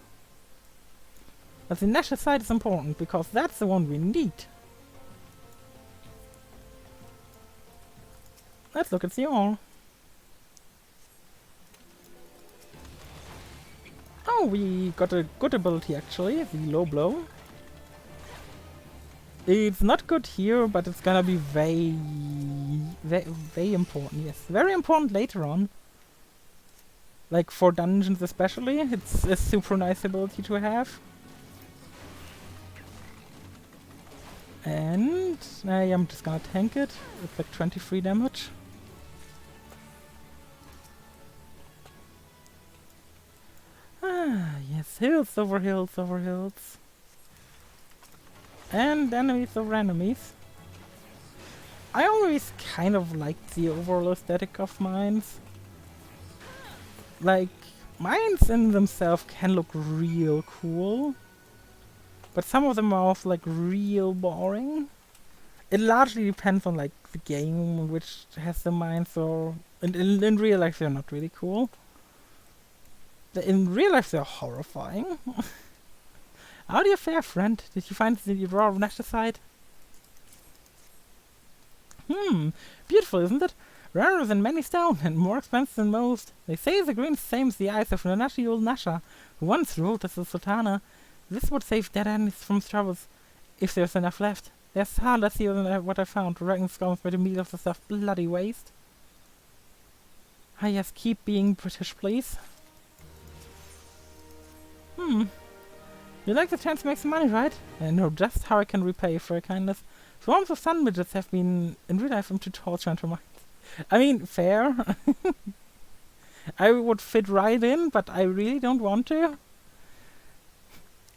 But the Nash aside is important, because that's the one we need. Let's look at the all. Oh, we got a good ability actually, the low blow. It's not good here, but it's gonna be very important, yes. Very important later on. Like for dungeons especially, it's a super nice ability to have. And I'm just gonna tank it. It's like 23 damage. Ah, yes, hills over hills over hills. And enemies over enemies. I always kind of liked the overall aesthetic of mines. Like, mines in themselves can look real cool. But some of them are also like real boring. It largely depends on like the game which has the mines, or in real life they're not really cool. In real life they're horrifying. How do you fare, friend? Did you find the raw Nashicide? Beautiful, isn't it? Rarer than many stone and more expensive than most. They say the green same as the eyes of Nanashi old Nasha, who once ruled as a sultana. This would save dead enemies from troubles, if there's enough left. There's far less here than what I found. Dragon skulls by the meat of the stuff bloody waste. Ah yes, keep being British, please. You like the chance to make some money, right? I know just how I can repay you for your kindness. Swarms of sun midgets have been in real life to torture and mines. I mean, fair. I would fit right in, but I really don't want to.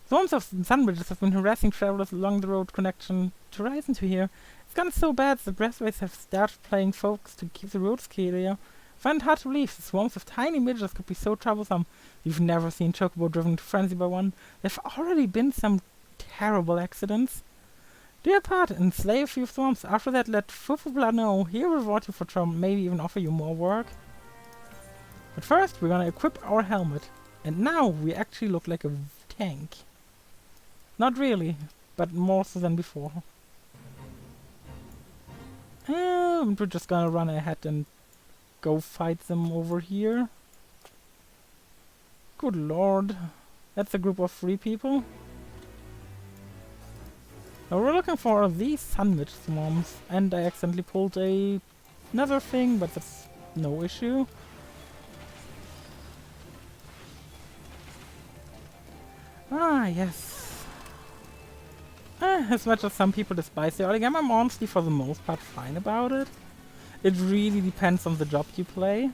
Swarms of sun midgets have been harassing travelers along the road connection to Horizon to here. It's gone so bad that breastways have started playing folks to keep the roads clear. I find it hard to believe the swarms of tiny midgets could be so troublesome. You've never seen Chocobo driven to frenzy by one. There've already been some terrible accidents. Do your part and slay a few storms. After that, let Fufubla know. He'll reward you for trouble, maybe even offer you more work. But first, we're gonna equip our helmet. And now we actually look like a tank. Not really, but more so than before. And we're just gonna run ahead and go fight them over here. Good lord. That's a group of 3 people. Now we're looking for these Sunwitch swarms, and I accidentally pulled another thing, but that's no issue. Ah, yes. As much as some people despise the early game, I'm honestly for the most part fine about it. It really depends on the job you play.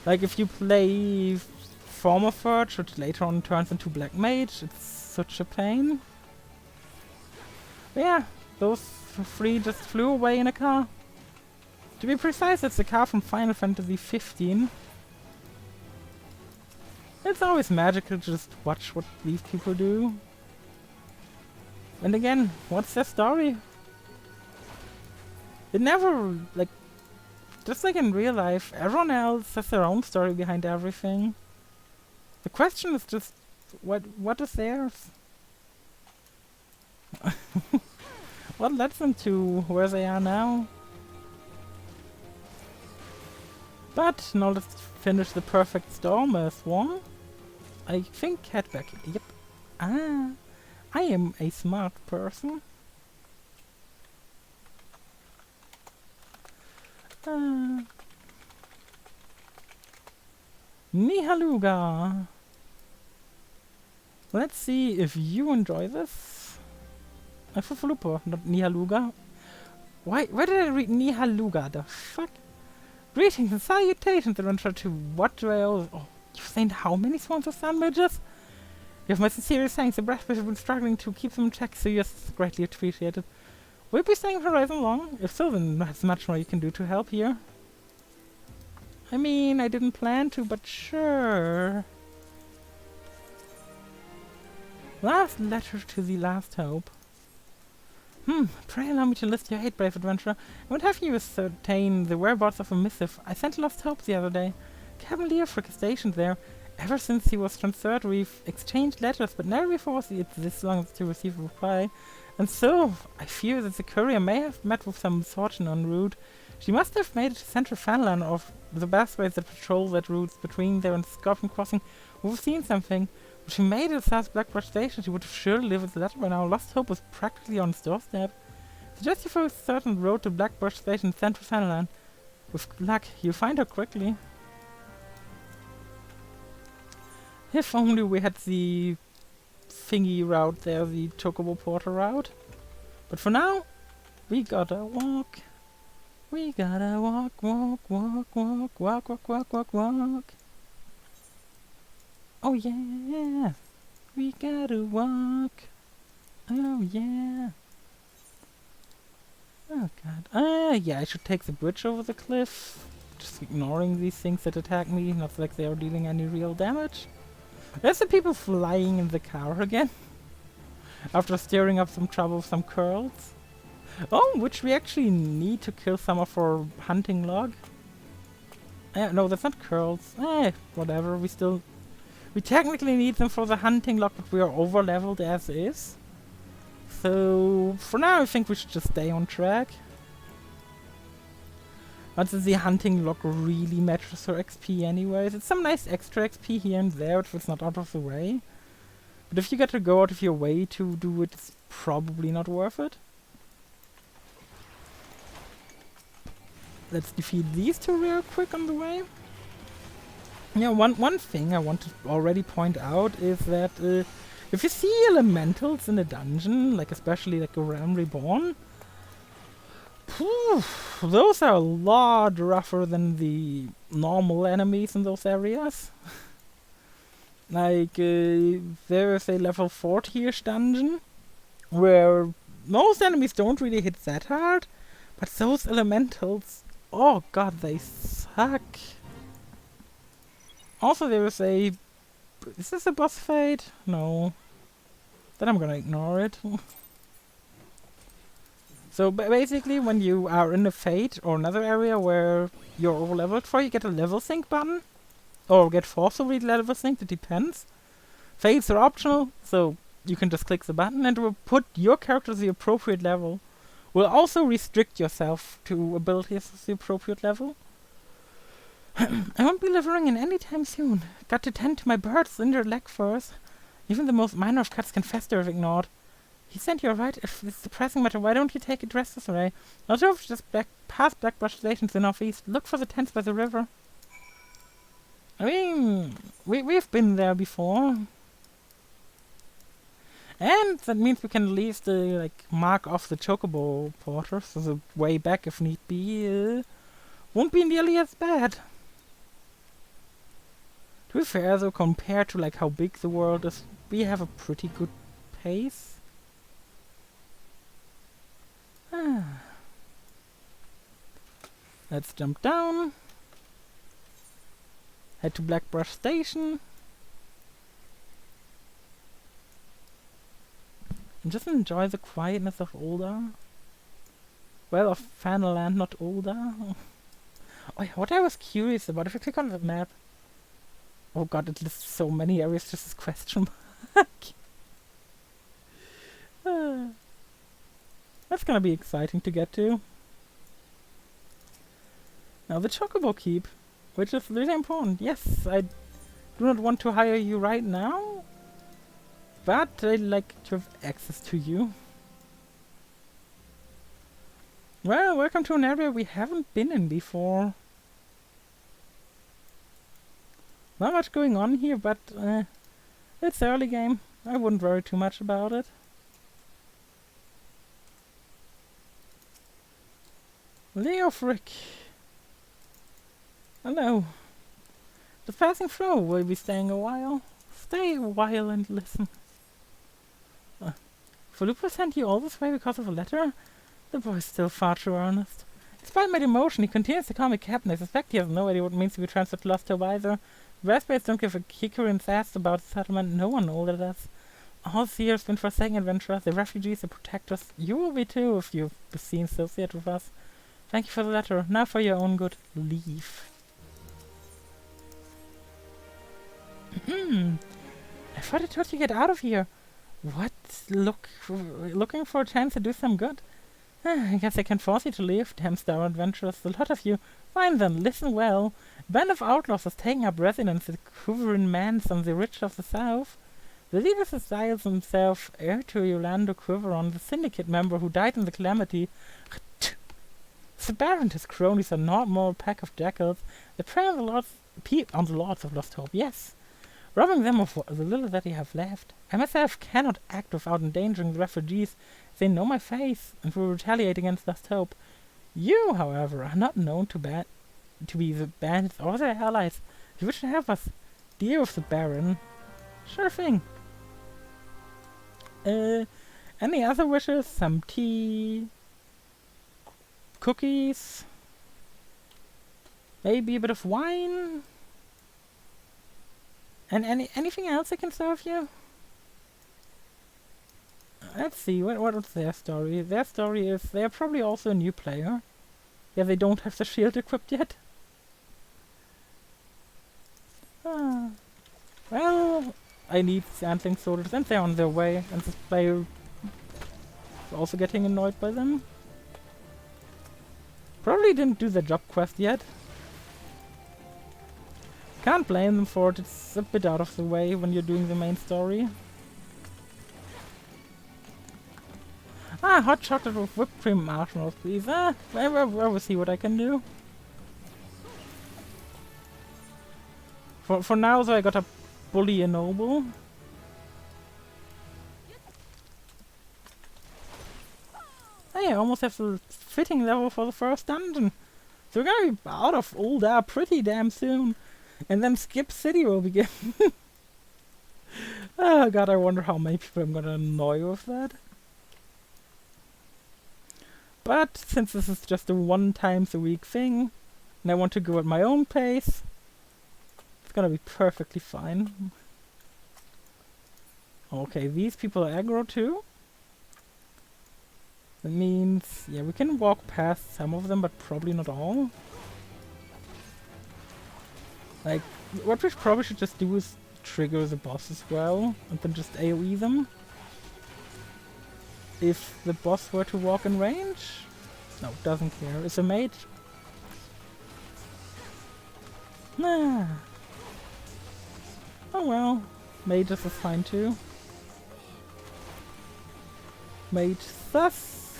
Like if you play Former Forge, which later on turns into Black Mage, it's such a pain. But yeah, those 3 just flew away in a car. To be precise, it's a car from Final Fantasy 15. It's always magical to just watch what these people do. And again, what's their story? It never, like, just like in real life, everyone else has their own story behind everything. The question is just, what is theirs? What led them to where they are now? But now let's finish the perfect storm as one. I think head back. Yep. Ah, I am a smart person. Nihaluga. Let's see if you enjoy this. Fufalupa, not Nihaluga. Why did I read Nihaluga? The fuck? Greetings and salutations, adventurer, to what do I owe? Oh, you've seen how many swarms of sun mages? You have my sincerest thanks. The breastplate has been struggling to keep them in check, so yes, greatly appreciated. Will you be staying for Horizon long? If so, then there's much more you can do to help here. I mean, I didn't plan to, but sure. Last letter to the last hope. Pray allow me to list your aid, brave adventurer. I would have you ascertain the whereabouts of a missive. I sent Lost Hope the other day. Captain Leofric is stationed there. Ever since he was transferred, we've exchanged letters, but never before was it this long to receive a reply. And so, I fear that the courier may have met with some misfortune en route. She must have made it to Central Fenland, or the best ways that patrol that route between there and Scorpion Crossing. We've seen something. If she made it past Blackbird Station, she would have surely delivered the letter by now. Lost Hope was practically on its doorstep. Suggest you follow a certain road to Blackbird Station in Central Fenland. With luck, you'll find her quickly. If only we had the thingy route there, the Chocobo Porter route. But for now, we gotta walk. We gotta walk, walk, walk, walk, walk, walk, walk, walk, walk. Oh yeah, we gotta walk. Oh yeah. Oh god. Yeah, I should take the bridge over the cliff. Just ignoring these things that attack me, not like they are dealing any real damage. There's the people flying in the car again. After stirring up some trouble with some curls. Oh, which we actually need to kill some of our hunting log. No, that's not curls. Whatever, we technically need them for the hunting log, but we are over leveled as is. So, for now I think we should just stay on track. But the hunting log really matches her XP anyways. It's some nice extra XP here and there, which is not out of the way. But if you get to go out of your way to do it, it's probably not worth it. Let's defeat these 2 real quick on the way. Yeah, one thing I want to already point out is that if you see elementals in a dungeon, like especially like a Realm Reborn, those are a lot rougher than the normal enemies in those areas. Like, there is a level 40-ish dungeon, where most enemies don't really hit that hard, but those elementals, oh god, they suck. Also, there is a... Is this a boss fight? No. Then I'm gonna ignore it. So basically, when you are in a fate or another area where you're over leveled for, you get a level sync button. Or get forcibly level synced, it depends. Fates are optional, so you can just click the button and it will put your character to the appropriate level. Will also restrict yourself to abilities at the appropriate level. I won't be delivering in any time soon. Got to tend to my birds in their leg first. Even the most minor of cuts can fester if ignored. He sent you a right. If it's a pressing matter, why don't you take it rest this way? I'll drove just past Blackbrush Station to the northeast. Look for the tents by the river. I mean, we've been there before. And that means we can leave the mark off the chocobo porter, so the way back if need be won't be nearly as bad. To be fair though, compared to how big the world is, we have a pretty good pace. Let's jump down. Head to Blackbrush Station. And just enjoy the quietness of Ulda. Well, of Fanaland, not Ulda. Oh, yeah, what I was curious about, if you click on the map... Oh god, it lists so many areas just as question mark. That's gonna be exciting to get to. Now the Chocobo Keep, which is really important. Yes, I do not want to hire you right now, but I'd like to have access to you. Well, welcome to an area we haven't been in before. Not much going on here, but it's early game. I wouldn't worry too much about it. Leo Frick. Hello. Just passing through. Will you be staying a while? Stay a while and listen. Felupa sent you all this way because of a letter? The boy's still far too earnest. Despite my demotion, he continues to call me captain. I suspect he has no idea what it means to be transferred to Lost Hope either. The Raspberries don't give a kicker's ass about the settlement. No one older does. All the years been forsaken adventurers, the refugees, the protectors. You will be too if you seem associated with us. Thank you for the letter. Now for your own good. Leave. I thought I told you to get out of here. What? Looking for a chance to do some good? I guess I can force you to leave. Damn star adventurers, a lot of you. Fine then, listen well. A band of outlaws has taken up residence at Quivering Manse on the ridge of the south. The leader styles himself heir to Yolando Quiveron, the syndicate member who died in the calamity. The Baron and his cronies are not more a pack of jackals. They prey on the lords of Lost Hope, yes. Robbing them of the little that they have left. I myself cannot act without endangering the refugees. They know my face and will retaliate against Lost Hope. You, however, are not known to be the bandits or their allies. If you wish to help us deal with the Baron, sure thing. Any other wishes? Some tea? Cookies? Maybe a bit of wine? And anything else I can serve you? Let's see, what was their story? Their story is they're probably also a new player. Yeah, they don't have the shield equipped yet. Well, I need Sandling soldiers and they're on their way, and this player is also getting annoyed by them. Probably didn't do the job quest yet. Can't blame them for it, it's a bit out of the way when you're doing the main story. Hot chocolate with whipped cream marshmallows, please. I will see what I can do. For now, though, I got a bully a noble. Hey, I almost have the fitting level for the first dungeon. So we're gonna be out of Ulda pretty damn soon. And then Skip City will begin. Oh god, I wonder how many people I'm gonna annoy with that. But since this is just a 1 times a week thing, and I want to go at my own pace, it's gonna be perfectly fine. Okay, these people are aggro too. That means, yeah, we can walk past some of them, but probably not all. Like, what we probably should just do is trigger the boss as well, and then just AoE them. If the boss were to walk in range? No, doesn't care. It's a mage. Nah. Oh well. Mages is fine too. Mage sus.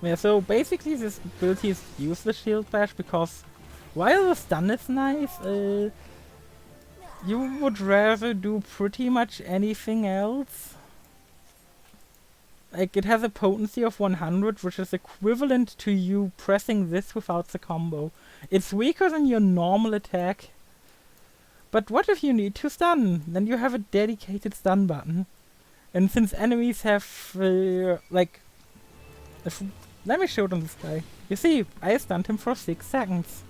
Yeah, so basically this ability is useless shield bash because while the stun is nice, you would rather do pretty much anything else. Like, it has a potency of 100, which is equivalent to you pressing this without the combo. It's weaker than your normal attack. But what if you need to stun? Then you have a dedicated stun button. And since enemies have, like... let me show them this guy. You see, I stunned him for 6 seconds.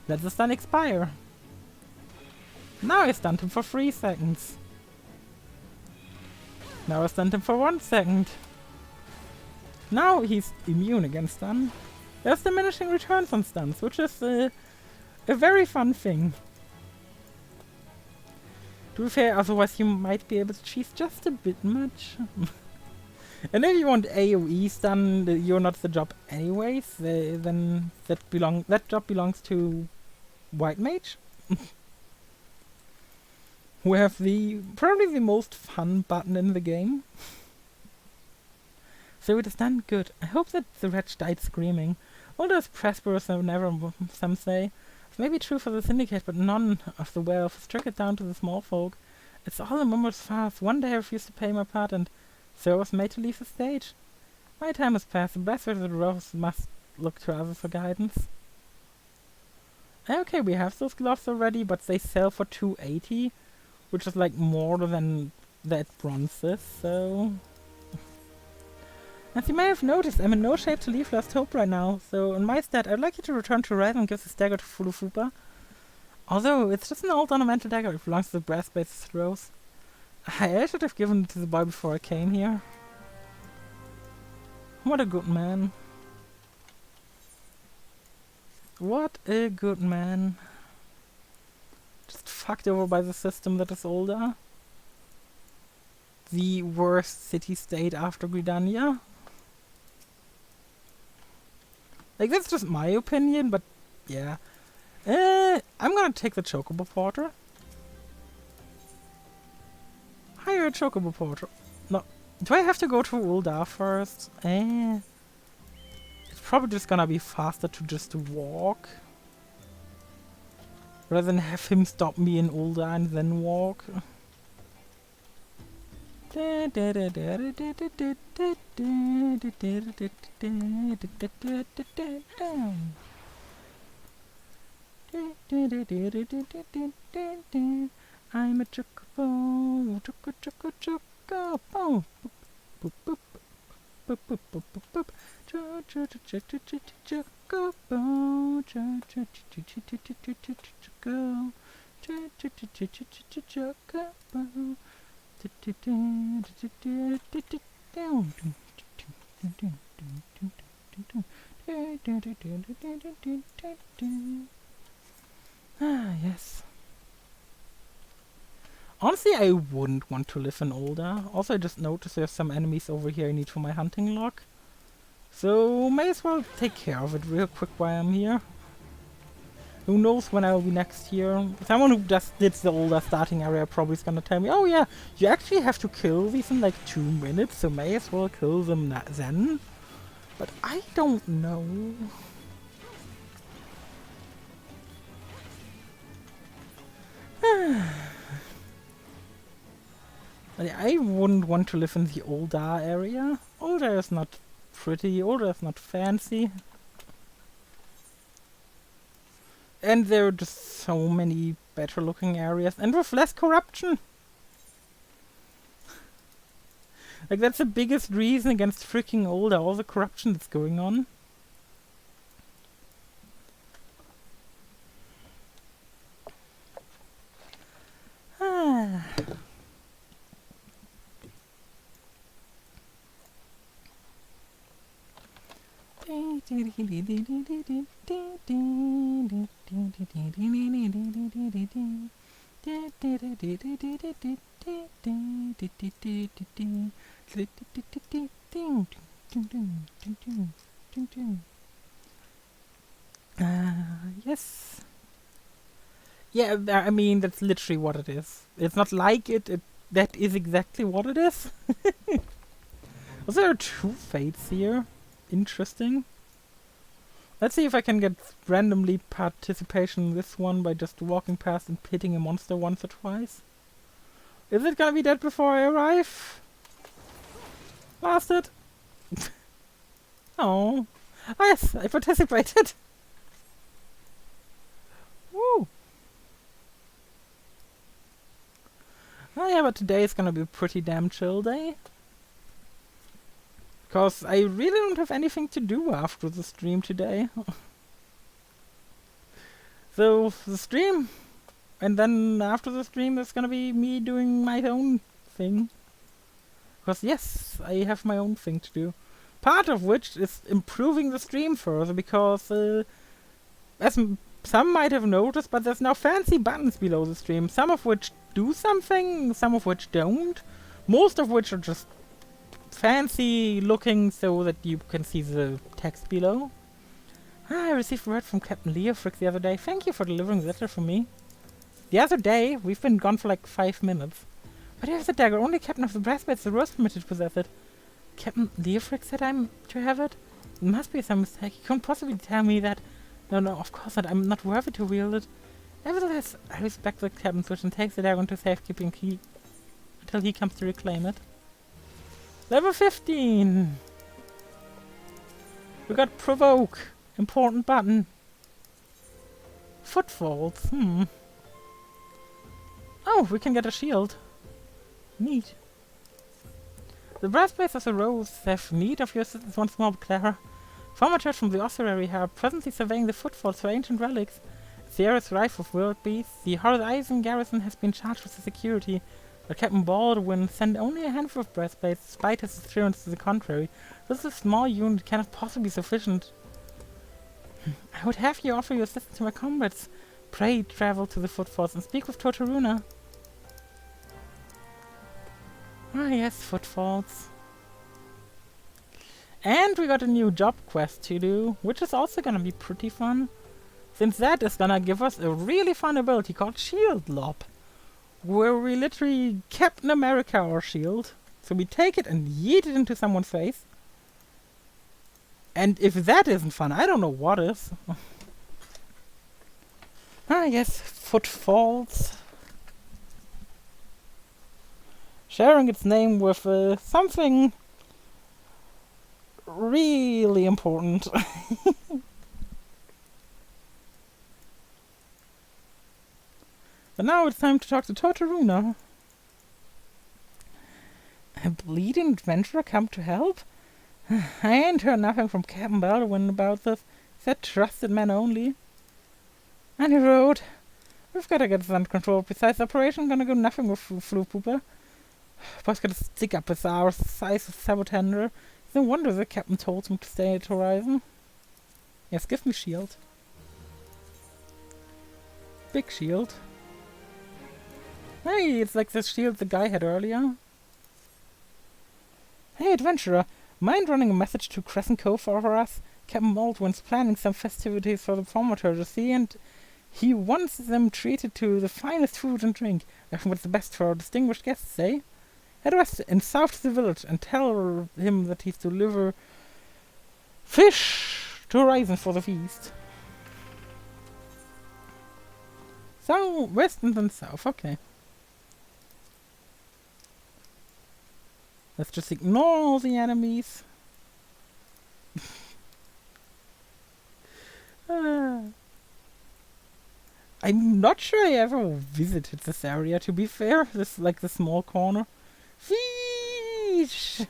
Let the stun expire. Now I stunned him for 3 seconds. Now I stunned him for 1 second. Now he's immune against stun. There's diminishing returns on stuns, which is a very fun thing. To be fair, otherwise you might be able to cheese just a bit much. And if you want AoE stun, you're not the job anyways. Then that job belongs to White Mage. Who have probably the most fun button in the game. So it is done good. I hope that the wretch died screaming. All those prosperous are never, some say. It may be true for the Syndicate, but none of the werewolves trick it down to the small folk. It's all a mummer's farce. One day I refused to pay my part, and so I was made to leave the stage. My time has passed. The best of the rose must look to others for guidance. Okay, we have those gloves already, but they sell for 280. Which is like more than that bronzes, so... As you may have noticed, I'm in no shape to leave Lost Hope right now, so in my stead, I'd like you to return to Red and give the dagger to Fulufupa. Although, it's just an old ornamental dagger, it belongs to the brass bases rose. I should have given it to the boy before I came here. What a good man. What a good man. Just fucked over by the system that is older. The worst city-state after Gridania. Like, that's just my opinion, but yeah. I'm gonna take the Chocobo Porter. Hire a Chocobo Porter. No. Do I have to go to Ul'dah first? It's probably just gonna be faster to just walk. Rather than have him stop me in Ul'dah and then walk. I'm a chocobo, chocobo. Boop boop boop boop boop boop boop. Ah, yes. Honestly, I wouldn't want to live in Ul'dah. Also, I just noticed there's some enemies over here I need for my hunting log. So, may as well take care of it real quick while I'm here. Who knows when I will be next here. Someone who just did the Ul'dah starting area probably is gonna tell me, oh yeah, you actually have to kill these in like 2 minutes, so may as well kill them then. But I don't know. I wouldn't want to live in the Ul'dah area. Ul'dah is not pretty, Ul'dah is not fancy. And there are just so many better looking areas, and with less corruption. Like, that's the biggest reason against freaking Ul'dah, all the corruption that's going on. Yes. Yeah, I mean, that's literally what it is. It's not like it, that is exactly what it is. Was there two fates here? Interesting. Let's see if I can get randomly participation in this one by just walking past and hitting a monster once or twice. Is it gonna be dead before I arrive? Bastard! Oh. Ah, yes, I participated! Woo! Oh yeah, but today is gonna be a pretty damn chill day. Because I really don't have anything to do after the stream today. So, the stream, and then after the stream it's gonna be me doing my own thing. Because yes, I have my own thing to do. Part of which is improving the stream further, because as some might have noticed, but there's now fancy buttons below the stream, some of which do something, some of which don't, most of which are just fancy looking so that you can see the text below. I received word from Captain Leofric the other day. Thank you for delivering the letter for me. The other day, we've been gone for like 5 minutes. But here's the dagger. Only Captain of the Brassbaits the Rose permitted to possess it. Captain Leofric said I'm to have it? It must be some mistake. He couldn't possibly tell me that. No, of course not. I'm not worthy to wield it. Nevertheless, I respect the captain's wish and take the dagger into safekeeping key until he comes to reclaim it. Level 15! We got Provoke. Important button. Footfalls. Oh, we can get a shield. Neat. The Brassbaits of the Rose have need of your assistance once more, Clara. Former church from the ossuary are presently surveying the footfalls for ancient relics. The area is rife with wild beasts. The Horizon garrison has been charged with the security, but Captain Baldwin sent only a handful of Brassbaits, despite his assurance to the contrary. This is a small unit, cannot possibly be sufficient. I would have you offer your assistance to my comrades. Pray travel to the footfalls and speak with Tortoruna. Ah yes, footfalls. And we got a new job quest to do, which is also gonna be pretty fun. Since that is gonna give us a really fun ability called Shield Lob, where we literally Captain America our shield. So we take it and yeet it into someone's face. And if that isn't fun, I don't know what is. Ah yes, footfalls. Sharing its name with something really important. But now it's time to talk to Tortoruna. A bleeding adventurer come to help? I ain't heard nothing from Captain Baldwin about this. He said trusted men only. And he wrote, we've gotta get this under control. Besides, operation gonna go nothing with Flu Pooper. Boss got a stick up his arse, size of Sabotender. No wonder the captain told him to stay at Horizon. Yes, give me shield. Big shield. Hey, it's like the shield the guy had earlier. Hey, adventurer. Mind running a message to Crescent Cove for us? Captain Baldwin's planning some festivities for the formateur to see, and he wants them treated to the finest food and drink. I think what's the best for our distinguished guests, eh? Head west and south to the village and tell him that he's to deliver fish to Horizon for the feast. So, west and then south, okay. Let's just ignore all the enemies. I'm not sure I ever visited this area, to be fair. This like the small corner. Fish!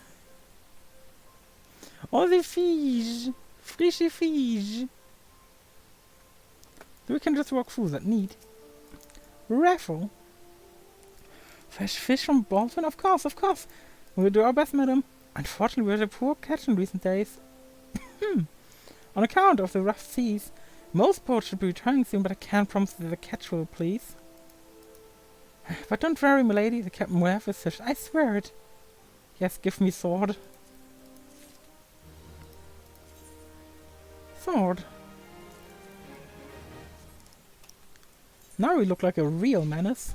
All the fish! Frische fish! We can just walk through that. Neat. Raffle! Fresh fish from Baldwin? Of course! We'll do our best, madam. Unfortunately, we're a poor catch in recent days. On account of the rough seas, most boats should be returning soon, but I can't promise that the catch will, please. But don't worry, milady, the captain will have his fish. I swear it. Yes, give me sword. Sword. Now we look like a real menace.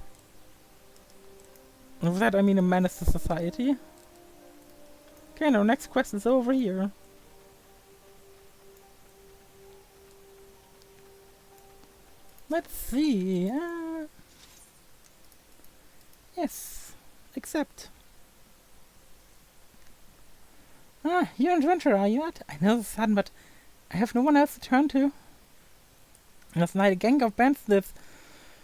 And with that I mean a menace to society. Okay, now next quest is over here. Let's see. Yes. Accept. You're an adventurer, are you not? I know this is sudden, but I have no one else to turn to. Last night a gang of bandits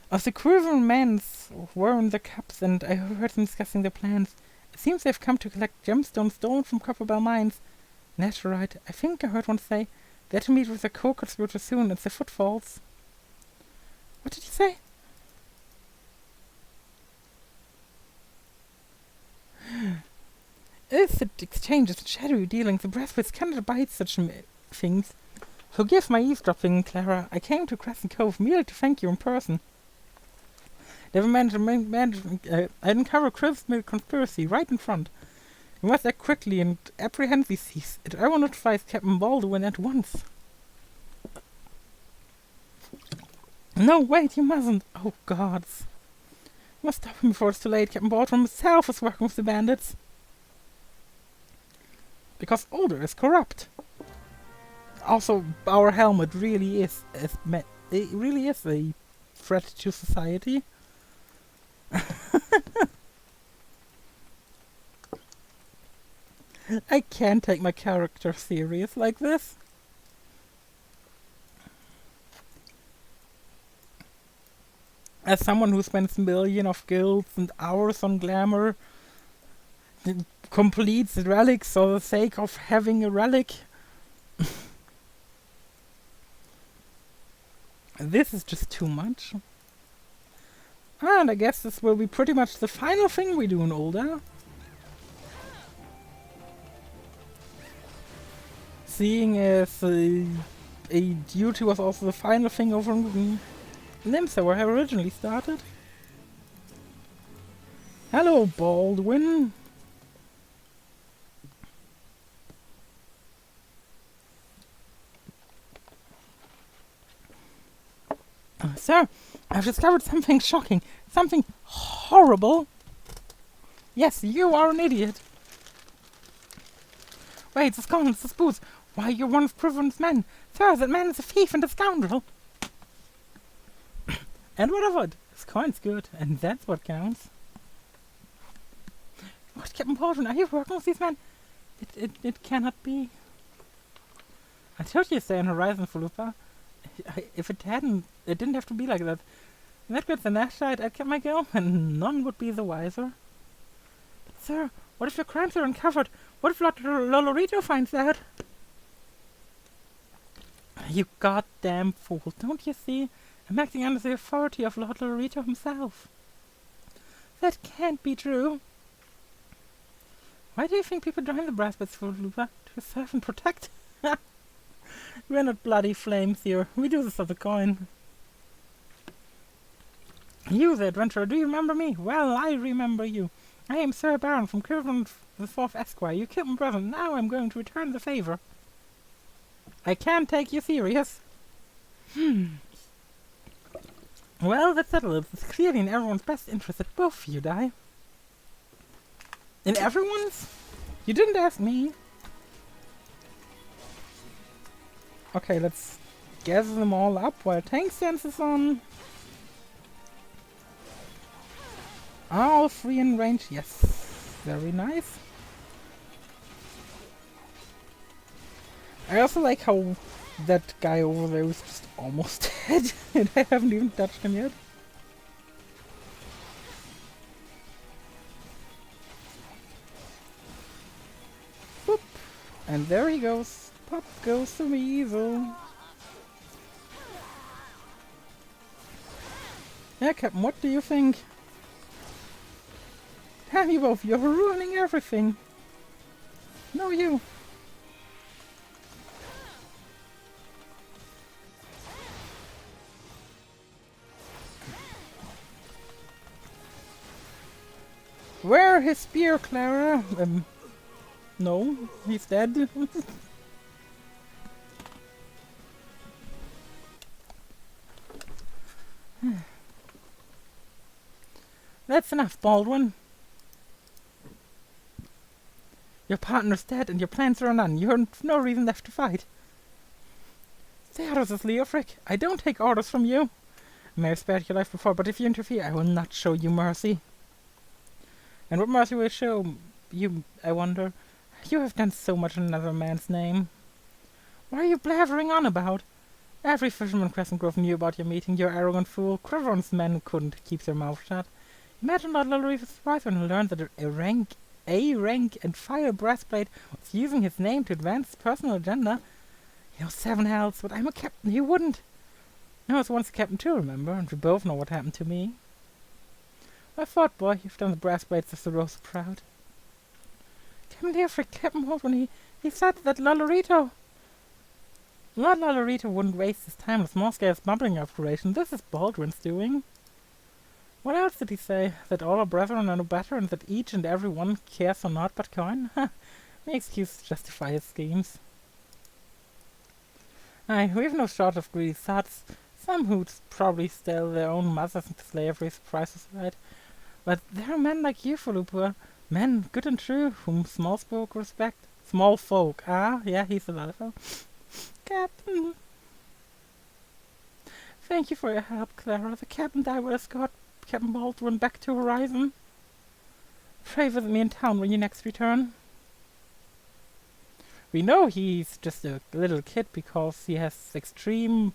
of the Quivering Mans were in the cups, and I heard them discussing their plans. It seems they've come to collect gemstones stolen from Copperbell mines. Naturite, I think I heard one say they're to meet with the co-conspirator soon. It's the Footfalls. What did you say? Illicit exchanges and shadowy dealings. The Braithwaites cannot abide such things. Forgive my eavesdropping, Clara. I came to Crescent Cove merely to thank you in person. Never I'd uncover Crib's conspiracy right in front. We must act quickly and apprehend these thieves. I will notify Captain Baldwin at once. No, wait, you mustn't. Oh, gods. You must stop him before it's too late. Captain Baldwin himself is working with the bandits. Because Older is corrupt. Also, our helmet really is a threat to society. I can't take my character serious like this. As someone who spends millions of guilds and hours on glamour, completes relics for the sake of having a relic. This is just too much. And I guess this will be pretty much the final thing we do in Older. Seeing as a duty was also the final thing over in Limsa, where I originally started. Hello, Baldwin. Sir, I've discovered something shocking. Something horrible. Yes, you are an idiot. Wait, the scoundrels, the spooks. Why, you're one of Priven's men. Sir, that man is a thief and a scoundrel. And what of it? His coin's good, and that's what counts. What, Captain Baldwin, are you working with these men? It cannot be. I told you to stay on Horizon, Fulupa. If it didn't have to be like that. In that case, the Nashite, I'd get my go, and none would be the wiser. But sir, what if your crimes are uncovered? What if Lord Lolorito finds out? You goddamn fool, don't you see? I'm acting under the authority of Lord Lolorito himself. That can't be true. Why do you think people join the Braithwaites, Fulupa? To serve and protect? We're not bloody flames here. We do this for the coin. You, the adventurer, do you remember me? Well, I remember you. I am Sir Baron from Kirvan the Fourth Esquire. You killed my brother. Now I'm going to return the favor. I can't take you serious. Well, that's settled. It's clearly in everyone's best interest that both of you die. In everyone's? You didn't ask me. Okay, let's gather them all up while tank stance is on. Are all three in range? Yes. Very nice. I also like how that guy over there is just almost dead and I haven't even touched him yet. Boop. And there he goes. Pop goes the weasel. Yeah, Captain, what do you think? Damn you both, you're ruining everything. No, you. Where his spear, Clara? No, he's dead. That's enough, Baldwin. Your partner's dead and your plans are undone. You have no reason left to fight. Stay out of this, Leofric. I don't take orders from you. I may have spared your life before, but if you interfere, I will not show you mercy. And what mercy will I show you, I wonder? You have done so much in another man's name. What are you blathering on about? Every fisherman in Crescent Grove knew about your meeting, you arrogant fool. Quiver's men couldn't keep their mouths shut. Imagine Lord Lullery's surprise when he learned that A-rank and fire breastplate was using his name to advance his personal agenda. You know, 7 hells, but I'm a captain, he wouldn't. I was once a captain too, remember, and we both know what happened to me. I thought, boy, you've done the breastplates of the Rose proud. Captain Leofric, Captain Baldwin, he said that Lord Lollerito wouldn't waste his time with small-scale smuggling operation. This is Baldwin's doing. What else did he say? That all our brethren are no better, and that each and every one cares for naught but coin? Ha! No excuse to justify his schemes. Aye, we have no shortage of greedy sots. Some who'd probably sell their own mothers into slavery if the price was right. But there are men like you, Fulupur. Men, good and true, whom small folk respect. Small folk, ah? Yeah, he's a lot of folk. Captain. Thank you for your help, Clara. The captain and I will escort Captain Baldwin back to Horizon. Pray visit me in town when you next return. We know he's just a little kid because he has extreme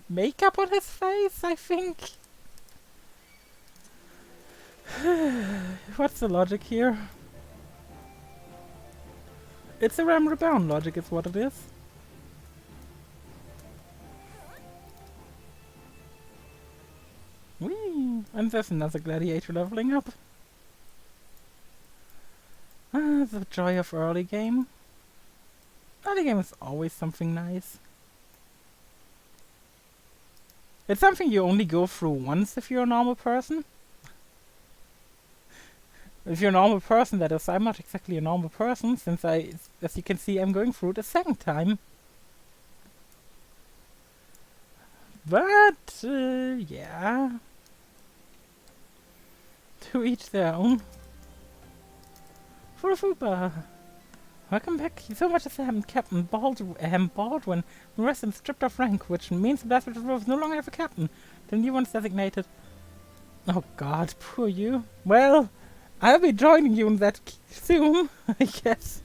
makeup on his face, I think. What's the logic here? It's a Ram Rebound logic, is what it is. Whee! And there's another gladiator leveling up. Ah, the joy of early game. Early game is always something nice. It's something you only go through once if you're a normal person. If you're a normal person, that is, I'm not exactly a normal person, since as you can see, I'm going through it a second time. But, yeah. To each their own. Furufuba! Welcome back. So much has happened, Captain Baldwin. The rest is stripped of rank, which means the Bastard of Rose no longer have a captain. The new one's designated. Oh god, poor you. Well, I'll be joining you in that soon, I guess.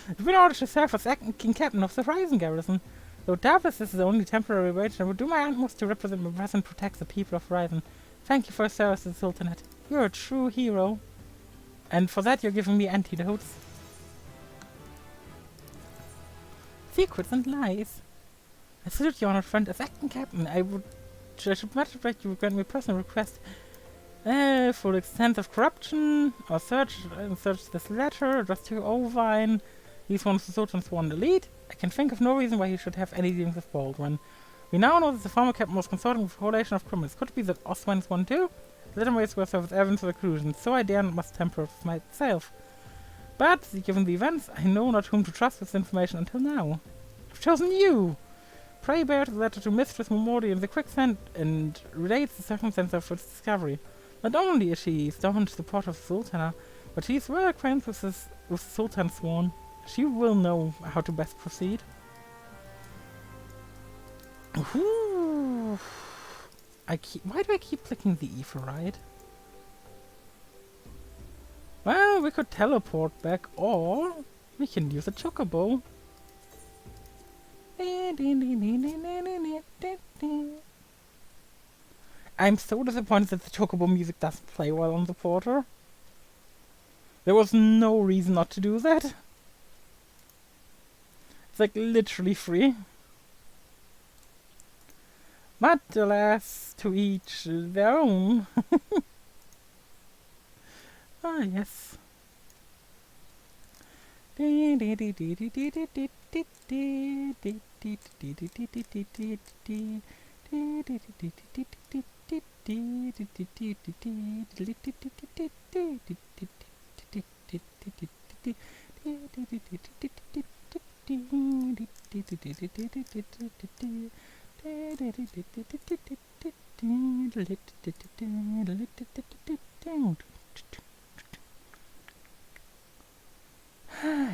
You've been ordered to serve as acting captain of the Horizon Garrison. Though doubtless this is only temporary wage, I will do my utmost to represent my breath and protect the people of Horizon. Thank you for your service to the Sultanate. You're a true hero. And for that you're giving me antidotes. Secrets and lies. I salute you, honored friend, as acting captain. I should much appreciate you grant me a personal request. For the extent of corruption, or search this letter addressed to Ovine. He's one of the Sultan's sworn elite. I can think of no reason why he should have any dealings with Baldwin. We now know that the former captain was consorting with a coalition of criminals. Could it be that Oswine's one too? The letter may serve as evidence of the conclusion, so I dare not must temper with myself. But, given the events, I know not whom to trust with this information until now. I've chosen you! Pray bear the letter to Mistress Momori in the quicksand and relates the circumstances of its discovery. Not only is she staunch supporter of the Sultana, but she is well acquainted with the Sultan's sworn. She will know how to best proceed. Ooh. Why do I keep clicking the E for ride? Well, we could teleport back, or we can use a chocobo. I'm so disappointed that the chocobo music doesn't play well on the porter. There was no reason not to do that. It's like literally free. But alas, to each their own. Ah, yes.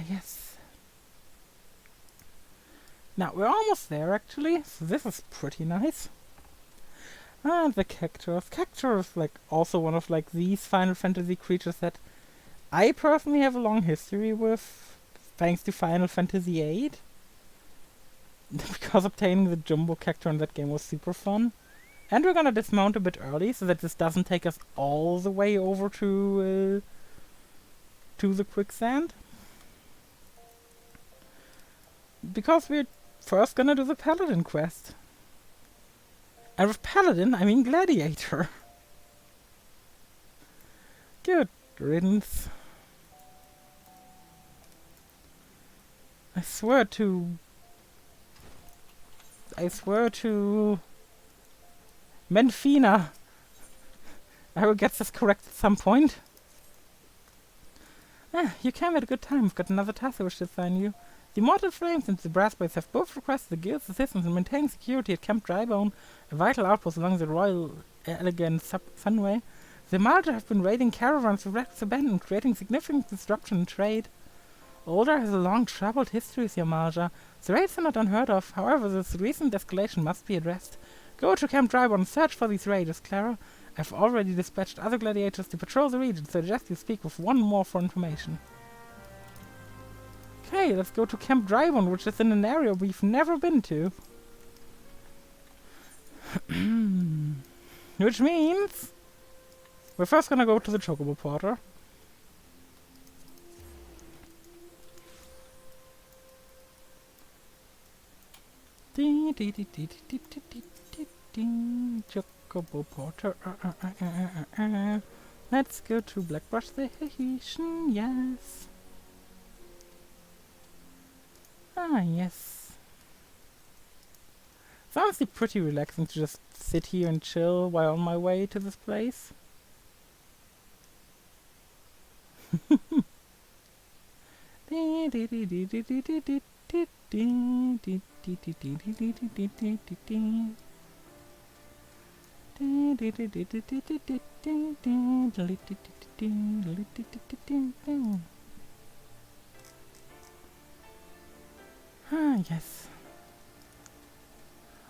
Yes. Now we're almost there actually, so this is pretty nice. And the cactus. Cactus is like also one of like these Final Fantasy creatures that I personally have a long history with, thanks to Final Fantasy VIII. Because obtaining the jumbo cactus in that game was super fun. And we're gonna dismount a bit early so that this doesn't take us all the way over to the quicksand. Because we're first gonna do the Paladin quest. And with Paladin, I mean Gladiator. Good riddance. I swear to Menfina, I will get this correct at some point. You came at a good time. We've got another task I wish to assign you. The Immortal Flames and the Brass Blades have both requested the Guild's assistance in maintaining security at Camp Drybone, a vital outpost along the Royal Elegant Sunway. The Malta have been raiding caravans of wrecks abandoned, creating significant disruption in trade. Older has a long troubled history with Yamalja. The raids are not unheard of, however this recent escalation must be addressed. Go to Camp Drybone and search for these raiders, Clara. I've already dispatched other gladiators to patrol the region, so I suggest you speak with one more for information. Okay, let's go to Camp Drybone, which is in an area we've never been to. Which means we're first gonna go to the Chocobo Porter. Chocobo Porter. Let's go to Blackbrush Station, yes. Ah, yes. It's honestly pretty relaxing to just sit here and chill while on my way to this place. Ah, yes.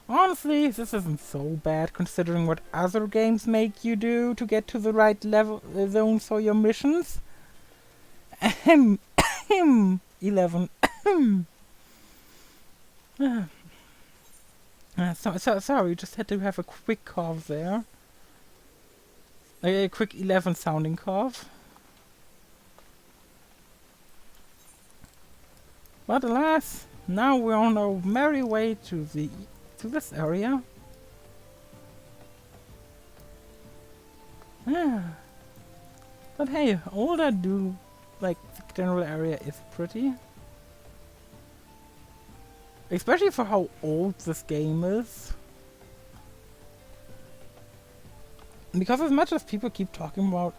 Honestly, this isn't so bad considering what other games make you do to get to the right level zones for your missions. 11. Sorry, just had to have a quick cough there. A quick 11 sounding cough. But alas, now we're on our merry way to this area. But hey, all I do, like, the general area is pretty. Especially for how old this game is. Because as much as people keep talking about...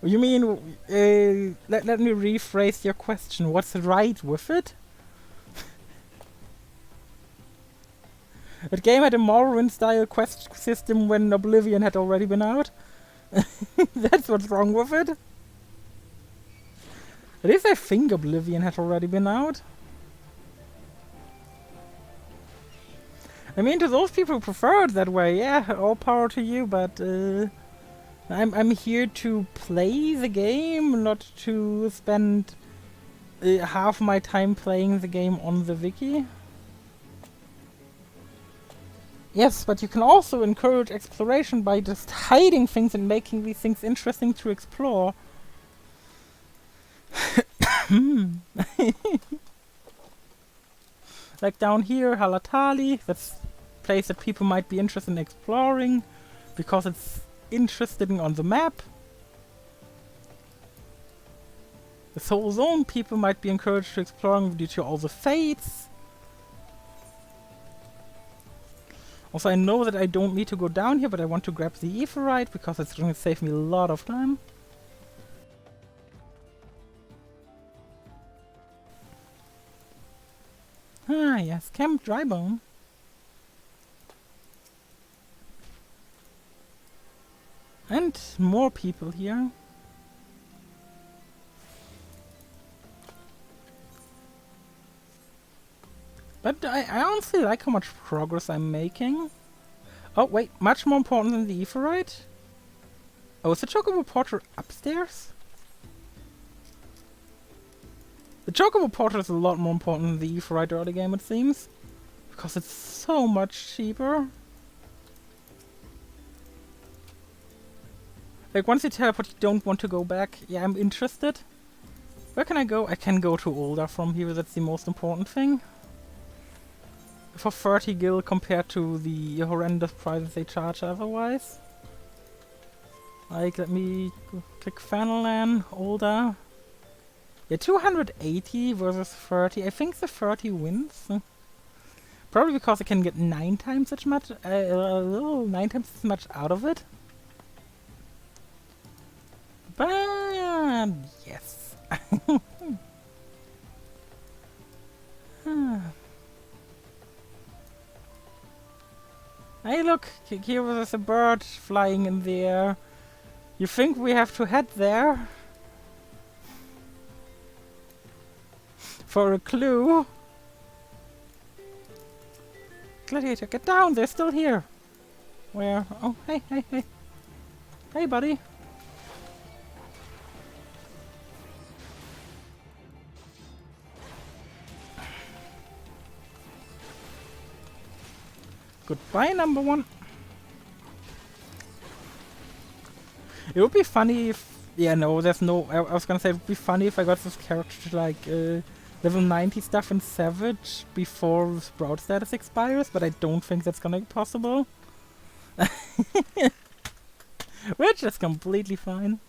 You mean, let me rephrase your question. What's right with it? That game had a Morrowind-style quest system when Oblivion had already been out. That's what's wrong with it. At least I think Oblivion had already been out. I mean, to those people who prefer it that way, yeah, all power to you, but I'm here to play the game, not to spend half my time playing the game on the wiki. Yes, but you can also encourage exploration by just hiding things and making these things interesting to explore. Like down here, Halatali, that's a place that people might be interested in exploring because it's interesting on the map. The Soul Zone people might be encouraged to exploring due to all the fates. Also, I know that I don't need to go down here, but I want to grab the Aetheryte because it's going to save me a lot of time. Ah, yes, Camp Drybone. And more people here. But I honestly like how much progress I'm making. Oh, wait, much more important than the Aetheryte? Oh, is the Chocobo Porter upstairs? The Chocobo Porter is a lot more important than the Aetheryte early game, it seems. Because it's so much cheaper. Like, once you teleport, you don't want to go back. Yeah, I'm interested. Where can I go? I can go to Older from here, that's the most important thing. For 30 gil compared to the horrendous prices they charge otherwise. Like, let me click Fanalan, Older. Yeah, 280 versus 30. I think the 30 wins. Probably because I can get 9 times as much, 9 times as much out of it. But yes. Hey, look! Here was a bird flying in the air. You think we have to head there? For a clue? Gladiator, get down! They're still here! Where? Oh, hey, hey, hey. Hey, buddy. Goodbye, number one. It would be funny if... Yeah, no, there's no... I was gonna say it would be funny if I got this character to, like, level 90 stuff in Savage before Sprout status expires, but I don't think that's gonna be possible. Which is completely fine.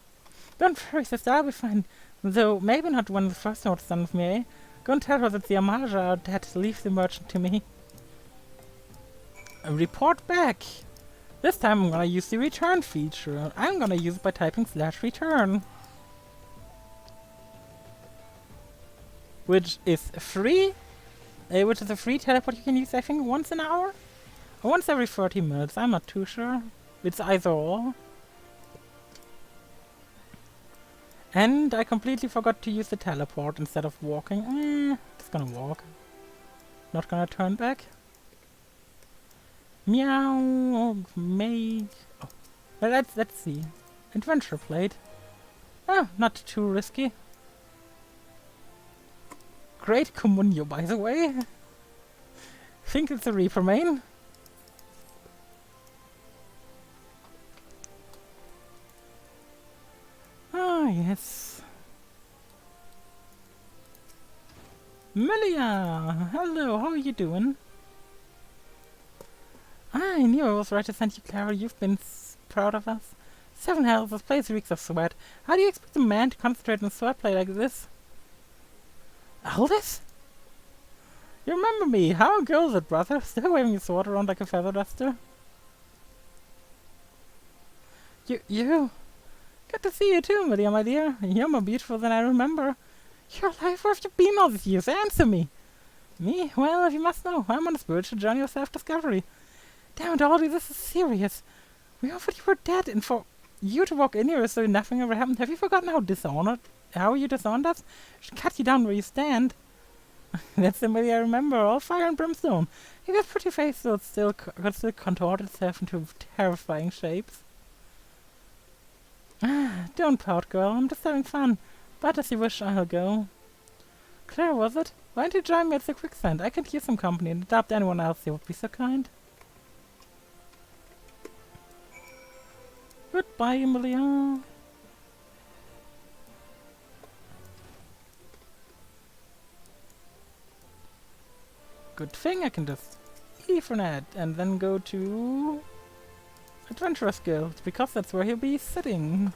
Don't worry, sister, I'll be fine. Though, maybe not when the first note's done with me, eh? Go and tell her that the Amaja are dead. Leave the merchant to me. Report back! This time I'm gonna use the return feature. I'm gonna use it by typing /return. Which is free. Which is a free teleport you can use, I think, once an hour? Or once every 30 minutes, I'm not too sure. It's either or. And I completely forgot to use the teleport instead of walking. Just gonna walk. Not gonna turn back. Meow, make... Oh. Well, let's see. Adventure plate. Oh, not too risky. Great Comunio, by the way. Think it's a Reaper main. Ah, yes. Melia! Hello, how are you doing? I knew I was right to send you, Clara. You've been proud of us. 7 hells, this place reeks of sweat. How do you expect a man to concentrate on sweat play like this? Aldous? You remember me. How goes it, brother? Still waving your sword around like a feather duster? You? Good to see you too, Melia, my dear. You're more beautiful than I remember. You're alive. Where have you been all these years? Answer me. Me? Well, if you must know, I'm on a spiritual journey of self-discovery. Damn it, Aldi, this is serious. We all thought you were dead, and for you to walk in here as though nothing ever happened. Have you forgotten how you disowned us? Should cut you down where you stand. That's the way I remember, all fire and brimstone. You got pretty face, so it could still contort itself into terrifying shapes. Don't pout, girl. I'm just having fun. But as you wish, I'll go. Clara, was it? Why don't you join me at the quicksand? I can use some company and adopt anyone else you would be so kind. Goodbye, Emilia. Good thing I can just Ethernet and then go to Adventurous Guild, because that's where he'll be sitting.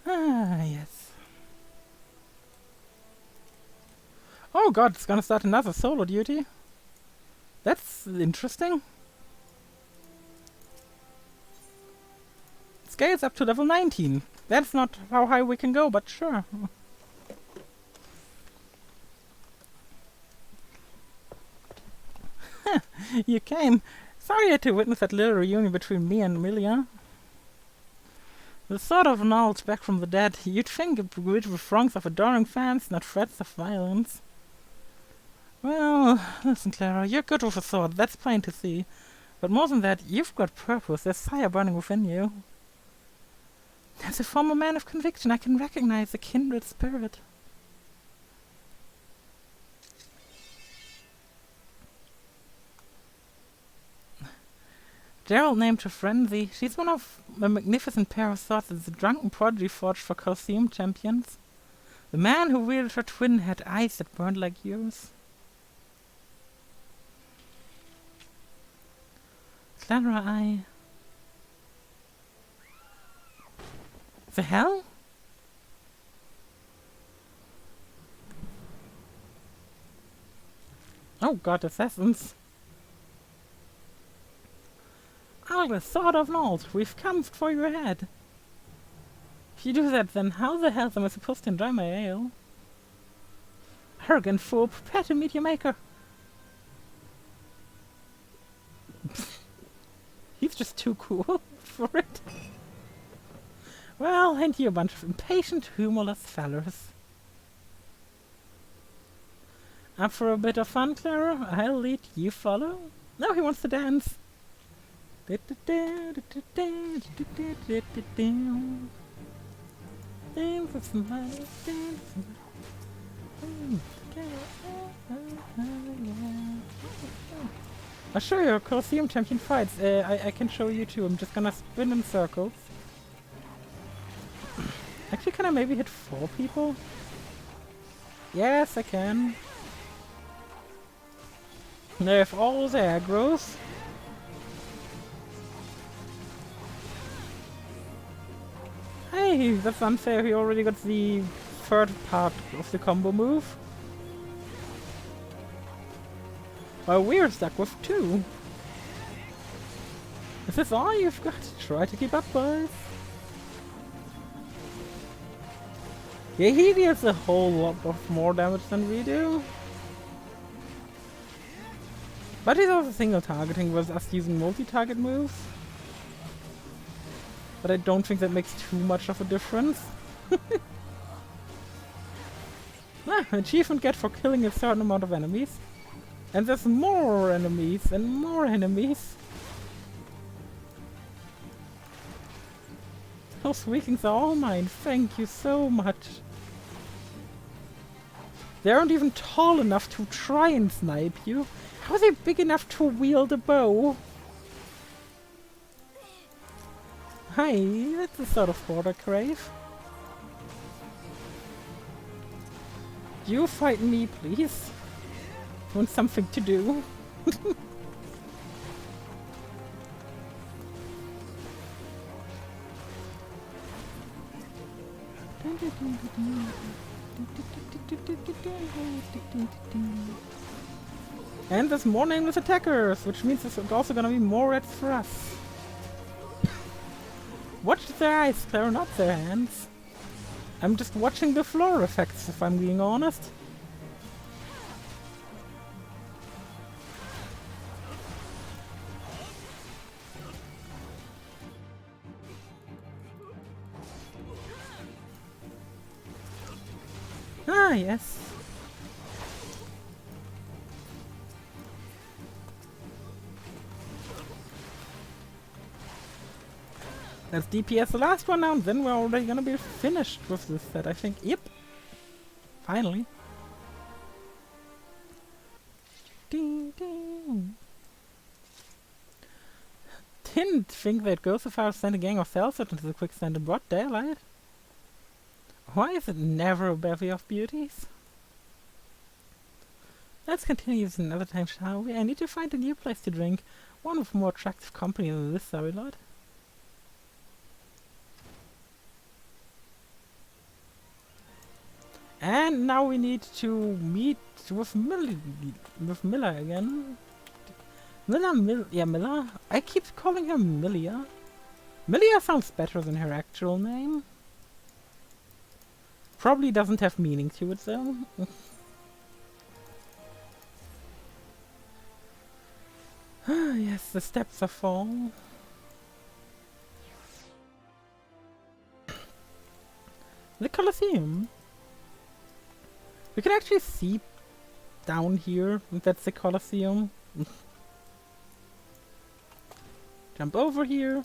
Ah, yes. Oh god, it's gonna start another solo duty. That's interesting. Scales up to level 19. That's not how high we can go, but sure. You came. Sorry you had to witness that little reunion between me and Amelia. The sort of knowledge back from the dead. You'd think it would be throngs of adoring fans, not threats of violence. Well, listen, Clara, you're good with a sword, that's plain to see. But more than that, you've got purpose, there's fire burning within you. As a former man of conviction, I can recognize a kindred spirit. Gerald named her Frenzy. She's one of a magnificent pair of swords that's a drunken prodigy forged for Colosseum champions. The man who wielded her twin had eyes that burned like yours. Clara, The hell? Oh god, assassins. The sword of Knowles, we've come for your head. If you do that, then how the hell am I supposed to enjoy my ale? Arrogant fool, prepare to meet your maker. He's just too cool for it. Well, ain't you a bunch of impatient, humorless fellers? Up for a bit of fun, Clara? I'll lead, you follow? No, he wants to dance. I'll show you a Colosseum champion fights. I can show you too. I'm just gonna spin in circles. Actually, can I maybe hit 4 people? Yes, I can. They have all the aggros. Hey, that's unfair. He already got the third part of the combo move. Well, we're stuck with 2. Is this all you've got? Try to keep up, boys. Yeah, he deals a whole lot of more damage than we do. But he's also single targeting versus us using multi-target moves. But I don't think that makes too much of a difference. Achievement get for killing a certain amount of enemies. And there's more enemies and more enemies. Those weaklings are all mine. Thank you so much. They aren't even tall enough to try and snipe you. How are they big enough to wield a bow? Hi, that's the sort of horde I crave. You fight me, please. Want something to do? And there's more nameless attackers, which means there's also gonna be more reds for us. Watch their eyes, Clara, not their hands. I'm just watching the floor effects, if I'm being honest. Ah, yes. Let's DPS the last one now, and then we're already gonna be finished with this set, I think. Yep. Finally. Ding, ding. Didn't think they'd go so far as send a gang of cells into the quicksand in broad daylight. Why is it never a bevy of beauties? Let's continue this another time, shall we? I need to find a new place to drink. One with more attractive company than this, sorry lord. And now we need to meet with Miller again. Miller. I keep calling her Millia. Millia sounds better than her actual name. Probably doesn't have meaning to it though. Yes, the steps are full. The Colosseum. We can actually see down here. That's the Colosseum. Jump over here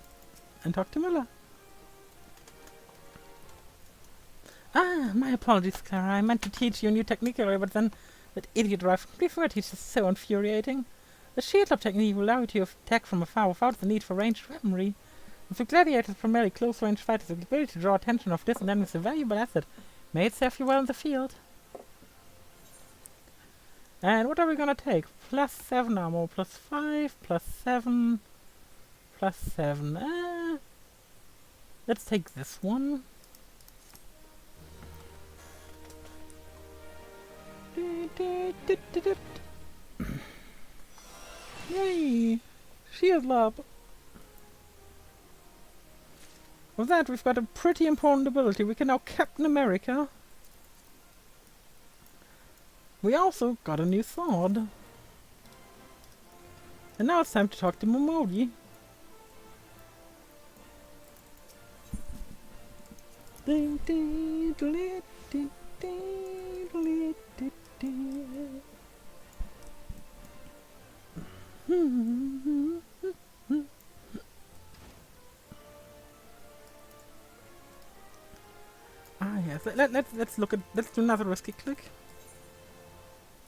and talk to Miller. Ah, my apologies, Clara. I meant to teach you a new technique earlier, but then that idiot arrived before it. He's just so infuriating. The shield lock technique will allow you to attack from afar without the need for ranged weaponry. With the gladiators, primarily close-range fighters, the ability to draw attention of distant enemies is a valuable asset. May it serve you well in the field. And what are we gonna take? +7 armor, +5, +7, +7. Let's take this one. Yay! Shield lob. With that, we've got a pretty important ability. We can now Captain America. We also got a new sword. And now it's time to talk to Momodi. Ah yes, let's look at, let's do another risky click.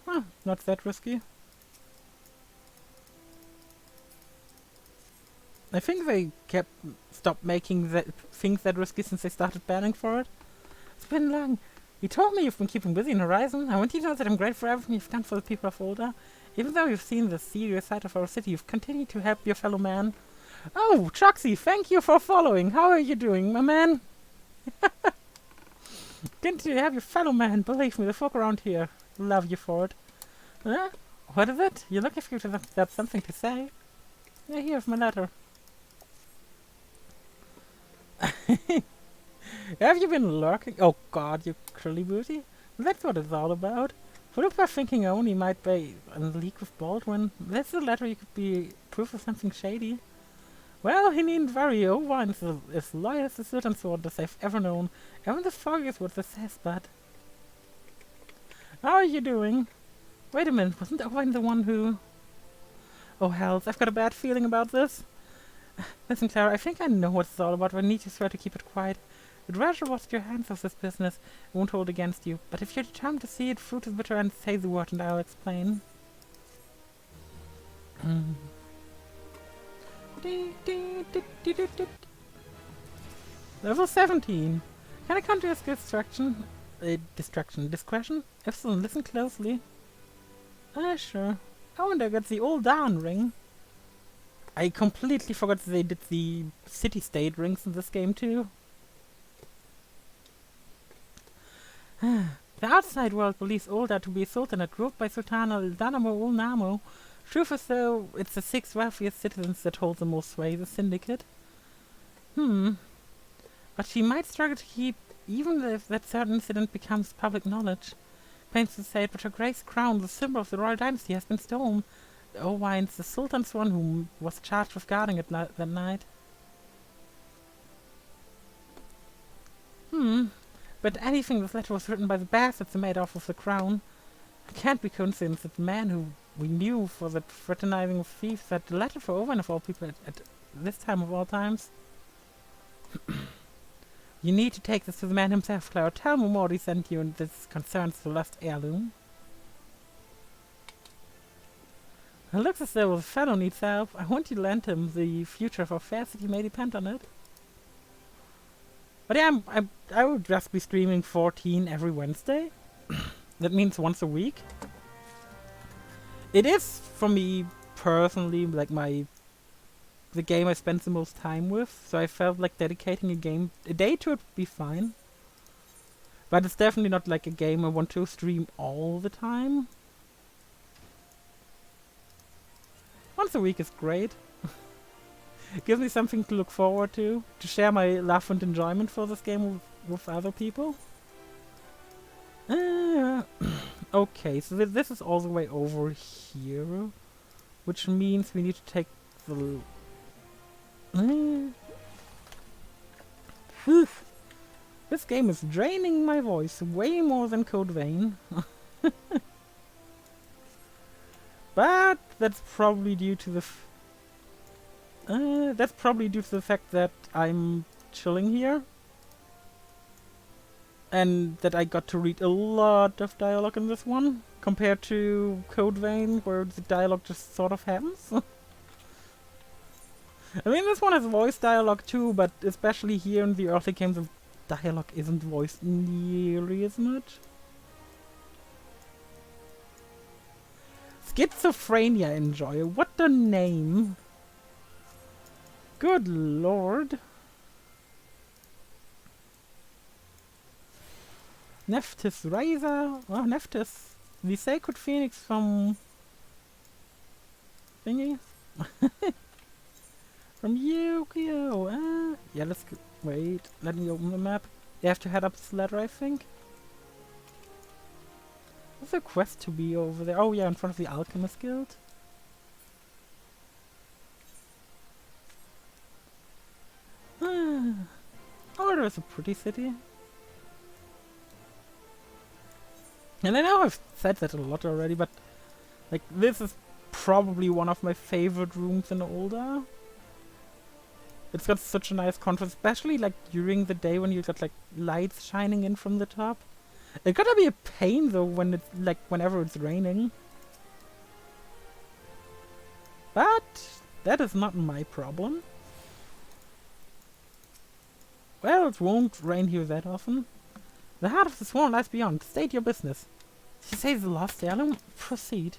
Ah, not that risky. I think they stopped making things that risky since they started banning for it. It's been long. You told me you've been keeping busy in Horizon. I want you to know that I'm grateful for everything you've done for the people of Ulda. Even though you've seen the serious side of our city, you've continued to help your fellow man. Oh, Troxy, thank you for following. How are you doing, my man? Continue to have your fellow man. Believe me, the folk around here love you for it. Huh? What is it? You look as if you have something to say. Yeah, here's my letter. Have you been lurking? Oh god, you curly booty. That's what it's all about. What if thinking only might be in league with Baldwin? That's the letter you could be proof of something shady. Well, he needn't worry. Owine's as loyal as the certain sword as I've ever known. Even the fog is what this says, but... How are you doing? Wait a minute, wasn't Owine the one who... Oh hells, I've got a bad feeling about this. Listen, Clara, I think I know what it's all about, but I need to swear to keep it quiet. I'd rather wash your hands of this business. It won't hold against you. But if you're determined to see it through to the bitter end, say the word and I'll explain. Level 17. Can I conjure a distraction? Discretion? If so, listen closely. Sure. I wonder, that's the old Dawn ring. I completely forgot they did the city-state rings in this game too. The outside world believes Ulda to be a sultanate ruled by Sultana Danamo ul Namo. Truth is though, it's the 6 wealthiest citizens that hold the most sway, the syndicate. But she might struggle to keep, even if that certain incident becomes public knowledge. Pains to say it, but her grace crown, the symbol of the royal dynasty, has been stolen. Owine's the Sultan's one who was charged with guarding it that night. But anything this letter was written by the bastards who made off with the crown. It can't be coincidence that the man who we knew for that fraternizing of thieves had the letter for Owen of all people at this time of all times. You need to take this to the man himself, Clara. Tell him what he sent you and this concerns the lost heirloom. It looks as though the fellow needs help. I want you to lend him. The future of our fair city may depend on it. But yeah, I would just be streaming 14 every Wednesday. That means once a week. It is, for me personally, like the game I spend the most time with. So I felt like dedicating a day to it would be fine. But it's definitely not like a game I want to stream all the time. Once a week is great. Gives me something to look forward to share my love and enjoyment for this game with other people. Okay, so this is all the way over here, which means we need to take the... This game is draining my voice way more than Code Vein. But that's probably due to the fact that I'm chilling here. And that I got to read a lot of dialogue in this one, compared to Code Vein, where the dialogue just sort of happens. I mean, this one has voice dialogue too, but especially here in the early games, the dialogue isn't voiced nearly as much. Schizophrenia Enjoyer, what a name! Good lord. Nephthys Razor. Oh, Nephthys. The Sacred Phoenix from... thingy? From Yu-Gi-Oh! Yeah, let's go. Wait, let me open the map. You have to head up this ladder, I think. There's a quest to be over there. Oh yeah, in front of the Alchemist Guild. Oh, there's a pretty city. And I know I've said that a lot already, but like this is probably one of my favorite rooms in Olda. It's got such a nice contrast, especially like during the day when you got like lights shining in from the top. It gotta be a pain though when it's like whenever it's raining. But that is not my problem. Well, it won't rain here that often. The heart of the swarm lies beyond. State your business. Did you say the lost heirloom? Proceed.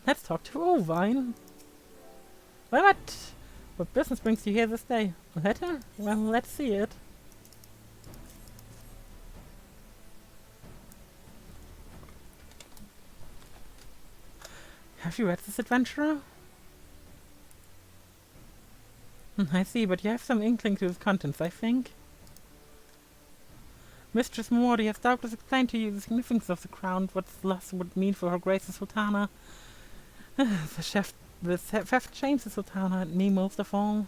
Let's talk to Ovine. What business brings you here this day? A letter? Well, let's see it. Have you read this, adventurer? I see, but you have some inkling to its contents, I think. Mistress Morty has doubtless explained to you the significance of the crown, what its loss would mean for her grace the Sultana. The theft shames the Sultana and me most of all.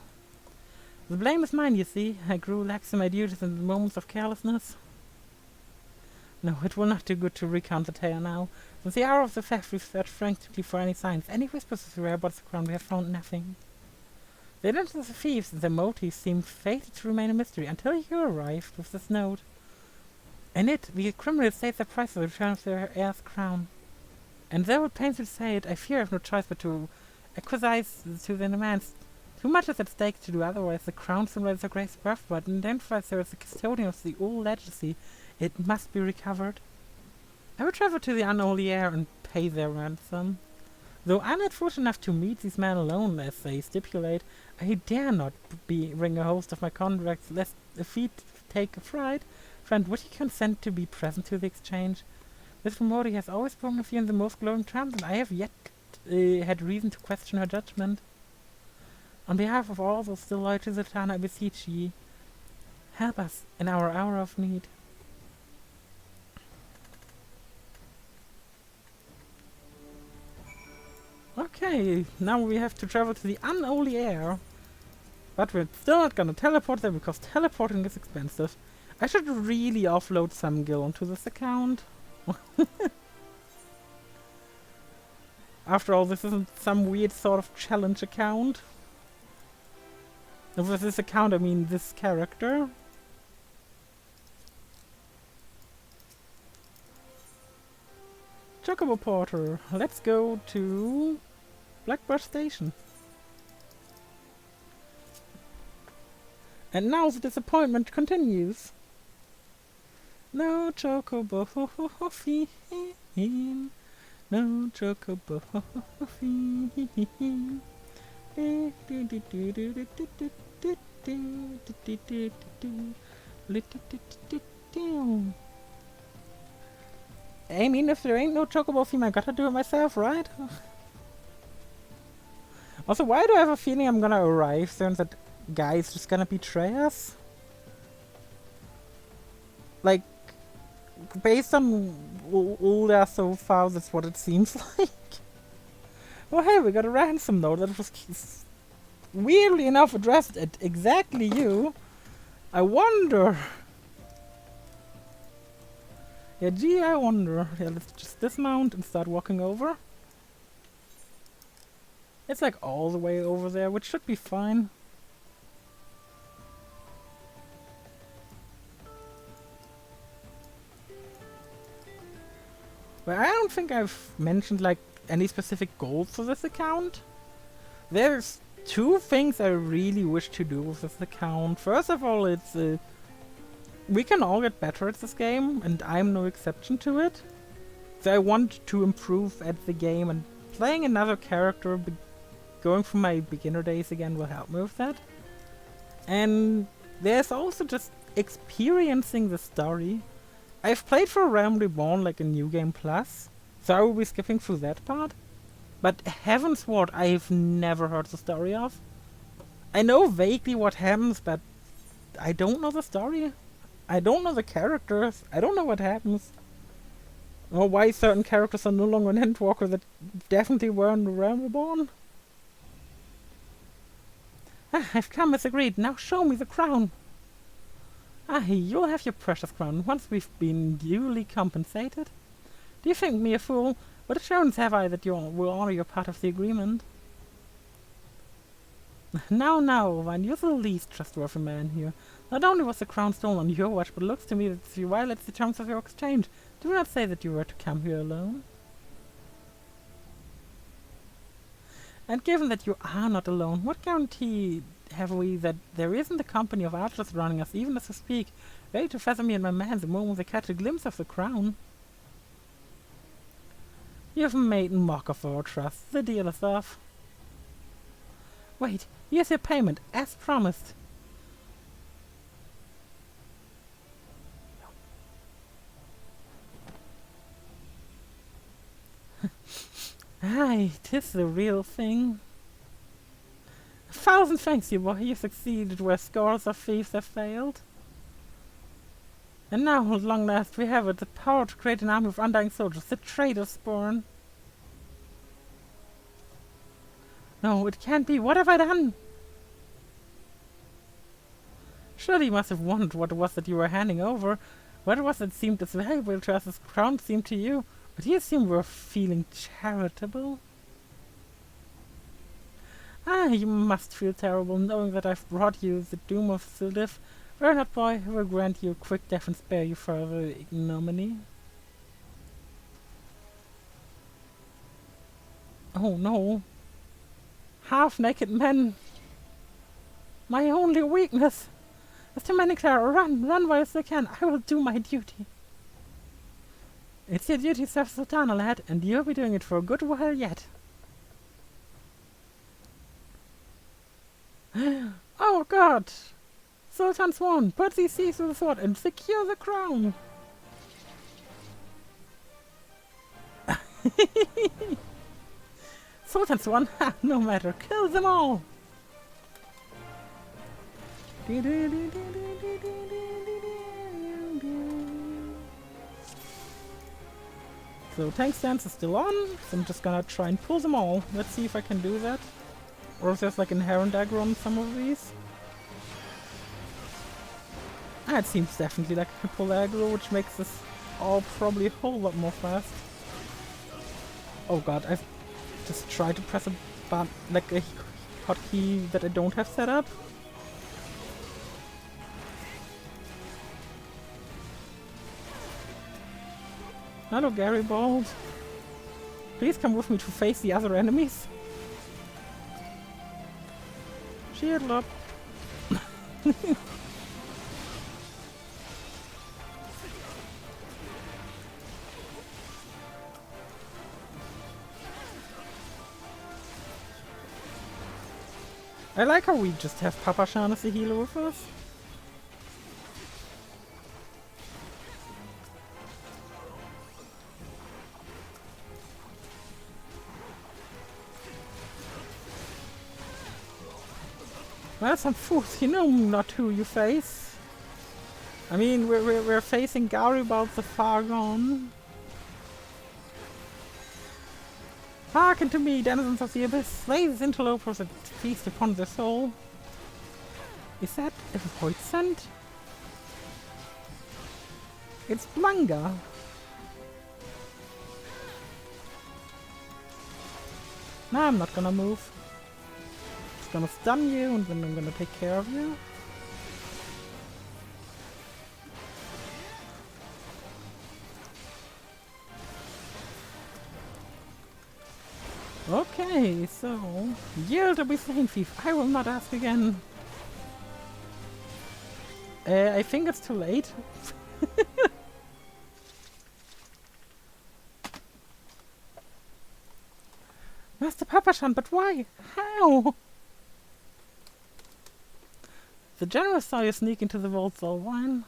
The blame is mine, you see. I grew lax in my duties in the moments of carelessness. No, it will not do good to recount the tale now. Since the hour of the theft, we've searched frantically for any signs. Any whispers of the whereabouts of the crown, we have found nothing. The identity of the thieves and their motives seemed fated to remain a mystery until you arrived with this note. In it, the criminals state their price for the return of their heir's crown. And though it pains me to say it, I fear I have no choice but to acquiesce to their demands. Too much is at stake to do otherwise. The crown symbolizes her grace's birthright and identifies her as the custodian of the old legacy. It must be recovered. I will travel to the unholy heir and pay their ransom. Though I'm not fortunate enough to meet these men alone, as they stipulate, I dare not bring a host of my contracts, lest a feat take a fright. Friend, would you consent to be present to the exchange? Miss Morty has always spoken of you in the most glowing terms, and I have yet had reason to question her judgment. On behalf of all those still loyal to Sultana, I beseech ye, help us in our hour of need. Okay, now we have to travel to the unholy heir. But we're still not gonna teleport there because teleporting is expensive. I should really offload some gil onto this account. After all, this isn't some weird sort of challenge account. And with this account, I mean this character. Chocobo Porter, let's go to Blackbird Station. And now the disappointment continues. No chocobo fiend, no chocobo fiend. I mean, if there ain't no chocobo theme, I gotta do it myself, right? Also, why do I have a feeling I'm gonna arrive there and that guy is just gonna betray us? Like, based on all there so far, that's what it seems like. Oh hey, we got a ransom note that was weirdly enough addressed at exactly you. I wonder. Yeah, gee, I wonder. Yeah, let's just dismount and start walking over. It's like all the way over there, which should be fine. But I don't think I've mentioned like any specific goals for this account. There's two things I really wish to do with this account. First of all, it's we can all get better at this game, and I'm no exception to it. So I want to improve at the game, and playing another character, going through my beginner days again will help me with that. And there's also just experiencing the story. I've played for Realm Reborn like a New Game Plus, so I will be skipping through that part. But Heavensward I've never heard the story of. I know vaguely what happens, but I don't know the story. I don't know the characters. I don't know what happens. Or why certain characters are no longer an Endwalker that definitely were in Realm Reborn. Ah, I've come as agreed. Now show me the crown. Ah, you'll have your precious crown once we've been duly compensated. Do you think me a fool? What assurance have I that you will honor your part of the agreement? Now, Vine, you're the least trustworthy man here. Not only was the crown stolen on your watch, but it looks to me that you violate the terms of your exchange. Do not say that you were to come here alone. And given that you are not alone, what guarantee have we that there isn't a company of archers running us, even as we speak, ready to feather me and my man the moment they catch a glimpse of the crown? You have made mock of our trust. The deal is off. Wait, here's your payment, as promised. Aye, 'tis the real thing. 1,000 thanks, you boy. You succeeded where scores of thieves have failed. And now, at long last, we have it, the power to create an army of undying soldiers, the traitor's spawn. No, it can't be. What have I done? Surely you must have wondered what it was that you were handing over. What it was that seemed as valuable to us as crown seemed to you. But you seem were feeling charitable. Ah, you must feel terrible, knowing that I've brought you the doom of Sildif. Fear not, boy, I will grant you a quick death and spare you further ignominy. Oh no. Half-naked men. My only weakness. There's too many, Clara. Run while they can. I will do my duty. It's your duty to serve Sultana, lad, and you'll be doing it for a good while yet. Oh God! Sultan Swan, put these thieves with the sword and secure the crown! Sultan Swan, no matter, kill them all! So tank stance is still on, so I'm just gonna try and pull them all. Let's see if I can do that. Or if there's like inherent aggro on some of these. Ah, it seems definitely like I can pull aggro, which makes this all probably a whole lot more fast. Oh god, I've just tried to press a button, like a hotkey that I don't have set up. Hello, Garibaldi. Please come with me to face the other enemies. Shield up. I like how we just have Papa Shan as the healer with us. Well, some fools, you know not who you face. I mean, we're facing Garibald the Far Gone. Hearken to me, denizens of the abyss, slay these interlopers that feast upon their soul. Is that a void scent? It's manga. Nah, I'm not gonna move. Just gonna stun you and then I'm gonna take care of you. Okay, so yield or be slain, thief. I will not ask again. I think it's too late. Master Papashan, but why? How? The general saw you sneak into the vault, Solwine.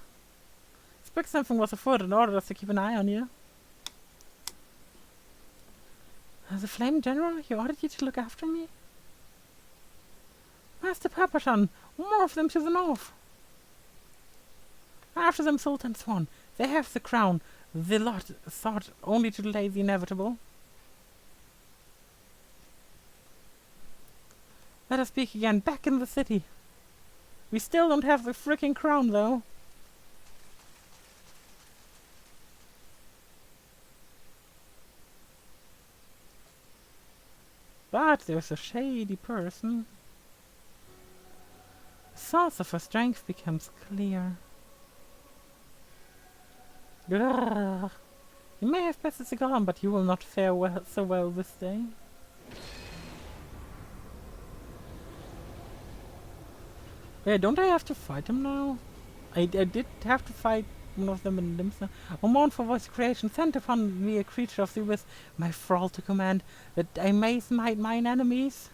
Expect something was afoot and ordered us to keep an eye on you. The Flame General, he ordered you to look after me? Master Papashan, more of them to the north. After them, Sultan Swan. They have the crown. The lot sought only to delay the inevitable. Let us speak again, back in the city. We still don't have the frickin' crown, though. But there's a shady person. The source of her strength becomes clear. Grrr. You may have bested the cigar, but you will not fare so well this day. Yeah, don't I have to fight him now? I did have to fight one of them in Limsa. O mournful voice of creation, sent upon me a creature of the abyss, my thrall to command, that I may smite mine enemies.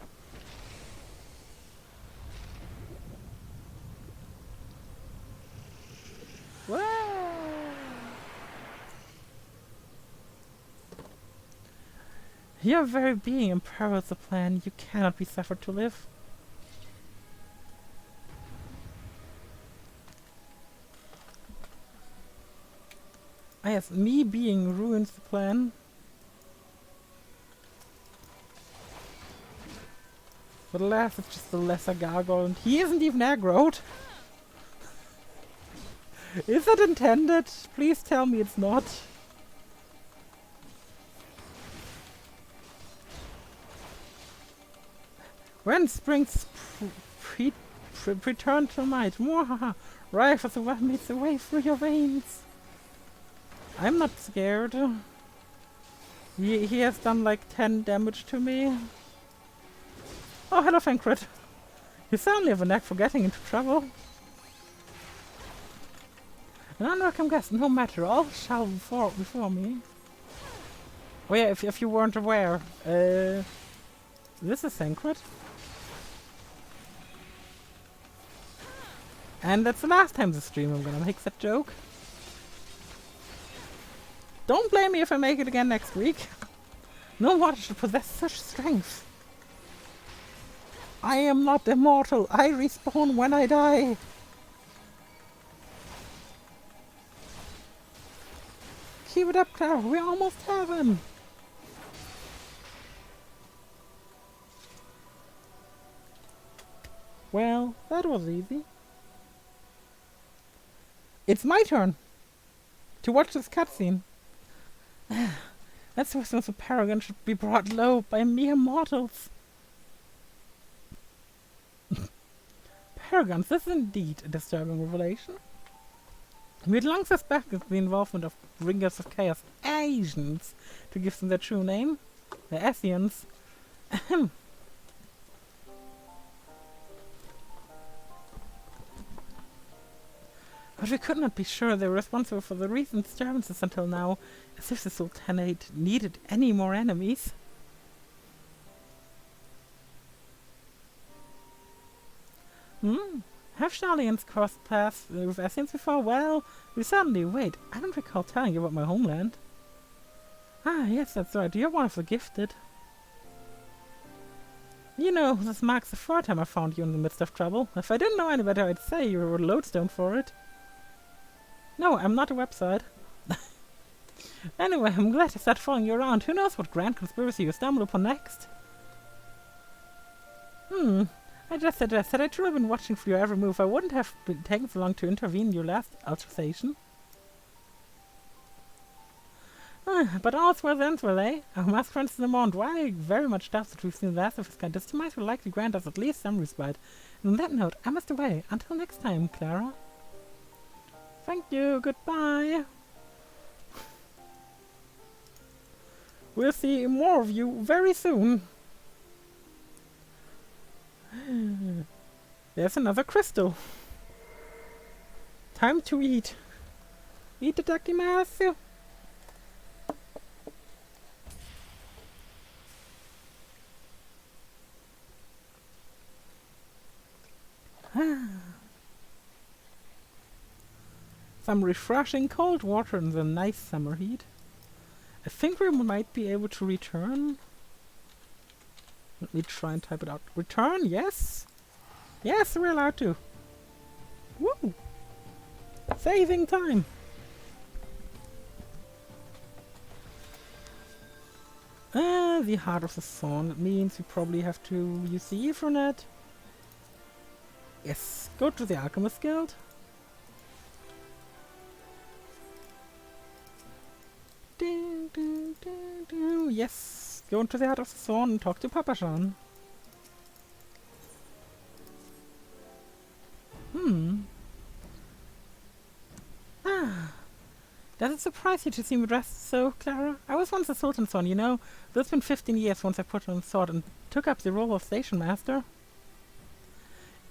Whoa! Your very being imperils the plan. You cannot be suffered to live. Yes, me being ruins the plan. But alas, it's just a lesser gargoyle, and he isn't even aggroed. Is it intended? Please tell me it's not. When springs return to might, mwahaha, rife as the one meets the way through your veins. I'm not scared. He has done like 10 damage to me. Oh, hello, Fankrit. You certainly have a knack for getting into trouble. An unwelcome guest, no matter, all shall before me. Oh yeah, if you weren't aware, this is Fankrit. And that's the last time this stream I'm gonna make that joke. Don't blame me if I make it again next week. No one should possess such strength. I am not immortal. I respawn when I die. Keep it up, Clara. We almost have him. Well, that was easy. It's my turn to watch this cutscene. That's why the paragon should be brought low by mere mortals. Paragons, this is indeed a disturbing revelation. We had long suspected the involvement of Bringers of Chaos, Asians, to give them their true name, the Asians. But we could not be sure they were responsible for the recent disturbances until now, as if the Sultanate needed any more enemies. Have shenanigans crossed paths with Essenes before? Well, we certainly. Wait, I don't recall telling you about my homeland. Ah, yes, that's right. You're one of the gifted. You know, this marks the third time I found you in the midst of trouble. If I didn't know any better, I'd say you were a lodestone for it. No, I'm not a website. Anyway, I'm glad to start following you around. Who knows what grand conspiracy you stumble upon next? I just suggest had I truly been watching for your every move, I wouldn't have been taken so long to intervene in your last altercation. But all's well ends well, eh? Our masked friends in the Mont, while I very much doubt that we've seen the last of his kind, this demise will likely grant us at least some respite. And on that note, I must away. Until next time, Clara. Thank you, goodbye. We'll see more of you very soon. There's another crystal. Time to eat. Itadakimasu. Some refreshing cold water in the nice summer heat. I think we might be able to return. Let me try and type it out. Return, yes? Yes, we're allowed to. Woo! Saving time! The Heart of the Sun. It means we probably have to use the Ethernet. Yes, go to the Alchemist Guild. Ding, ding, ding, ding. Yes, go into the Heart of the Sun and talk to Papa-chan. Does it surprise you to see me dressed so, Clara? I was once a Sultan's son, you know. Though it's been 15 years since I put on a sword and took up the role of Station Master.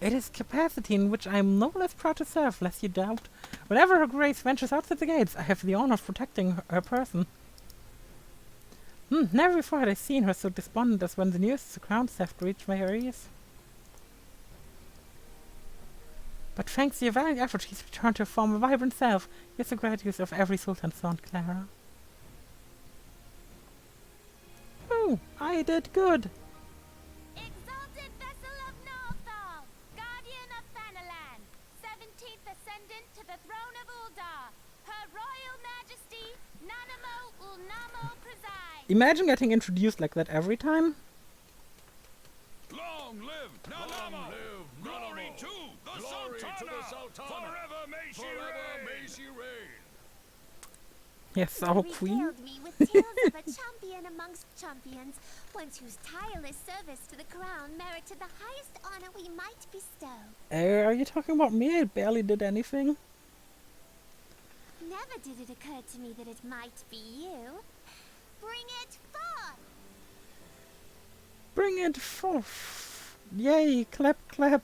It is capacity in which I am no less proud to serve, lest you doubt. Whenever Her Grace ventures outside the gates, I have the honor of protecting her person. Never before had I seen her so despondent as when the news of the crown theft reached my ears. But thanks to your valiant effort, she's returned to her former vibrant self. You're the gratitude of every Sultan's son, Clara. Oh, I did good. Exalted vessel of Northal, guardian of Thanalan, 17th ascendant to the throne of Uldar, Her Royal Majesty, Nanamo Ulnamo preside. Imagine getting introduced like that every time. Long live Nanamo! Glory to the Sultana! Forever may she reign! Yes, our You queen. regaled me with tales of a champion amongst champions, one whose tireless service to the crown merited the highest honor we might bestow. Are you talking about me? I barely did anything. Never did it occur to me that it might be you. Bring it forth! Bring it forth. Yay, clap, clap.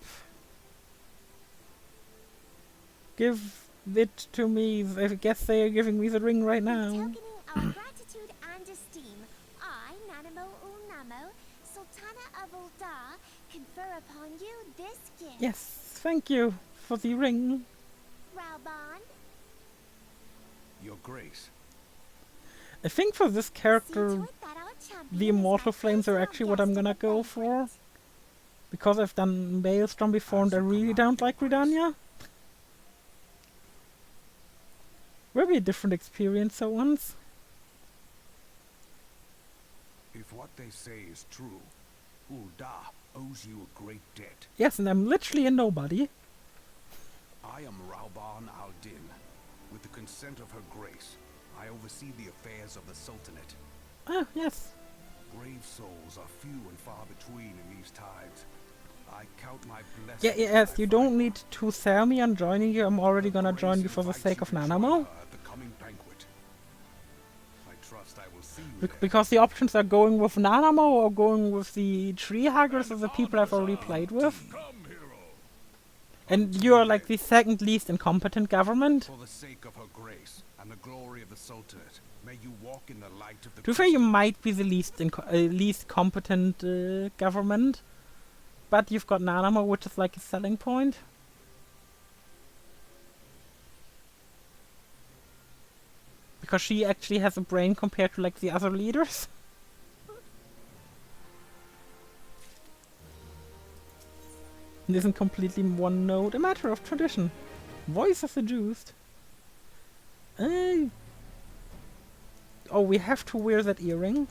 Give it to me. I guess they are giving me the ring right now. Tokening our gratitude and esteem, I, Nanamo Ulnamo, Sultana of Uldar, confer upon you this gift. Yes, thank you for the ring. Raubon, Your Grace. I think for this see character, to it that our champion the is immortal my flames are personal actually what I'm guest gonna at the go banquet. for. Because I've done Maelstrom before and I As you really command, don't Your like Grace. Redania. Will be a different experience at once. If what they say is true, Uldar owes you a great debt. Yes, and I'm literally a nobody. I am Raubon al-Din. With the consent of Her Grace, I oversee the affairs of the Sultanate. Ah, yes. Brave souls are few and far between in these times. I count my blessings. Yeah, yes, when I you don't find need to sell me on joining you. I'm already Her gonna Grace join you for the invites sake you of to join Nanamo. her at the coming banquet. I trust I will see you there. Because the options are going with Nanamo or going with the tree huggers of the people I've already played with. And you're like the second least incompetent government. For the sake of Her Grace and the glory of the Sultanate, may you walk in the light of the To be fair, you might be the least least competent government. but you've got Nanamo, which is like a selling point. Because she actually has a brain compared to like the other leaders. And isn't completely one note. A matter of tradition. Voice is seduced. Oh, we have to wear that earring.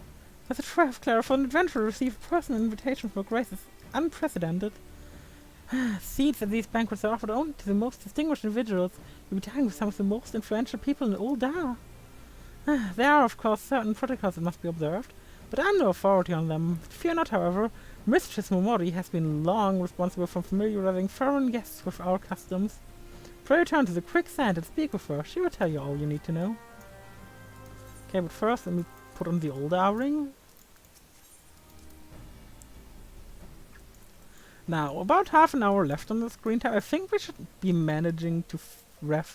As a triumph, Clara, for an adventurer, receive a personal invitation from Grace is unprecedented. Seats at these banquets are offered only to the most distinguished individuals. You'll be dining with some of the most influential people in Ul'dah. There are, of course, certain protocols that must be observed, but I'm no authority on them. Fear not, however. Mistress Momori has been long responsible for familiarizing foreign guests with our customs. Pray return to the quicksand and speak with her. She will tell you all you need to know. Okay, but first let me put on the Ul'dah ring. Now, about half an hour left on the screen time. I think we should be managing to wrap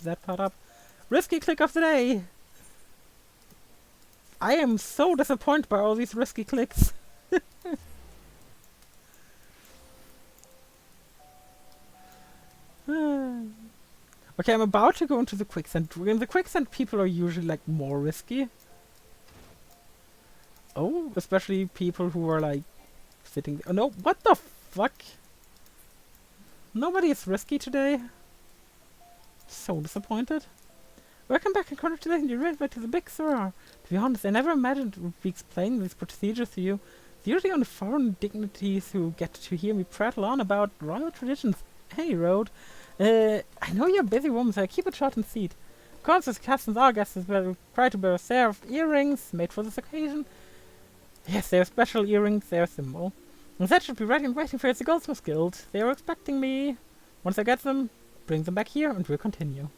that part up. Risky click of the day! I am so disappointed by all these risky clicks. Okay, I'm about to go into the quicksand. In the quicksand, people are usually like more risky. Oh, especially people who are like sitting there. Oh no, what the fuck? Nobody is risky today. So disappointed. Welcome back and congratulations, you're right back to the big sir. To be honest, I never imagined we'd be explaining these procedures to you. It's usually only foreign dignitaries who get to hear me prattle on about royal traditions. Hey, Road. I know you're a busy woman, so I keep it short and sweet. Of course, as customs, our guests will require to wear a pair of earrings made for this occasion. Yes, they are special earrings, they are symbol. And that should be ready and waiting for you at the Goldsmiths Guild. They are expecting me. Once I get them, bring them back here and we'll continue.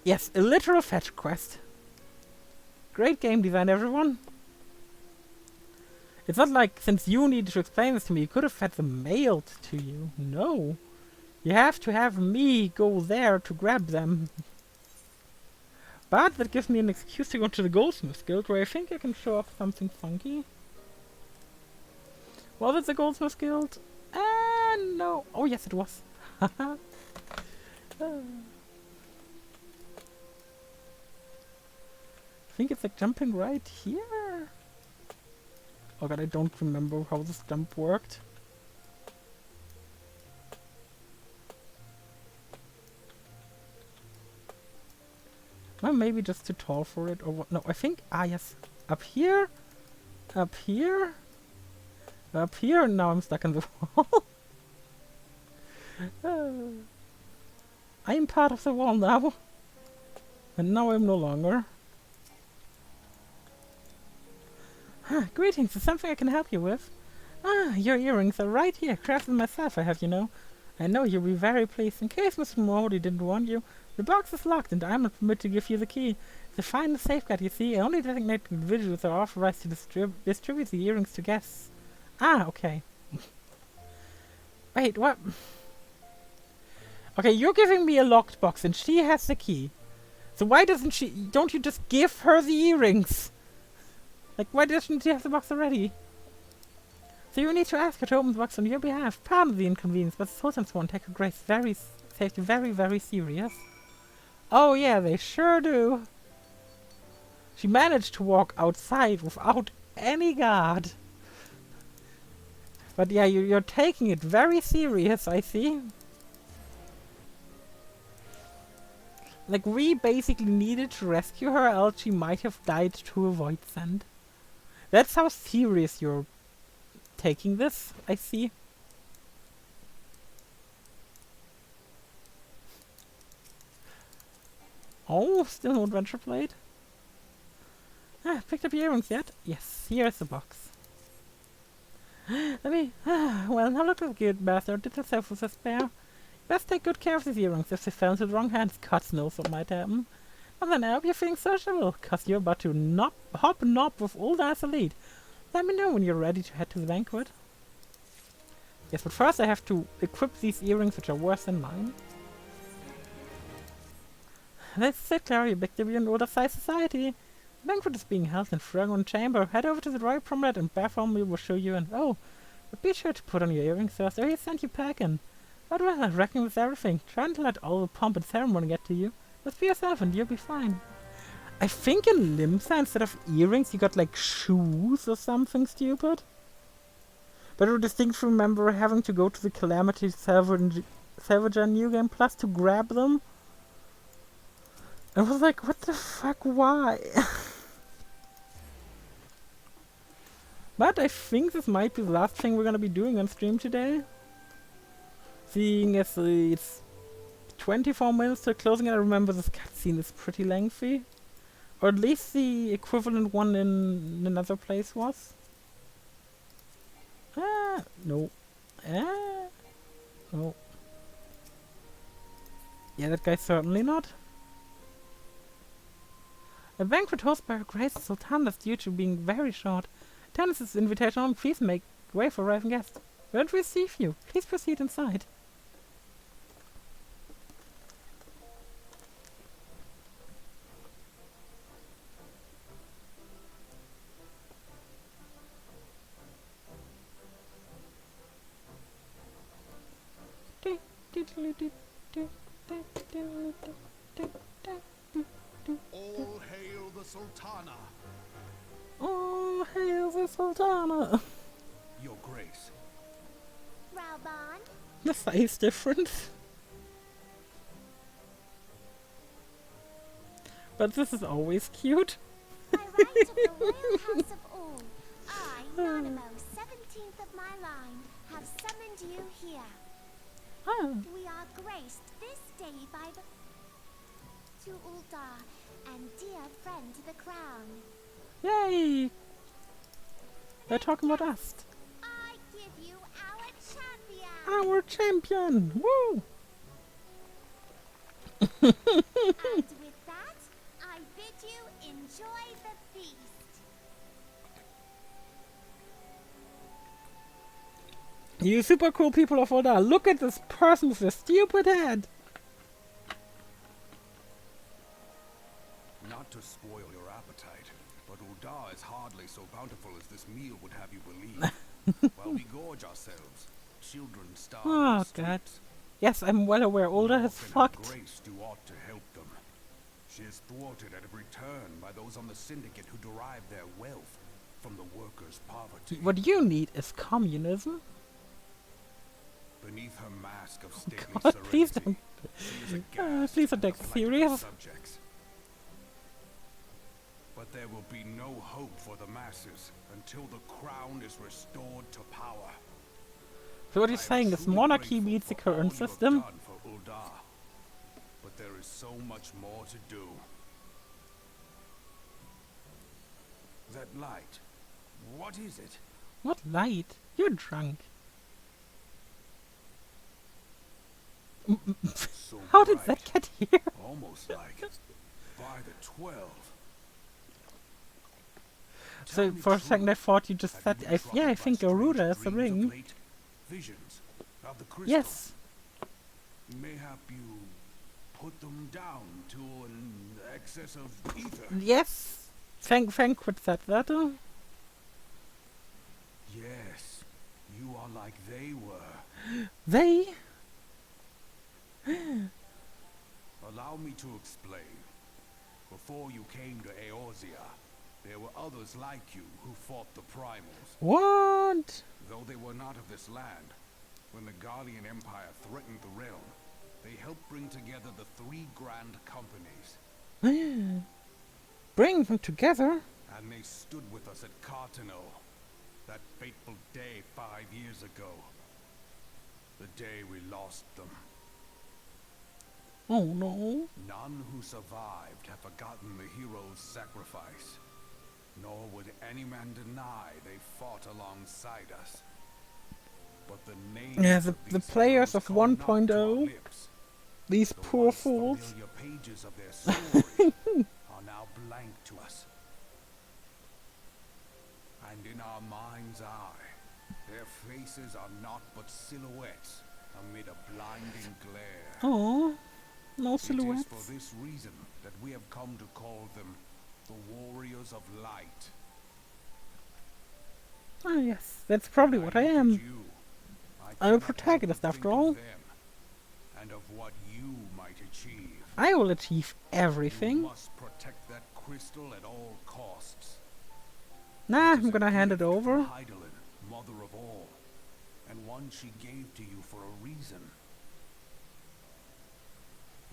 Yes, a literal fetch quest. Great game design, everyone. It's not like, since you needed to explain this to me, you could have had them mailed to you. No. You have to have me go there to grab them. But that gives me an excuse to go to the Goldsmiths Guild, where I think I can show off something funky. Was it the Goldsmiths Guild? No. Oh, yes, it was. I think it's like jumping right here. Oh god, I don't remember how this jump worked. Well, maybe just too tall for it, or what? No, I think, yes. Up here, up here, up here, and now I'm stuck in the wall. I am part of the wall now. And now I'm no longer. Greetings, is something I can help you with? Your earrings are right here, crafted myself, I have, you know. I know you'll be very pleased. In case Mr. Morty didn't warn you, the box is locked and I'm not permitted to give you the key. The final safeguard, you see, only designated individuals are authorized to distribute the earrings to guests. Okay. Wait, what? Okay, you're giving me a locked box and she has the key. So why don't you just give her the earrings? Like, why doesn't she have the box already? So you need to ask her to open the box on your behalf. Pardon the inconvenience, but the Sultan's won't take her grace safety very, very serious. Oh yeah, they sure do. She managed to walk outside without any guard. But yeah, you're taking it very serious, I see. Like, we basically needed to rescue her, else she might have died to a void send. That's how serious you're taking this, I see. Oh, still no adventure played. Picked up your earrings yet? Yes, here's the box. Let me... well, now look at the good bastard, did herself with a spare. Best take good care of these earrings. If they fell into the wrong hands, God knows what might happen. And then I hope you're feeling sociable, cause you're about to hop with Uldah's elite. Let me know when you're ready to head to the banquet. Yes, but first I have to equip these earrings, which are worse than mine. That's it, Clara, you big debut in Ul'dah society. The banquet is being held in Fragon Chamber. Head over to the Royal Promenade and Bathroom we will show you and... Oh, But be sure to put on your earrings first, or he'll send you packing. But well, I reckon with everything. Try not to let all the pomp and ceremony get to you. Just be yourself and you'll be fine. I think in Limsa, instead of earrings, you got like shoes or something stupid. But I distinctly remember having to go to the Calamity Salvager New Game Plus to grab them. I was like, what the fuck, why? But I think this might be the last thing we're gonna be doing on stream today. Seeing as it's 24 minutes to closing, and I remember this cutscene is pretty lengthy. Or at least the equivalent one in another place was. No. No. Yeah, that guy certainly not. A banquet hosted by Her Grace the Sultan is due to being very short. Tennis's invitation on, please make way for arriving guests. We'll receive you. Please proceed inside. All hail the Sultana, Oh, hail the Sultana! Your Grace. Rauban, The size difference. But this is always cute. by right of the royal house of all, I, Nanamo, 17th of my line, have summoned you here. Ah, We are graced this day by the to Uldar and dear friend to the crown. yay! They're talking about us. I give you our champion. Our champion! Woo! And with that, I bid you enjoy the feast. You super cool people of Oda, look at this person with the stupid head! Not to spoil your appetite, but Uldar is hardly so bountiful as this meal would have you believe. While we gorge ourselves, children starve in Oh, the God. streets. Yes, I'm well aware Oda Nor has can Her fucked. Grace do aught to help them. She is thwarted at every turn by those on the syndicate who derive their wealth from the workers' poverty. What you need is communism. Beneath her mask of stately God, please serenity, don't. she is aghast Please don't at the take plight of her serious. subjects. But there will be no hope for the masses until the crown is restored to power. So what I you're am saying is truly monarchy grateful beats the for all current you have system? done for Uldar, but there is so much more to do. That light, what is it? What light? You're drunk. So How did bright, that get here? almost like by the 12. So Tell me for a second I truly, thought you just have said, you been yeah, I troubled by think strange Garuda is the dreams of ring. late? Visions of the crystal? Yes. Mayhap you put them down to an excess of ether? Yes. Thank said that. Yes, you are like they were. They? Allow me to explain. Before you came to Eorzea, there were others like you who fought the primals. What? Though they were not of this land, when the Guardian Empire threatened the realm, they helped bring together the three grand companies. Bring them together? And they stood with us at Cartano, that fateful day 5 years ago. The day we lost them. Oh no. None who survived have forgotten the hero's sacrifice. Nor would any man deny they fought alongside us. But the names Yeah, of the these players heroes of come not to our 1.0, lips. these The poor once fools. familiar pages of their story are now blank to us. And in our mind's eye, their faces are naught but silhouettes amid a blinding glare. Oh, no It is silhouettes. for this reason that we have come to call them the Warriors of Light. Ah, yes, that's probably what I look at am. you. I I'm a cannot help protagonist but after think all. of them and of what you might achieve. I will achieve You everything. must protect that crystal at all costs. Nah, It is I'm a gonna hand it gift from over. Heidelin, mother of all, and one she gave to you for a reason.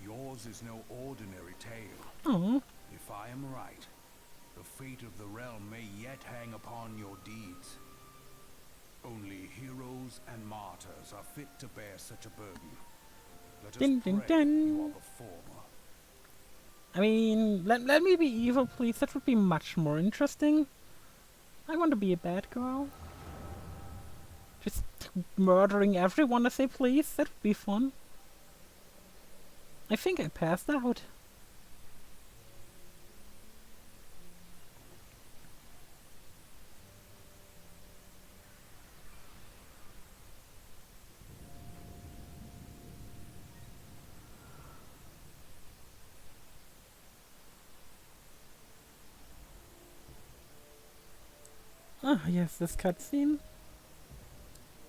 Yours is no ordinary tale. Oh, If I am right, the fate of the realm may yet hang upon your deeds. Only heroes and martyrs are fit to bear such a burden. Let us Dun, dun, pray you dun. are the former. I mean, let me be evil, please. That would be much more interesting. I want to be a bad girl. Just murdering everyone as they please. That would be fun. I think I passed out. Ah, yes, this cutscene.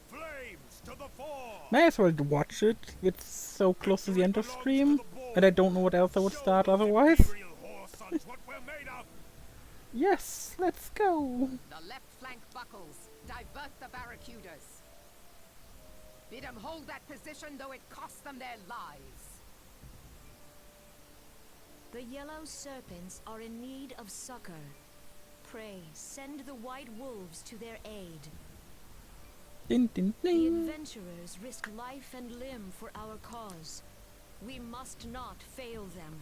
Flames to the fore! May as well watch it. It's so close to the end of stream, and I don't know what else I would start otherwise. Imperial whore sons what we're made of! Yes, let's go. The left flank buckles. Divert the barracudas. Bid them hold that position, though it costs them their lives. The yellow serpents are in need of succor. Pray, send the white wolves to their aid. Ding, ding, The ding. adventurers risk life and limb for our cause. We must not fail them.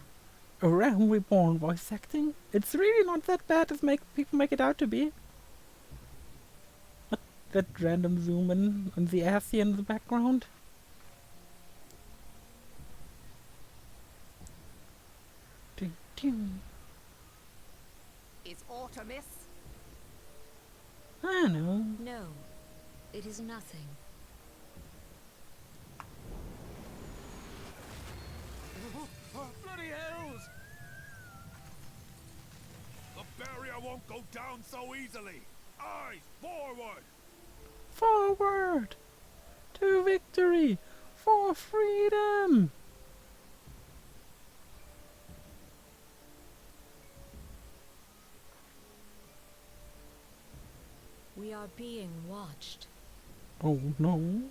A Realm Reborn voice acting? It's really not that bad as people make it out to be. What, that random zoom in on the ass here in the background? Ding, ding. Is aught amiss? I know. No, it is nothing. Bloody hells! The barrier won't go down so easily! Eyes forward! Forward! To victory! For freedom! We are being watched. Oh no.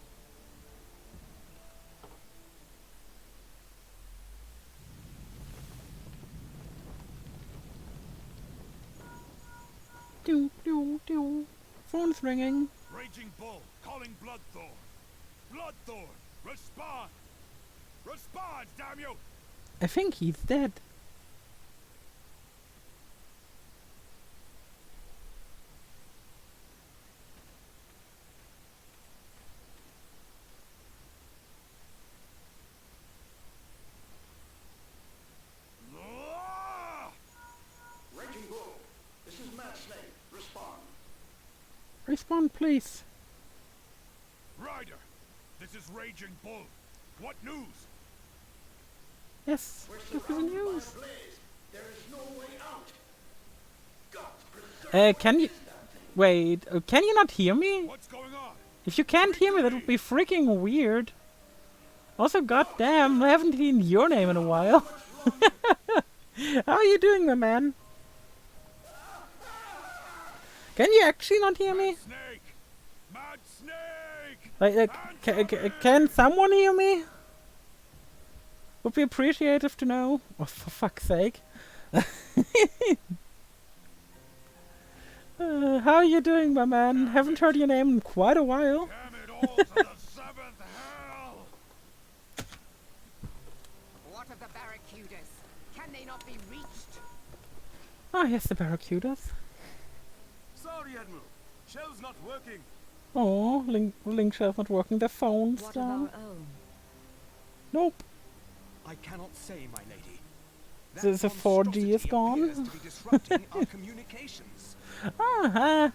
Doo doo doo. Phone's ringing. Raging Bull, calling Bloodthorn! Bloodthorn, respond! Respond, damn you! I think he's dead. Ah! Raging Bull, this is Mad Snake. Respond. Respond, please. Ryder, this is Raging Bull. What news? Yes, We're this is the surrounded by news. a blaze. There is no way out. God preserve Can you... Wait, can you not hear me? What's going on? If you can't hear me, that would be freaking weird. Also, goddamn, I haven't seen your name in a while. How are you doing, my man? Can you actually not hear me? Snake! Mad Snake! Like, can someone hear me? Would be appreciative to know. Oh, for fuck's sake. How are you doing, my man? Haven't heard your name in quite a while. Damn it all to the seventh hell! What of the barracudas? Can they not be reached? Ah, yes, the barracudas. Sorry, Admiral. Shell's not working. Oh, link shell's not working. Their phone's What of down. our own? Nope. I cannot say, my lady. The 4G is gone. appears to be disrupting our communications. Ah,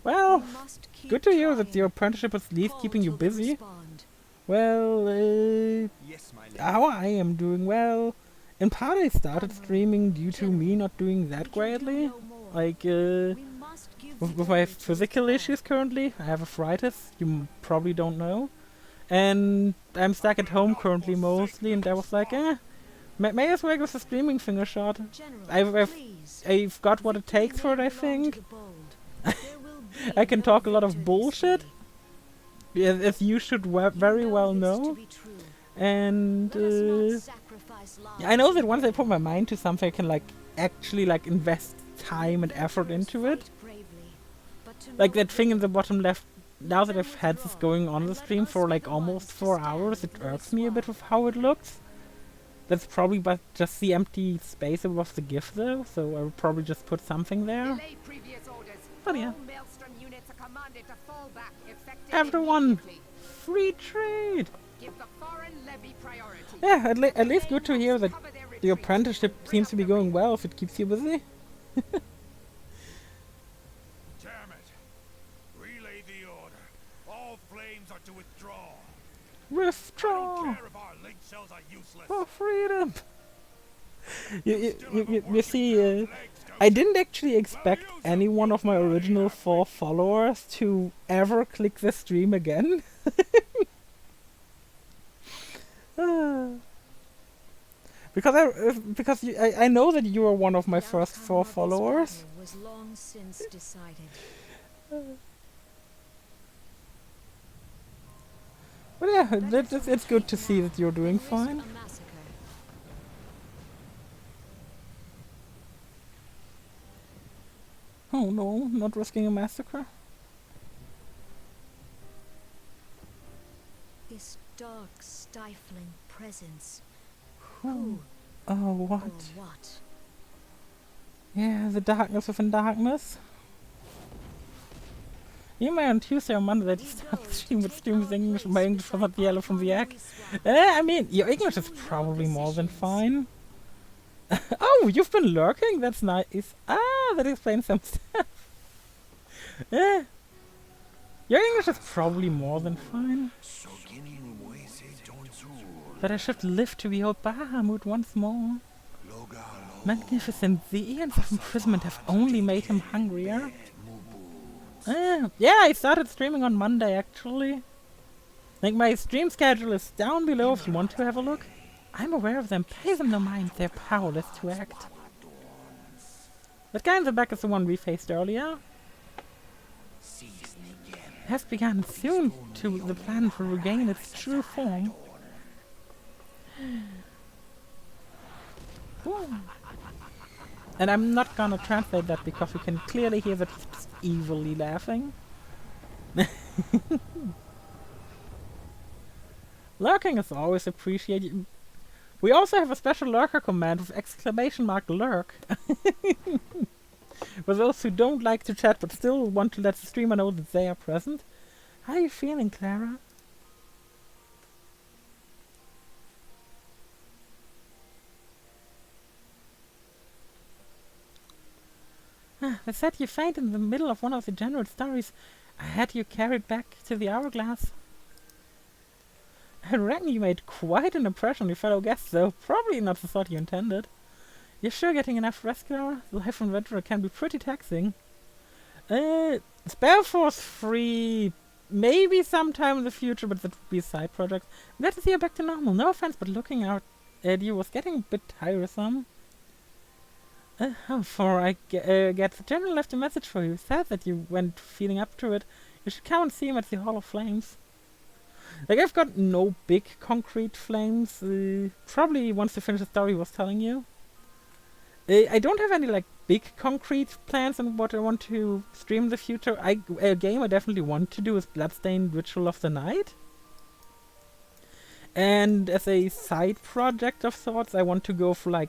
well, We must keep good to hear that trying. your apprenticeship is at least Call keeping you till they busy. respond. Well, Yes, my lady. how I am doing well. In part, I started streaming due to me not doing that We can do greatly. no more. Like, We must give with my physical issues currently. I have arthritis, you probably don't know. And I'm stuck at home currently mostly, and I was like, may as well give the streaming thing a shot. I've got what it takes for it, I think. I can talk a lot of bullshit, as you should very well know. And I know that once I put my mind to something, I can actually invest time and effort into it. Like that thing in the bottom left. Now that I've had this going on the stream for almost 4 hours, it irks me a bit with how it looks. That's probably but just the empty space above the GIF though, so I would probably just put something there. But yeah. Everyone! Free trade! Yeah, at least good to hear that the apprenticeship seems to be going well if it keeps you busy. Damn it! Relay the order. All flames are to withdraw. Withdraw! I don't care if our link cells are useless. For freedom! You see, I didn't actually expect any one of my original 4 followers to ever click the stream again. Because I know that you were one of my first 4 followers. Was long since decided. But yeah, it's good to see that you're doing fine. Oh no, not risking a massacre. This dark, stifling presence. Who? Oh, what? Or what? Yeah, the darkness within darkness. You may on Tuesday or Monday that you start the stream with streams English. My English was not yellow from the egg. I mean, your English is probably more than fine. Oh, you've been lurking? That's nice. Ah, that explains some stuff. Your English is probably more than fine. But I should live to behold Bahamut once more. Magnificent, the eons of imprisonment have only made him hungrier. Yeah, I started streaming on Monday actually. My stream schedule is down below if you want to have a look. I'm aware of them, pay them no mind, they're powerless to act. That guy in the back is the one we faced earlier. Has begun soon to the plan to regain its true form. And I'm not gonna translate that because you can clearly hear that he's just evilly laughing. Lurking is always appreciated. We also have a special lurker command with exclamation mark lurk. For those who don't like to chat but still want to let the streamer know that they are present. How are you feeling, Clara? They said you fainted in the middle of one of the general stories. I had you carried back to the hourglass. I reckon you made quite an impression on your fellow guests, though probably not the sort you intended. You're sure getting enough rest, Clara? Life on Ventura can be pretty taxing. Spellforce 3, maybe sometime in the future, but that would be a side project. I'm glad to see you back to normal. No offense, but looking out at you was getting a bit tiresome. Before I get the general left a message for you. He said that you went feeling up to it. You should come and see him at the Hall of Flames. I've got no big concrete flames. Probably once to finish the story he was telling you. I don't have any big concrete plans on what I want to stream in the future. A game I definitely want to do is Bloodstained Ritual of the Night. And as a side project of sorts, I want to go for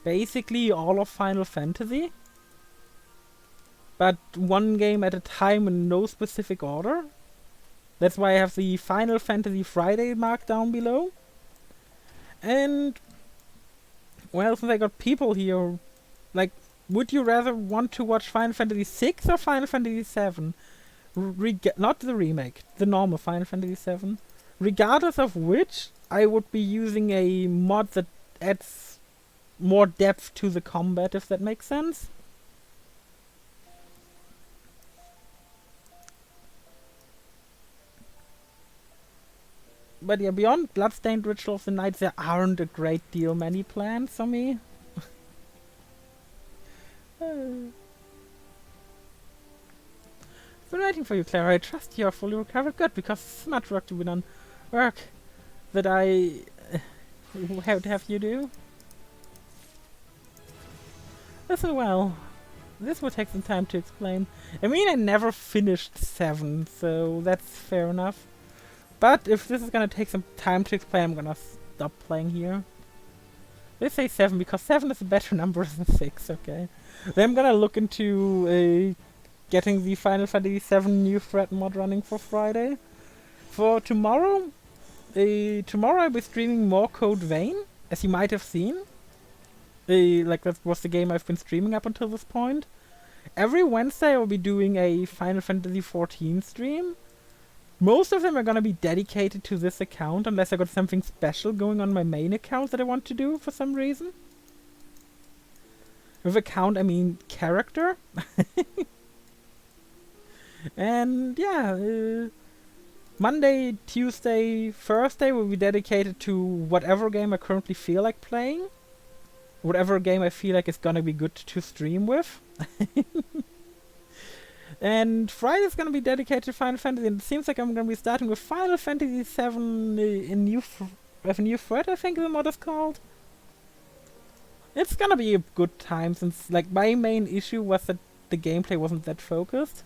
basically all of Final Fantasy. But one game at a time in no specific order. That's why I have the Final Fantasy Friday mark down below. And well, since I got people here, would you rather want to watch Final Fantasy 6 or Final Fantasy 7? Not the remake, the normal Final Fantasy 7. Regardless of which, I would be using a mod that adds more depth to the combat, if that makes sense. But yeah, beyond Bloodstained Ritual of the Night, there aren't a great deal many plans for me. Been waiting for you, Clara. I trust you are fully recovered. Good, because so much work to be done. Work that I have you do. Listen well. This will take some time to explain. I mean, I never finished 7, so that's fair enough. But if this is gonna take some time to explain, I'm gonna stop playing here. They say 7 because 7 is a better number than 6, okay. Then I'm gonna look into getting the Final Fantasy VII new thread mod running for Friday. For tomorrow, tomorrow I'll be streaming more Code Vein, as you might have seen. Like that was the game I've been streaming up until this point. Every Wednesday I'll be doing a Final Fantasy XIV stream. Most of them are gonna be dedicated to this account, unless I got something special going on my main account that I want to do for some reason. With account, I mean character. And yeah, Monday, Tuesday, Thursday will be dedicated to whatever game I currently feel like playing. Whatever game I feel like is gonna be good to stream with. And Friday is gonna be dedicated to Final Fantasy, and it seems like I'm gonna be starting with Final Fantasy VII in new thread, I think the mod is called. It's gonna be a good time, since like my main issue was that the gameplay wasn't that focused.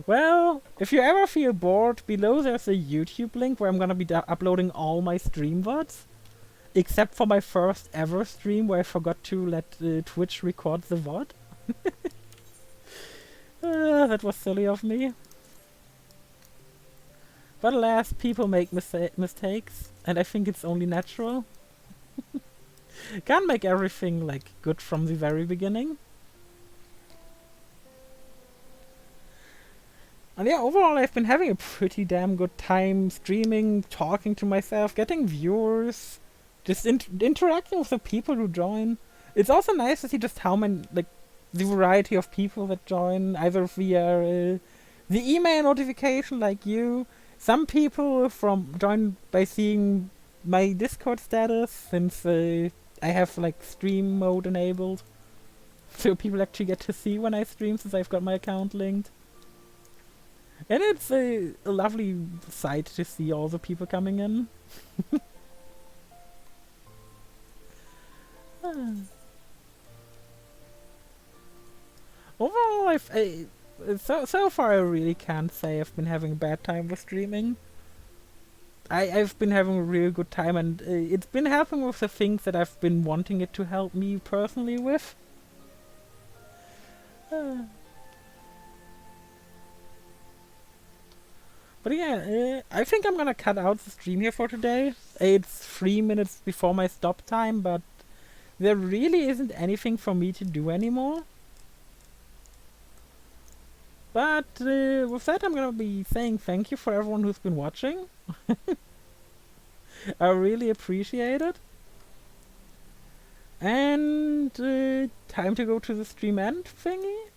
Well, if you ever feel bored, below there's a YouTube link where I'm gonna be uploading all my stream VODs. Except for my first ever stream where I forgot to let Twitch record the VOD. That was silly of me. But alas, people make mistakes, and I think it's only natural. Can't make everything like good from the very beginning. And yeah, overall I've been having a pretty damn good time streaming, talking to myself, getting viewers, just interacting with the people who join. It's also nice to see just how many, like, the variety of people that join, either via the email notification like you. Some people join by seeing my Discord status, since I have like stream mode enabled. So people actually get to see when I stream, since I've got my account linked. And it's a lovely sight to see all the people coming in. Overall, so far I really can't say I've been having a bad time with streaming. I've been having a real good time, and it's been helping with the things that I've been wanting it to help me personally with. But yeah, I think I'm gonna cut out the stream here for today. It's 3 minutes before my stop time, but there really isn't anything for me to do anymore. But with that, I'm gonna be saying thank you for everyone who's been watching. I really appreciate it. And time to go to the stream end thingy.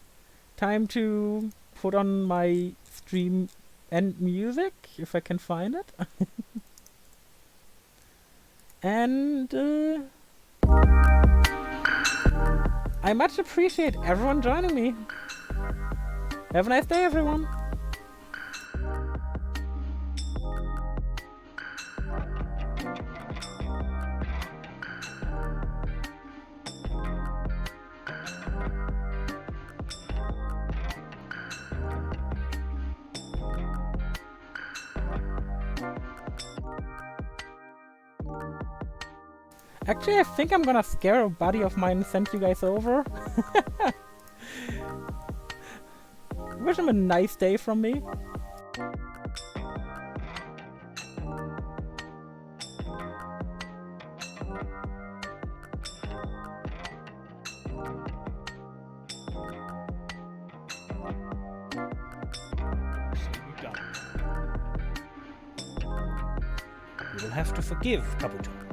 Time to put on my stream end music, if I can find it. And I much appreciate everyone joining me. Have a nice day, everyone. Actually, I think I'm gonna scare a buddy of mine and send you guys over. Wish him a nice day from me. You will have to forgive Kabuto.